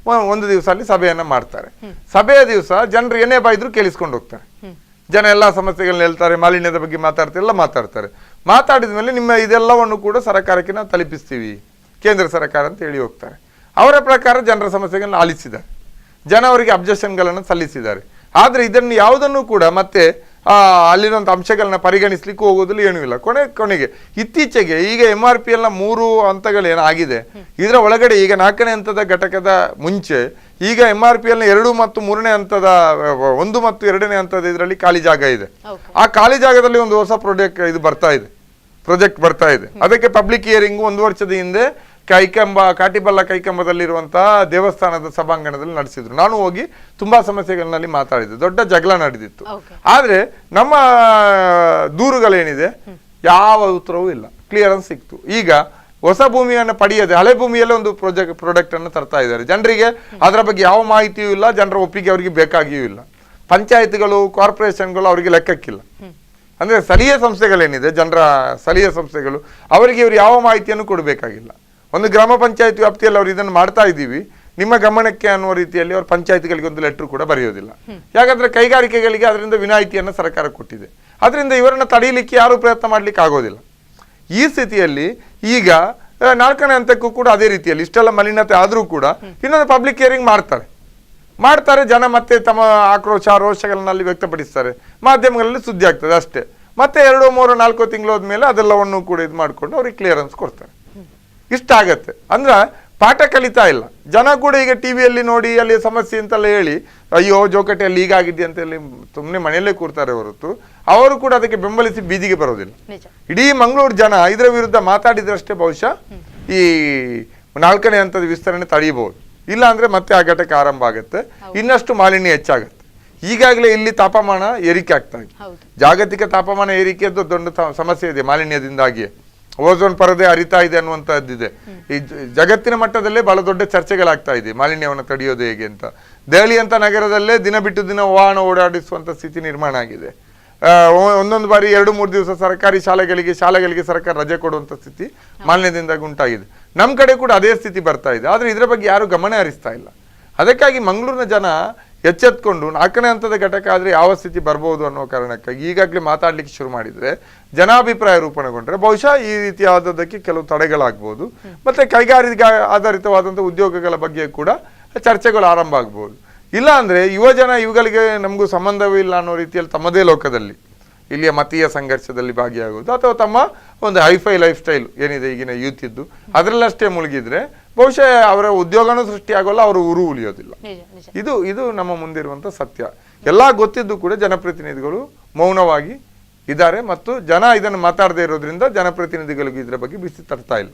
Speaker 2: ಒಂದು ದಿವಸ ಅಲ್ಲಿ ಸಭೆಯನ್ನ ಮಾಡ್ತಾರೆ. ಸಭೆಯ ದಿವಸ ಜನರು ಏನೇ ಬಾಯಿದ್ರು ಕೇಳಿಸ್ಕೊಂಡು ಹೋಗ್ತಾರೆ. ಜನ ಎಲ್ಲಾ ಸಮಸ್ಯೆಗಳನ್ನ ಹೇಳ್ತಾರೆ, ಮಾಲಿನ್ಯದ ಬಗ್ಗೆ ಮಾತಾಡ್ತಾರೆ, ಎಲ್ಲ ಮಾತಾಡ್ತಾರೆ. ಮಾತಾಡಿದ ಮೇಲೆ ನಿಮ್ಮ ಇದೆಲ್ಲವನ್ನು ಕೂಡ ಸರ್ಕಾರಕ್ಕೆ ನಾವು ತಲುಪಿಸ್ತೀವಿ, ಕೇಂದ್ರ ಸರ್ಕಾರ ಅಂತ ಹೇಳಿ ಹೋಗ್ತಾರೆ. ಅವರ ಪ್ರಕಾರ ಜನರ ಸಮಸ್ಯೆಗಳನ್ನ ಆಲಿಸಿದ್ದಾರೆ, ಜನ ಅವರಿಗೆ ಅಬ್ಜೆಕ್ಷನ್ಗಳನ್ನು ಸಲ್ಲಿಸಿದ್ದಾರೆ. ಆದ್ರೆ ಇದನ್ನು ಯಾವುದನ್ನು ಕೂಡ ಮತ್ತೆ ಅಲ್ಲಿರುವಂಥ ಅಂಶಗಳನ್ನ ಪರಿಗಣಿಸ್ಲಿಕ್ಕೆ ಹೋಗೋದಿಲ್ಲ, ಏನೂ ಇಲ್ಲ. ಕೊನೆಗೆ ಇತ್ತೀಚೆಗೆ ಈಗ MRPL 3 ಹಂತಗಳೇನಾಗಿದೆ, ಇದರ ಒಳಗಡೆ ಈಗ 4ನೇ ಹಂತದ ಘಟಕದ ಮುಂಚೆ ಈಗ MRPL 2 ಮತ್ತು 3ನೇ ಹಂತದ 1 ಮತ್ತು 2ನೇ ಹಂತದ ಇದರಲ್ಲಿ ಖಾಲಿ ಜಾಗ ಇದೆ. ಆ ಖಾಲಿ ಜಾಗದಲ್ಲಿ ಒಂದು ಹೊಸ ಪ್ರಾಜೆಕ್ಟ್ ಬರ್ತಾ ಇದೆ. ಅದಕ್ಕೆ ಪಬ್ಲಿಕ್ ಹಿಯರಿಂಗ್ 1 ವರ್ಷದ ಹಿಂದೆ ಕಾಟಿಬಲ್ಲ ಕೈಕಂಬದಲ್ಲಿರುವಂತಹ ದೇವಸ್ಥಾನದ ಸಭಾಂಗಣದಲ್ಲಿ ನಡೆಸಿದ್ರು. ನಾನು ಹೋಗಿ ತುಂಬಾ ಸಮಸ್ಯೆಗಳಲ್ಲಿ ಮಾತಾಡಿದೆ, ದೊಡ್ಡ ಜಗಳ ನಡೆದಿತ್ತು. ಆದ್ರೆ ನಮ್ಮ ದೂರುಗಳೇನಿದೆ ಯಾವ ಉತ್ತರವೂ ಇಲ್ಲ, ಕ್ಲಿಯರೆನ್ಸ್ ಸಿಕ್ತು. ಈಗ ಹೊಸ ಭೂಮಿಯನ್ನು ಪಡೆಯದೆ ಹಳೆ ಭೂಮಿಯಲ್ಲೇ ಒಂದು ಪ್ರಾಡಕ್ಟ್ ಅನ್ನು ತರ್ತಾ ಇದ್ದಾರೆ. ಜನರಿಗೆ ಅದರ ಬಗ್ಗೆ ಯಾವ ಮಾಹಿತಿಯೂ ಇಲ್ಲ, ಜನರ ಒಪ್ಪಿಗೆ ಅವರಿಗೆ ಬೇಕಾಗಿಯೂ ಇಲ್ಲ. ಪಂಚಾಯತ್ಗಳು, ಕಾರ್ಪೊರೇಷನ್ಗಳು ಅವರಿಗೆ ಲೆಕ್ಕಕ್ಕಿಲ್ಲ. ಅಂದ್ರೆ ಸ್ಥಳೀಯ ಸಂಸ್ಥೆಗಳೇನಿದೆ, ಜನರ ಸ್ಥಳೀಯ ಸಂಸ್ಥೆಗಳು, ಅವರಿಗೆ ಇವರು ಯಾವ ಮಾಹಿತಿಯನ್ನು ಕೊಡಬೇಕಾಗಿಲ್ಲ. ಒಂದು ಗ್ರಾಮ ಪಂಚಾಯತ್ ವ್ಯಾಪ್ತಿಯಲ್ಲಿ ಅವರು ಇದನ್ನು ಮಾಡ್ತಾ ಇದ್ದೀವಿ, ನಿಮ್ಮ ಗಮನಕ್ಕೆ ಅನ್ನುವ ರೀತಿಯಲ್ಲಿ ಅವರು ಪಂಚಾಯತ್ಗಳಿಗೆ ಒಂದು ಲೆಟರ್ ಕೂಡ ಬರೆಯೋದಿಲ್ಲ. ಯಾಕಂದ್ರೆ ಕೈಗಾರಿಕೆಗಳಿಗೆ ಅದರಿಂದ ವಿನಾಯಿತಿಯನ್ನು ಸರ್ಕಾರ ಕೊಟ್ಟಿದೆ. ಅದರಿಂದ ಇವರನ್ನ ತಡೆಯಲಿಕ್ಕೆ ಯಾರು ಪ್ರಯತ್ನ ಮಾಡ್ಲಿಕ್ಕೆ ಆಗೋದಿಲ್ಲ. ಈ ಸ್ಥಿತಿಯಲ್ಲಿ ಈಗ 4ನೇ ಹಂತಕ್ಕೂ ಕೂಡ ಅದೇ ರೀತಿಯಲ್ಲಿ ಇಷ್ಟೆಲ್ಲ ಮಲಿನತೆ ಆದ್ರೂ ಕೂಡ ಇನ್ನೊಂದು ಪಬ್ಲಿಕ್ ಹಿಯರಿಂಗ್ ಮಾಡ್ತಾರೆ. ಜನ ಮತ್ತೆ ತಮ್ಮ ಆಕ್ರೋಶ ರೋಷಗಳನ್ನಲ್ಲಿ ವ್ಯಕ್ತಪಡಿಸ್ತಾರೆ, ಮಾಧ್ಯಮಗಳಲ್ಲಿ ಸುದ್ದಿ ಆಗ್ತದೆ ಅಷ್ಟೇ. ಮತ್ತೆ 2, 3, 4 ತಿಂಗಳು ಹೋದ್ಮೇಲೆ ಅದೆಲ್ಲವನ್ನು ಕೂಡ ಇದು ಮಾಡ್ಕೊಂಡು ಅವ್ರಿಗೆ ಕ್ಲಿಯರೆನ್ಸ್ ಕೊಡ್ತಾರೆ. ಇಷ್ಟ ಆಗತ್ತೆ. ಅಂದ್ರೆ ಪಾಠ ಕಲಿತಾ ಇಲ್ಲ ಜನ ಕೂಡ. ಈಗ ಟಿವಿಯಲ್ಲಿ ನೋಡಿ ಅಲ್ಲಿ ಸಮಸ್ಯೆ ಅಂತೆಲ್ಲ ಹೇಳಿ ಅಯ್ಯೋ ಜೋಕಟ್ಟೆಯಲ್ಲಿ ಹೀಗಾಗಿದ್ದೆ ಅಂತ ಹೇಳಿ ಸುಮ್ಮನೆ ಮನೆಯಲ್ಲೇ ಕೂರ್ತಾರೆ ಹೊರತು ಅವರು ಕೂಡ ಅದಕ್ಕೆ ಬೆಂಬಲಿಸಿ ಬೀದಿಗೆ ಬರೋದಿಲ್ಲ. ಇಡೀ ಮಂಗಳೂರು ಜನ ಇದರ ವಿರುದ್ಧ ಮಾತಾಡಿದ್ರಷ್ಟೇ ಬಹುಶಃ ಈ 4ನೇ ಹಂತದ ವಿಸ್ತರಣೆ ತಡೆಯಬಹುದು. ಇಲ್ಲ ಅಂದ್ರೆ ಮತ್ತೆ ಆ ಘಟಕ ಆರಂಭ ಆಗುತ್ತೆ, ಇನ್ನಷ್ಟು ಮಾಲಿನ್ಯ ಹೆಚ್ಚಾಗುತ್ತೆ. ಈಗಾಗಲೇ ಇಲ್ಲಿ ತಾಪಮಾನ ಏರಿಕೆ ಆಗ್ತಾ ಇದೆ. ಜಾಗತಿಕ ತಾಪಮಾನ ಏರಿಕೆಯದ್ದು ದೊಡ್ಡ ಸಮಸ್ಯೆ ಇದೆ ಮಾಲಿನ್ಯದಿಂದಾಗಿ. ಓಝೋನ್ ಪರದೆ ಅರಿತಾ ಇದೆ ಅನ್ನುವಂಥದ್ದಿದೆ. ಈ ಜಗತ್ತಿನ ಮಟ್ಟದಲ್ಲೇ ಬಹಳ ದೊಡ್ಡ ಚರ್ಚೆಗಳಾಗ್ತಾ ಇದೆ ಮಾಲಿನ್ಯವನ್ನು ತಡೆಯೋದು ಹೇಗೆ ಅಂತ. ದೆಹಲಿ ಅಂತ ನಗರದಲ್ಲೇ ದಿನ ಬಿಟ್ಟು ದಿನ ವಾಹನ ಓಡಾಡಿಸುವಂತ ಸ್ಥಿತಿ ನಿರ್ಮಾಣ ಆಗಿದೆ. ಒಂದೊಂದು ಬಾರಿ 2-3 ದಿವಸ ಸರ್ಕಾರಿ ಶಾಲೆಗಳಿಗೆ ಸರ್ಕಾರ ರಜೆ ಕೊಡುವಂತ ಸ್ಥಿತಿ ಮಾಲಿನ್ಯದಿಂದಾಗಿ ಉಂಟಾಗಿದೆ. ನಮ್ಮ ಕಡೆ ಕೂಡ ಅದೇ ಸ್ಥಿತಿ ಬರ್ತಾ ಇದೆ. ಆದ್ರೆ ಇದರ ಬಗ್ಗೆ ಯಾರು ಗಮನ ಹರಿಸ್ತಾ ಇಲ್ಲ. ಅದಕ್ಕಾಗಿ ಮಂಗಳೂರಿನ ಜನ ಎಚ್ಚೆತ್ಕೊಂಡು 4ನೇ ಹಂತದ ಘಟಕ ಆದ್ರೆ ಯಾವ ಸ್ಥಿತಿ ಬರ್ಬೋದು ಅನ್ನೋ ಕಾರಣಕ್ಕಾಗಿ ಈಗಾಗಲೇ ಮಾತಾಡ್ಲಿಕ್ಕೆ ಶುರು ಮಾಡಿದ್ರೆ, ಜನಾಭಿಪ್ರಾಯ ರೂಪಣೆಗೊಂಡ್ರೆ ಬಹುಶಃ ಈ ರೀತಿಯಾದದಕ್ಕೆ ಕೆಲವು ತಡೆಗಳಾಗ್ಬೋದು. ಮತ್ತೆ ಕೈಗಾರಿಕಾ ಆಧಾರಿತವಾದಂತಹ ಉದ್ಯೋಗಗಳ ಬಗ್ಗೆ ಕೂಡ ಚರ್ಚೆಗಳು ಆರಂಭ ಆಗ್ಬೋದು. ಇಲ್ಲ ಅಂದ್ರೆ ಯುವಜನ ಇವುಗಳಿಗೆ ನಮಗೂ ಸಂಬಂಧವೂ ಇಲ್ಲ ಅನ್ನೋ ರೀತಿಯಲ್ಲಿ ತಮ್ಮದೇ ಲೋಕದಲ್ಲಿ ಇಲ್ಲಿಯ ಮತೀಯ ಸಂಘರ್ಷದಲ್ಲಿ ಭಾಗಿಯಾಗುವುದು ಅಥವಾ ತಮ್ಮ ಒಂದು ಹೈಫೈ ಲೈಫ್ ಸ್ಟೈಲ್ ಏನಿದೆ ಈಗಿನ ಯೂತ್ ಇದ್ದು ಅದರಲ್ಲಷ್ಟೇ ಮುಳುಗಿದ್ರೆ ಬಹುಶಃ ಅವರ ಉದ್ಯೋಗನೂ ಸೃಷ್ಟಿಯಾಗೋಲ್ಲ, ಅವರು ಊರು ಉಳಿಯೋದಿಲ್ಲ. ಇದು ನಮ್ಮ ಮುಂದಿರುವಂತ ಸತ್ಯ. ಎಲ್ಲಾ ಗೊತ್ತಿದ್ದು ಕೂಡ ಜನಪ್ರತಿನಿಧಿಗಳು ಮೌನವಾಗಿ ಇದ್ದಾರೆ ಮತ್ತು ಜನ ಇದನ್ನು ಮಾತಾಡದೇ ಇರೋದ್ರಿಂದ ಜನಪ್ರತಿನಿಧಿಗಳಿಗೆ ಇದರ ಬಗ್ಗೆ ಬಿಸಿ ತರ್ತಾ ಇಲ್ಲ.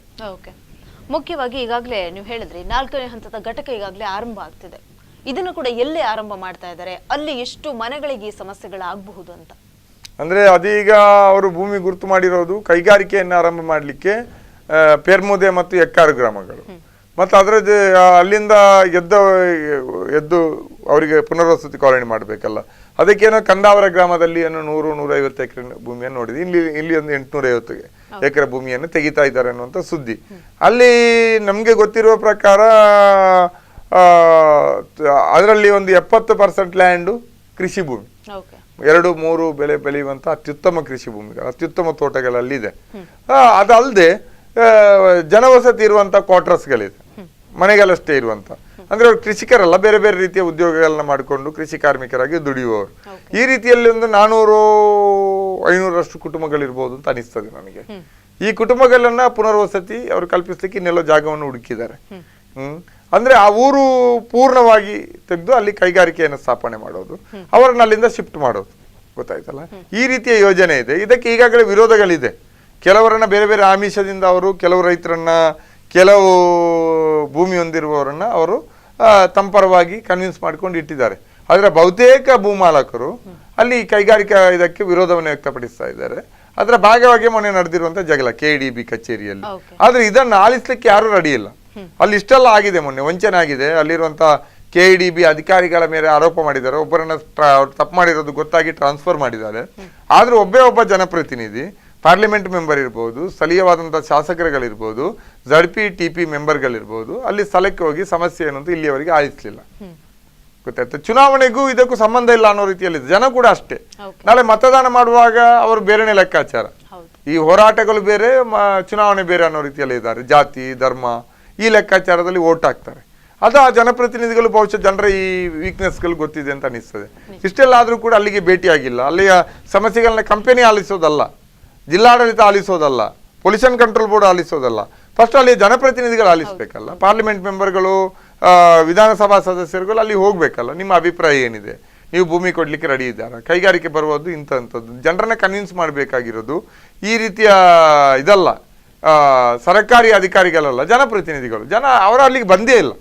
Speaker 1: ಮುಖ್ಯವಾಗಿ ಈಗಾಗಲೇ ನೀವು ಹೇಳಿದ್ರಿ 4ನೇ ಹಂತದ ಘಟಕ ಈಗಾಗಲೇ ಆರಂಭ ಆಗ್ತಿದೆ. ಇದನ್ನು ಕೂಡ ಎಲ್ಲೇ ಆರಂಭ ಮಾಡ್ತಾ ಇದ್ದಾರೆ, ಅಲ್ಲಿ ಎಷ್ಟು ಮನೆಗಳಿಗೆ ಈ ಸಮಸ್ಯೆಗಳಾಗಬಹುದು ಅಂತ
Speaker 2: ಅಂದ್ರೆ ಅದೀಗ ಅವರು ಭೂಮಿ ಗುರುತು ಮಾಡಿರೋದು ಕೈಗಾರಿಕೆಯನ್ನು ಆರಂಭ ಮಾಡಲಿಕ್ಕೆ ಪೆರ್ಮುದೆ ಮತ್ತು ಎಕ್ಕಾರು ಗ್ರಾಮಗಳು ಮತ್ತು ಅದರದ್ದು ಅಲ್ಲಿಂದ ಎದ್ದು ಅವರಿಗೆ ಪುನರ್ವಸತಿ ಕಾಲೋನಿ ಮಾಡಬೇಕಲ್ಲ, ಅದಕ್ಕೇನೋ ಕಂದಾವರ ಗ್ರಾಮದಲ್ಲಿ ಏನೋ 100-150 ಎಕರೆ ಭೂಮಿಯನ್ನು ನೋಡಿದೆ. ಇಲ್ಲಿ ಒಂದು 850 ಎಕರೆ ಭೂಮಿಯನ್ನು ತೆಗಿತಾ ಇದ್ದಾರೆ ಅನ್ನುವಂಥ ಸುದ್ದಿ. ಅಲ್ಲಿ ನಮಗೆ ಗೊತ್ತಿರುವ ಪ್ರಕಾರ ಅದರಲ್ಲಿ ಒಂದು 70% ಲ್ಯಾಂಡು ಕೃಷಿ ಭೂಮಿ, 2-3 ಬೆಳೆ ಬೆಳೆಯುವಂಥ ಅತ್ಯುತ್ತಮ ಕೃಷಿ ಭೂಮಿಗಳು, ಅತ್ಯುತ್ತಮ ತೋಟಗಳಲ್ಲಿದೆ. ಅದಲ್ಲದೆ ಜನವಸತಿ ಇರುವಂಥ ಕ್ವಾರ್ಟರ್ಸ್ಗಳಿದೆ, ಮನೆಗಳಷ್ಟೇ ಇರುವಂಥ. ಅಂದ್ರೆ ಅವ್ರು ಕೃಷಿಕರಲ್ಲ, ಬೇರೆ ಬೇರೆ ರೀತಿಯ ಉದ್ಯೋಗಗಳನ್ನ ಮಾಡಿಕೊಂಡು ಕೃಷಿ ಕಾರ್ಮಿಕರಾಗಿ ದುಡಿಯುವವರು. ಈ ರೀತಿಯಲ್ಲಿ ಒಂದು 400-500ರಷ್ಟು ಕುಟುಂಬಗಳಿರ್ಬೋದು ಅಂತ ಅನಿಸ್ತದೆ ನನಗೆ. ಈ ಕುಟುಂಬಗಳನ್ನ ಪುನರ್ವಸತಿ ಅವರು ಕಲ್ಪಿಸ್ಲಿಕ್ಕೆ ಇನ್ನೆಲ್ಲೋ ಜಾಗವನ್ನು ಹುಡುಕಿದ್ದಾರೆ. ಅಂದ್ರೆ ಆ ಊರು ಪೂರ್ಣವಾಗಿ ತೆಗೆದು ಅಲ್ಲಿ ಕೈಗಾರಿಕೆಯನ್ನು ಸ್ಥಾಪನೆ ಮಾಡೋದು, ಅವರನ್ನ ಅಲ್ಲಿಂದ ಶಿಫ್ಟ್ ಮಾಡೋದು, ಗೊತ್ತಾಯ್ತಲ್ಲ. ಈ ರೀತಿಯ ಯೋಜನೆ ಇದೆ. ಇದಕ್ಕೆ ಈಗಾಗಲೇ ವಿರೋಧಗಳಿದೆ. ಕೆಲವರನ್ನ ಬೇರೆ ಬೇರೆ ಆಮಿಷದಿಂದ ಅವರು ಕೆಲವು ರೈತರನ್ನ, ಕೆಲವು ಭೂಮಿ ಹೊಂದಿರುವವರನ್ನ ಅವರು ತಂಪರವಾಗಿ ಕನ್ವಿನ್ಸ್ ಮಾಡ್ಕೊಂಡು ಇಟ್ಟಿದ್ದಾರೆ. ಆದರೆ ಬಹುತೇಕ ಭೂಮಾಲಕರು ಅಲ್ಲಿ ಕೈಗಾರಿಕಾ ಇದಕ್ಕೆ ವಿರೋಧವನ್ನು ವ್ಯಕ್ತಪಡಿಸ್ತಾ ಇದ್ದಾರೆ. ಅದರ ಭಾಗವಾಗಿ ಮೊನ್ನೆ ನಡೆದಿರುವಂತಹ ಜಗಳ KDB ಕಚೇರಿಯಲ್ಲಿ. ಆದ್ರೆ ಇದನ್ನು ಆಲಿಸ್ಲಿಕ್ಕೆ ಯಾರು ರೆಡಿ ಇಲ್ಲ. ಅಲ್ಲಿ ಇಷ್ಟೆಲ್ಲ ಆಗಿದೆ, ಮೊನ್ನೆ ವಂಚನೆ ಆಗಿದೆ. ಅಲ್ಲಿರುವಂತಹ KDB ಅಧಿಕಾರಿಗಳ ಮೇಲೆ ಆರೋಪ ಮಾಡಿದ್ದಾರೆ, ಒಬ್ಬರನ್ನ ತಪ್ಪು ಮಾಡಿರೋದು ಗೊತ್ತಾಗಿ ಟ್ರಾನ್ಸ್ಫರ್ ಮಾಡಿದ್ದಾರೆ. ಆದ್ರೂ ಒಬ್ಬ ಜನಪ್ರತಿನಿಧಿ, ಪಾರ್ಲಿಮೆಂಟ್ ಮೆಂಬರ್ ಇರ್ಬೋದು, ಸ್ಥಳೀಯವಾದಂತಹ ಶಾಸಕರುಗಳಿರ್ಬೋದು, ZPTP ಮೆಂಬರ್ಗಳಿರ್ಬೋದು, ಅಲ್ಲಿ ಸ್ಥಳಕ್ಕೆ ಹೋಗಿ ಸಮಸ್ಯೆ ಏನು ಅಂತ ಇಲ್ಲಿಯವರೆಗೆ ಆಲಿಸ್ಲಿಲ್ಲ. ಗೊತ್ತಾಯ್ತು. ಚುನಾವಣೆಗೂ ಇದಕ್ಕೂ ಸಂಬಂಧ ಇಲ್ಲ ಅನ್ನೋ ರೀತಿಯಲ್ಲಿ ಜನ ಕೂಡ ಅಷ್ಟೇ. ನಾಳೆ ಮತದಾನ ಮಾಡುವಾಗ ಅವರು ಬೇರೆನೆ ಲೆಕ್ಕಾಚಾರ, ಈ ಹೋರಾಟಗಳು ಬೇರೆ, ಚುನಾವಣೆ ಬೇರೆ ಅನ್ನೋ ರೀತಿಯಲ್ಲಿ ಇದ್ದಾರೆ. ಜಾತಿ ಧರ್ಮ ಈ ಲೆಕ್ಕಾಚಾರದಲ್ಲಿ ವೋಟ್ ಹಾಕ್ತಾರೆ. ಅದು ಆ ಜನಪ್ರತಿನಿಧಿಗಳು ಬಹುಶಃ ಜನರ ಈ ವೀಕ್ನೆಸ್ಗಳು ಗೊತ್ತಿದೆ ಅಂತ ಅನಿಸ್ತದೆ. ಇಷ್ಟೆಲ್ಲ ಆದ್ರೂ ಕೂಡ ಅಲ್ಲಿಗೆ ಭೇಟಿಯಾಗಿಲ್ಲ. ಅಲ್ಲಿಯ ಸಮಸ್ಯೆಗಳನ್ನ ಕಂಪನಿ ಆಲಿಸೋದಲ್ಲ, ಜಿಲ್ಲಾಡಳಿತ ಆಲಿಸೋದಲ್ಲ, ಪೊಲ್ಯೂಷನ್ ಕಂಟ್ರೋಲ್ ಬೋರ್ಡ್ ಆಲಿಸೋದಲ್ಲ, ಫಸ್ಟ್ ಅಲ್ಲಿ ಜನಪ್ರತಿನಿಧಿಗಳು ಆಲಿಸ್ಬೇಕಲ್ಲ. ಪಾರ್ಲಿಮೆಂಟ್ ಮೆಂಬರ್ಗಳು, ವಿಧಾನಸಭಾ ಸದಸ್ಯರುಗಳು ಅಲ್ಲಿ ಹೋಗ್ಬೇಕಲ್ಲ. ನಿಮ್ಮ ಅಭಿಪ್ರಾಯ ಏನಿದೆ, ನೀವು ಭೂಮಿ ಕೊಡ್ಲಿಕ್ಕೆ ರೆಡಿ ಇದ್ದಾರಾ, ಕೈಗಾರಿಕೆ ಬರುವುದು ಇಂಥದ್ದು ಜನರನ್ನ ಕನ್ವಿನ್ಸ್ ಮಾಡಬೇಕಾಗಿರೋದು. ಈ ರೀತಿಯ ಇದಲ್ಲ, ಸರ್ಕಾರಿ ಅಧಿಕಾರಿಗಳಲ್ಲ, ಜನಪ್ರತಿನಿಧಿಗಳು. ಅವರ ಅಲ್ಲಿಗೆ ಬಂದೇ ಇಲ್ಲ,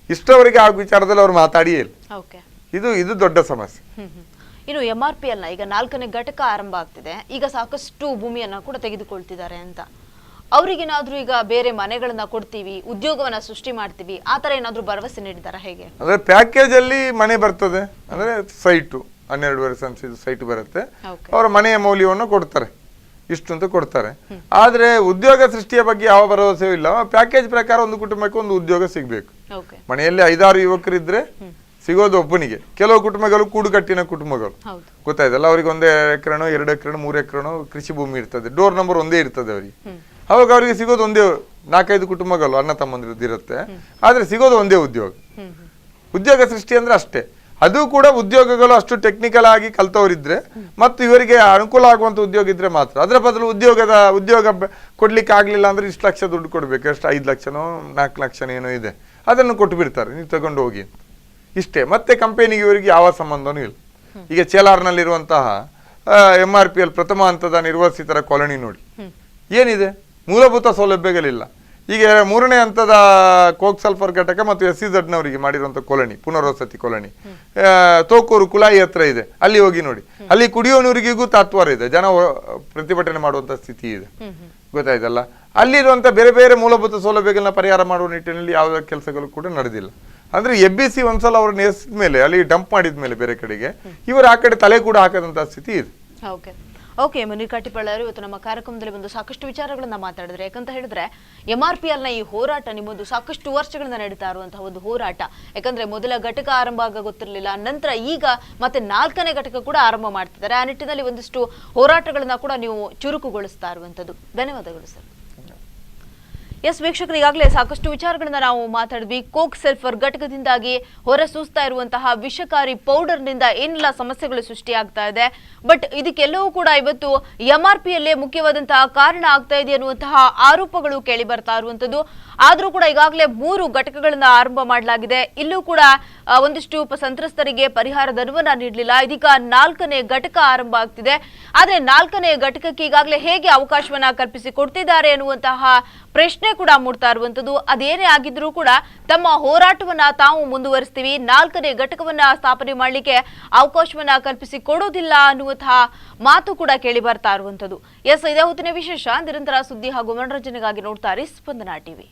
Speaker 2: ಇಷ್ಟವರೆಗೆ ಆ ವಿಚಾರದಲ್ಲಿ ಅವ್ರು ಮಾತಾಡಿಯೇ ಇಲ್ಲ. ಇದು ದೊಡ್ಡ ಸಮಸ್ಯೆ.
Speaker 1: ಇನ್ನು MRPL ನ ಈಗ 4ನೇ ಘಟಕ ಆರಂಭ ಆಗ್ತಿದೆ. ಈಗ ಸಾಕಷ್ಟು ಭೂಮಿಯನ್ನ ಕೂಡ ತೆಗೆದುಕೊಳ್ತಿದ್ದಾರೆ ಅಂತ, ಅವ್ರಿಗೇನಾದ್ರೂ ಈಗ ಬೇರೆ ಮನೆಗಳನ್ನ ಕೊಡ್ತೀವಿ, ಉದ್ಯೋಗವನ್ನ ಸೃಷ್ಟಿ ಮಾಡ್ತೀವಿ, ಆತರ ಏನಾದ್ರೂ ಭರವಸೆ ನೀಡಿದಾರ ಹೇಗೆ?
Speaker 2: ಅಂದ್ರೆ ಪ್ಯಾಕೇಜ್ ಅಲ್ಲಿ ಮನೆ ಬರ್ತದೆ, ಅಂದ್ರೆ ಸೈಟು 12.5 ಸೆನ್ಸ್ ಸೈಟ್ ಬರುತ್ತೆ, ಅವರ ಮನೆಯ ಮೌಲ್ಯವನ್ನು ಕೊಡ್ತಾರೆ, ಇಷ್ಟು ಅಂತ ಕೊಡ್ತಾರೆ. ಆದ್ರೆ ಉದ್ಯೋಗ ಸೃಷ್ಟಿಯ ಬಗ್ಗೆ ಯಾವ ಭರವಸೆಯೂ ಇಲ್ಲ. ಪ್ಯಾಕೇಜ್ ಪ್ರಕಾರ ಒಂದು ಕುಟುಂಬಕ್ಕೆ ಒಂದು ಉದ್ಯೋಗ ಸಿಗ್ಬೇಕು. ಮನೆಯಲ್ಲಿ 5-6 ಯುವಕರಿದ್ರೆ ಸಿಗೋದು ಒಬ್ಬನಿಗೆ. ಕೆಲವು ಕುಟುಂಬಗಳು ಕೂಡುಕಟ್ಟಿನ ಕುಟುಂಬಗಳು, ಗೊತ್ತಾಯ್ತಲ್ಲ, ಅವ್ರಿಗೆ 1 ಎಕರೆನೋ 2 ಎಕರೆನೋ 3 ಎಕರೆನೋ ಕೃಷಿ ಭೂಮಿ ಇರ್ತದೆ, ಡೋರ್ ನಂಬರ್ ಒಂದೇ ಇರ್ತದೆ ಅವರಿಗೆ. ಅವಾಗ ಅವರಿಗೆ ಸಿಗೋದು ಒಂದೇ 4-5 ಕುಟುಂಬಗಳು, ಅಣ್ಣ ತಮ್ಮಂದಿರದ್ದು ಇರುತ್ತೆ. ಆದ್ರೆ ಸಿಗೋದು ಒಂದೇ ಉದ್ಯೋಗ ಸೃಷ್ಟಿ ಅಂದ್ರೆ ಅಷ್ಟೇ. ಅದು ಕೂಡ ಉದ್ಯೋಗಗಳು ಅಷ್ಟು ಟೆಕ್ನಿಕಲ್ ಆಗಿ ಕಲ್ತವರಿದ್ರೆ ಮತ್ತು ಇವರಿಗೆ ಅನುಕೂಲ ಆಗುವಂತ ಉದ್ಯೋಗ ಇದ್ರೆ ಮಾತ್ರ. ಅದರ ಬದಲು ಉದ್ಯೋಗ ಕೊಡ್ಲಿಕ್ಕೆ ಆಗ್ಲಿಲ್ಲ ಅಂದ್ರೆ ಇಷ್ಟು ಲಕ್ಷ ದುಡ್ಡು ಕೊಡ್ಬೇಕು, ಎಷ್ಟು 5 ಲಕ್ಷನೋ 4 ಲಕ್ಷನೋ ಏನೋ ಇದೆ, ಅದನ್ನು ಕೊಟ್ಟು ಬಿಡ್ತಾರೆ, ನೀವು ತಗೊಂಡು ಹೋಗಿ ಅಂತ. ಇಷ್ಟೇ. ಮತ್ತೆ ಕಂಪನಿಗೆ ಇವರಿಗೆ ಯಾವ ಸಂಬಂಧನೂ ಇಲ್ಲ. ಈಗ ಚೇಲಾರ್ನಲ್ಲಿರುವಂತಹ MRPL ಪ್ರಥಮ ಹಂತದ ನಿರ್ವಸಿತರ ಕಾಲೋನಿ ನೋಡಿ, ಏನಿದೆ, ಮೂಲಭೂತ ಸೌಲಭ್ಯಗಳಿಲ್ಲ. ಈಗ 3ನೇ ಹಂತದ ಕೋಕ್ ಸಲ್ಫರ್ ಘಟಕ ಮತ್ತು SEZನವರಿಗೆ ಮಾಡಿರುವಂತ ಕಾಲೋನಿ, ಪುನರ್ವಸತಿ ಕಾಲೋನಿ, ತೋಕೂರು ಕುಲಾಯಿ ಹತ್ರ ಇದೆ, ಅಲ್ಲಿ ಹೋಗಿ ನೋಡಿ. ಅಲ್ಲಿ ಕುಡಿಯೋ ನೀರಿಗೂ ತಾತ್ವಾರ ಇದೆ, ಜನ ಪ್ರತಿಭಟನೆ ಮಾಡುವಂತ ಸ್ಥಿತಿ ಇದೆ, ಗೊತ್ತಾಯ್ತಲ್ಲ. ಅಲ್ಲಿರುವಂತ ಬೇರೆ ಬೇರೆ ಮೂಲಭೂತ ಸೌಲಭ್ಯಗಳನ್ನ ಪರಿಹಾರ ಮಾಡುವ ನಿಟ್ಟಿನಲ್ಲಿ ಯಾವುದೇ ಕೆಲಸಗಳು ಕೂಡ ನಡೆದಿಲ್ಲ. ಅಂದ್ರೆ FBC ಒಂದ್ಸಲ ಅವ್ರನ್ನ ಎಸಿದ ಮೇಲೆ, ಅಲ್ಲಿ ಡಂಪ್ ಮಾಡಿದ ಮೇಲೆ ಬೇರೆ ಕಡೆಗೆ, ಇವರು ಆ ಕಡೆ ತಲೆ ಕೂಡ ಹಾಕದಂತ ಸ್ಥಿತಿ ಇದೆ.
Speaker 1: ಓಕೆ, ಮುನೀರ್ ಕಟ್ಟಿಪಳ್ಳರು ಇವತ್ತು ನಮ್ಮ ಕಾರ್ಯಕ್ರಮದಲ್ಲಿ ಬಂದು ಸಾಕಷ್ಟು ವಿಚಾರಗಳನ್ನ ಮಾತಾಡಿದ್ರೆ. ಯಾಕಂತ ಹೇಳಿದ್ರೆ MRPL ನ ಈ ಹೋರಾಟ ನಿಮ್ಮದು ಸಾಕಷ್ಟು ವರ್ಷಗಳಿಂದ ನಡೀತಾ ಇರುವಂತಹ ಒಂದು ಹೋರಾಟ. ಯಾಕಂದ್ರೆ ಮೊದಲ ಘಟಕ ಆರಂಭ ಆಗ ಗೊತ್ತಿರಲಿಲ್ಲ, ನಂತರ ಈಗ ಮತ್ತೆ 4ನೇ ಘಟಕ ಕೂಡ ಆರಂಭ ಮಾಡ್ತಿದ್ದಾರೆ. ಆ ನಿಟ್ಟಿನಲ್ಲಿ ಒಂದಿಷ್ಟು ಹೋರಾಟಗಳನ್ನ ಕೂಡ ನೀವು ಚುರುಕುಗೊಳಿಸ್ತಾ ಇರುವಂತದ್ದು. ಧನ್ಯವಾದಗಳು ಸರ್. ಎಸ್ ವೀಕ್ಷಕರು, ಈಗಾಗಲೇ ಸಾಕಷ್ಟು ವಿಚಾರಗಳನ್ನ ನಾವು ಮಾತಾಡಿದ್ವಿ. ಕೋಕ್ ಸಲ್ಫರ್ ಘಟಕದಿಂದಾಗಿ ಹೊರಸೂಸ್ತಾ ಇರುವಂತಹ ವಿಷಕಾರಿ ಪೌಡರ್ನಿಂದ ಏನೆಲ್ಲ ಸಮಸ್ಯೆಗಳು ಸೃಷ್ಟಿಯಾಗ್ತಾ ಇದೆ, ಬಟ್ ಇದಕ್ಕೆಲ್ಲವೂ ಕೂಡ ಇವತ್ತು MRPL ಮುಖ್ಯವಾದಂತಹ ಕಾರಣ ಆಗ್ತಾ ಇದೆ ಅನ್ನುವಂತಹ ಆರೋಪಗಳು ಕೇಳಿ ಬರ್ತಾ ಇರುವಂತದ್ದು. ಆದ್ರೂ ಕೂಡ ಈಗಾಗಲೇ 3 ಘಟಕಗಳನ್ನ ಆರಂಭ ಮಾಡಲಾಗಿದೆ. ಇಲ್ಲೂ ಕೂಡ ಒಂದಿಷ್ಟು ಸಂತ್ರಸ್ತರಿಗೆ ಪರಿಹಾರ ಧನವನ್ನ ನೀಡಲಿಲ್ಲ. ಇದೀಗ 4ನೇ ಘಟಕ ಆರಂಭ ಆಗ್ತಿದೆ. ಆದ್ರೆ 4ನೇ ಘಟಕಕ್ಕೆ ಈಗಾಗಲೇ ಹೇಗೆ ಅವಕಾಶವನ್ನ ಕಲ್ಪಿಸಿ ಕೊಡ್ತಿದ್ದಾರೆ ಅನ್ನುವಂತಹ ಪ್ರಶ್ನೆ ಕೂಡ ಮೂಡ್ತಾ ಇರುವಂತದ್ದು. ಅದೇನೇ ಆಗಿದ್ರೂ ಕೂಡ ತಮ್ಮ ಹೋರಾಟವನ್ನ ತಾವು ಮುಂದುವರಿಸ್ತೀವಿ, 4ನೇ ಘಟಕವನ್ನ ಸ್ಥಾಪನೆ ಮಾಡಲಿಕ್ಕೆ ಅವಕಾಶವನ್ನ ಕಲ್ಪಿಸಿ ಕೊಡೋದಿಲ್ಲ ಅನ್ನುವಂತಹ ಮಾತು ಕೂಡ ಕೇಳಿ ಬರ್ತಾ ಇರುವಂತದ್ದು. ಎಸ್, ಇದೇ ಹೊತ್ತಿನ ವಿಶೇಷ. ನಿರಂತರ ಸುದ್ದಿ ಹಾಗೂ ಮನೋರಂಜನೆಗಾಗಿ ನೋಡ್ತಾರೆ ಸ್ಪಂದನ ಟಿವಿ.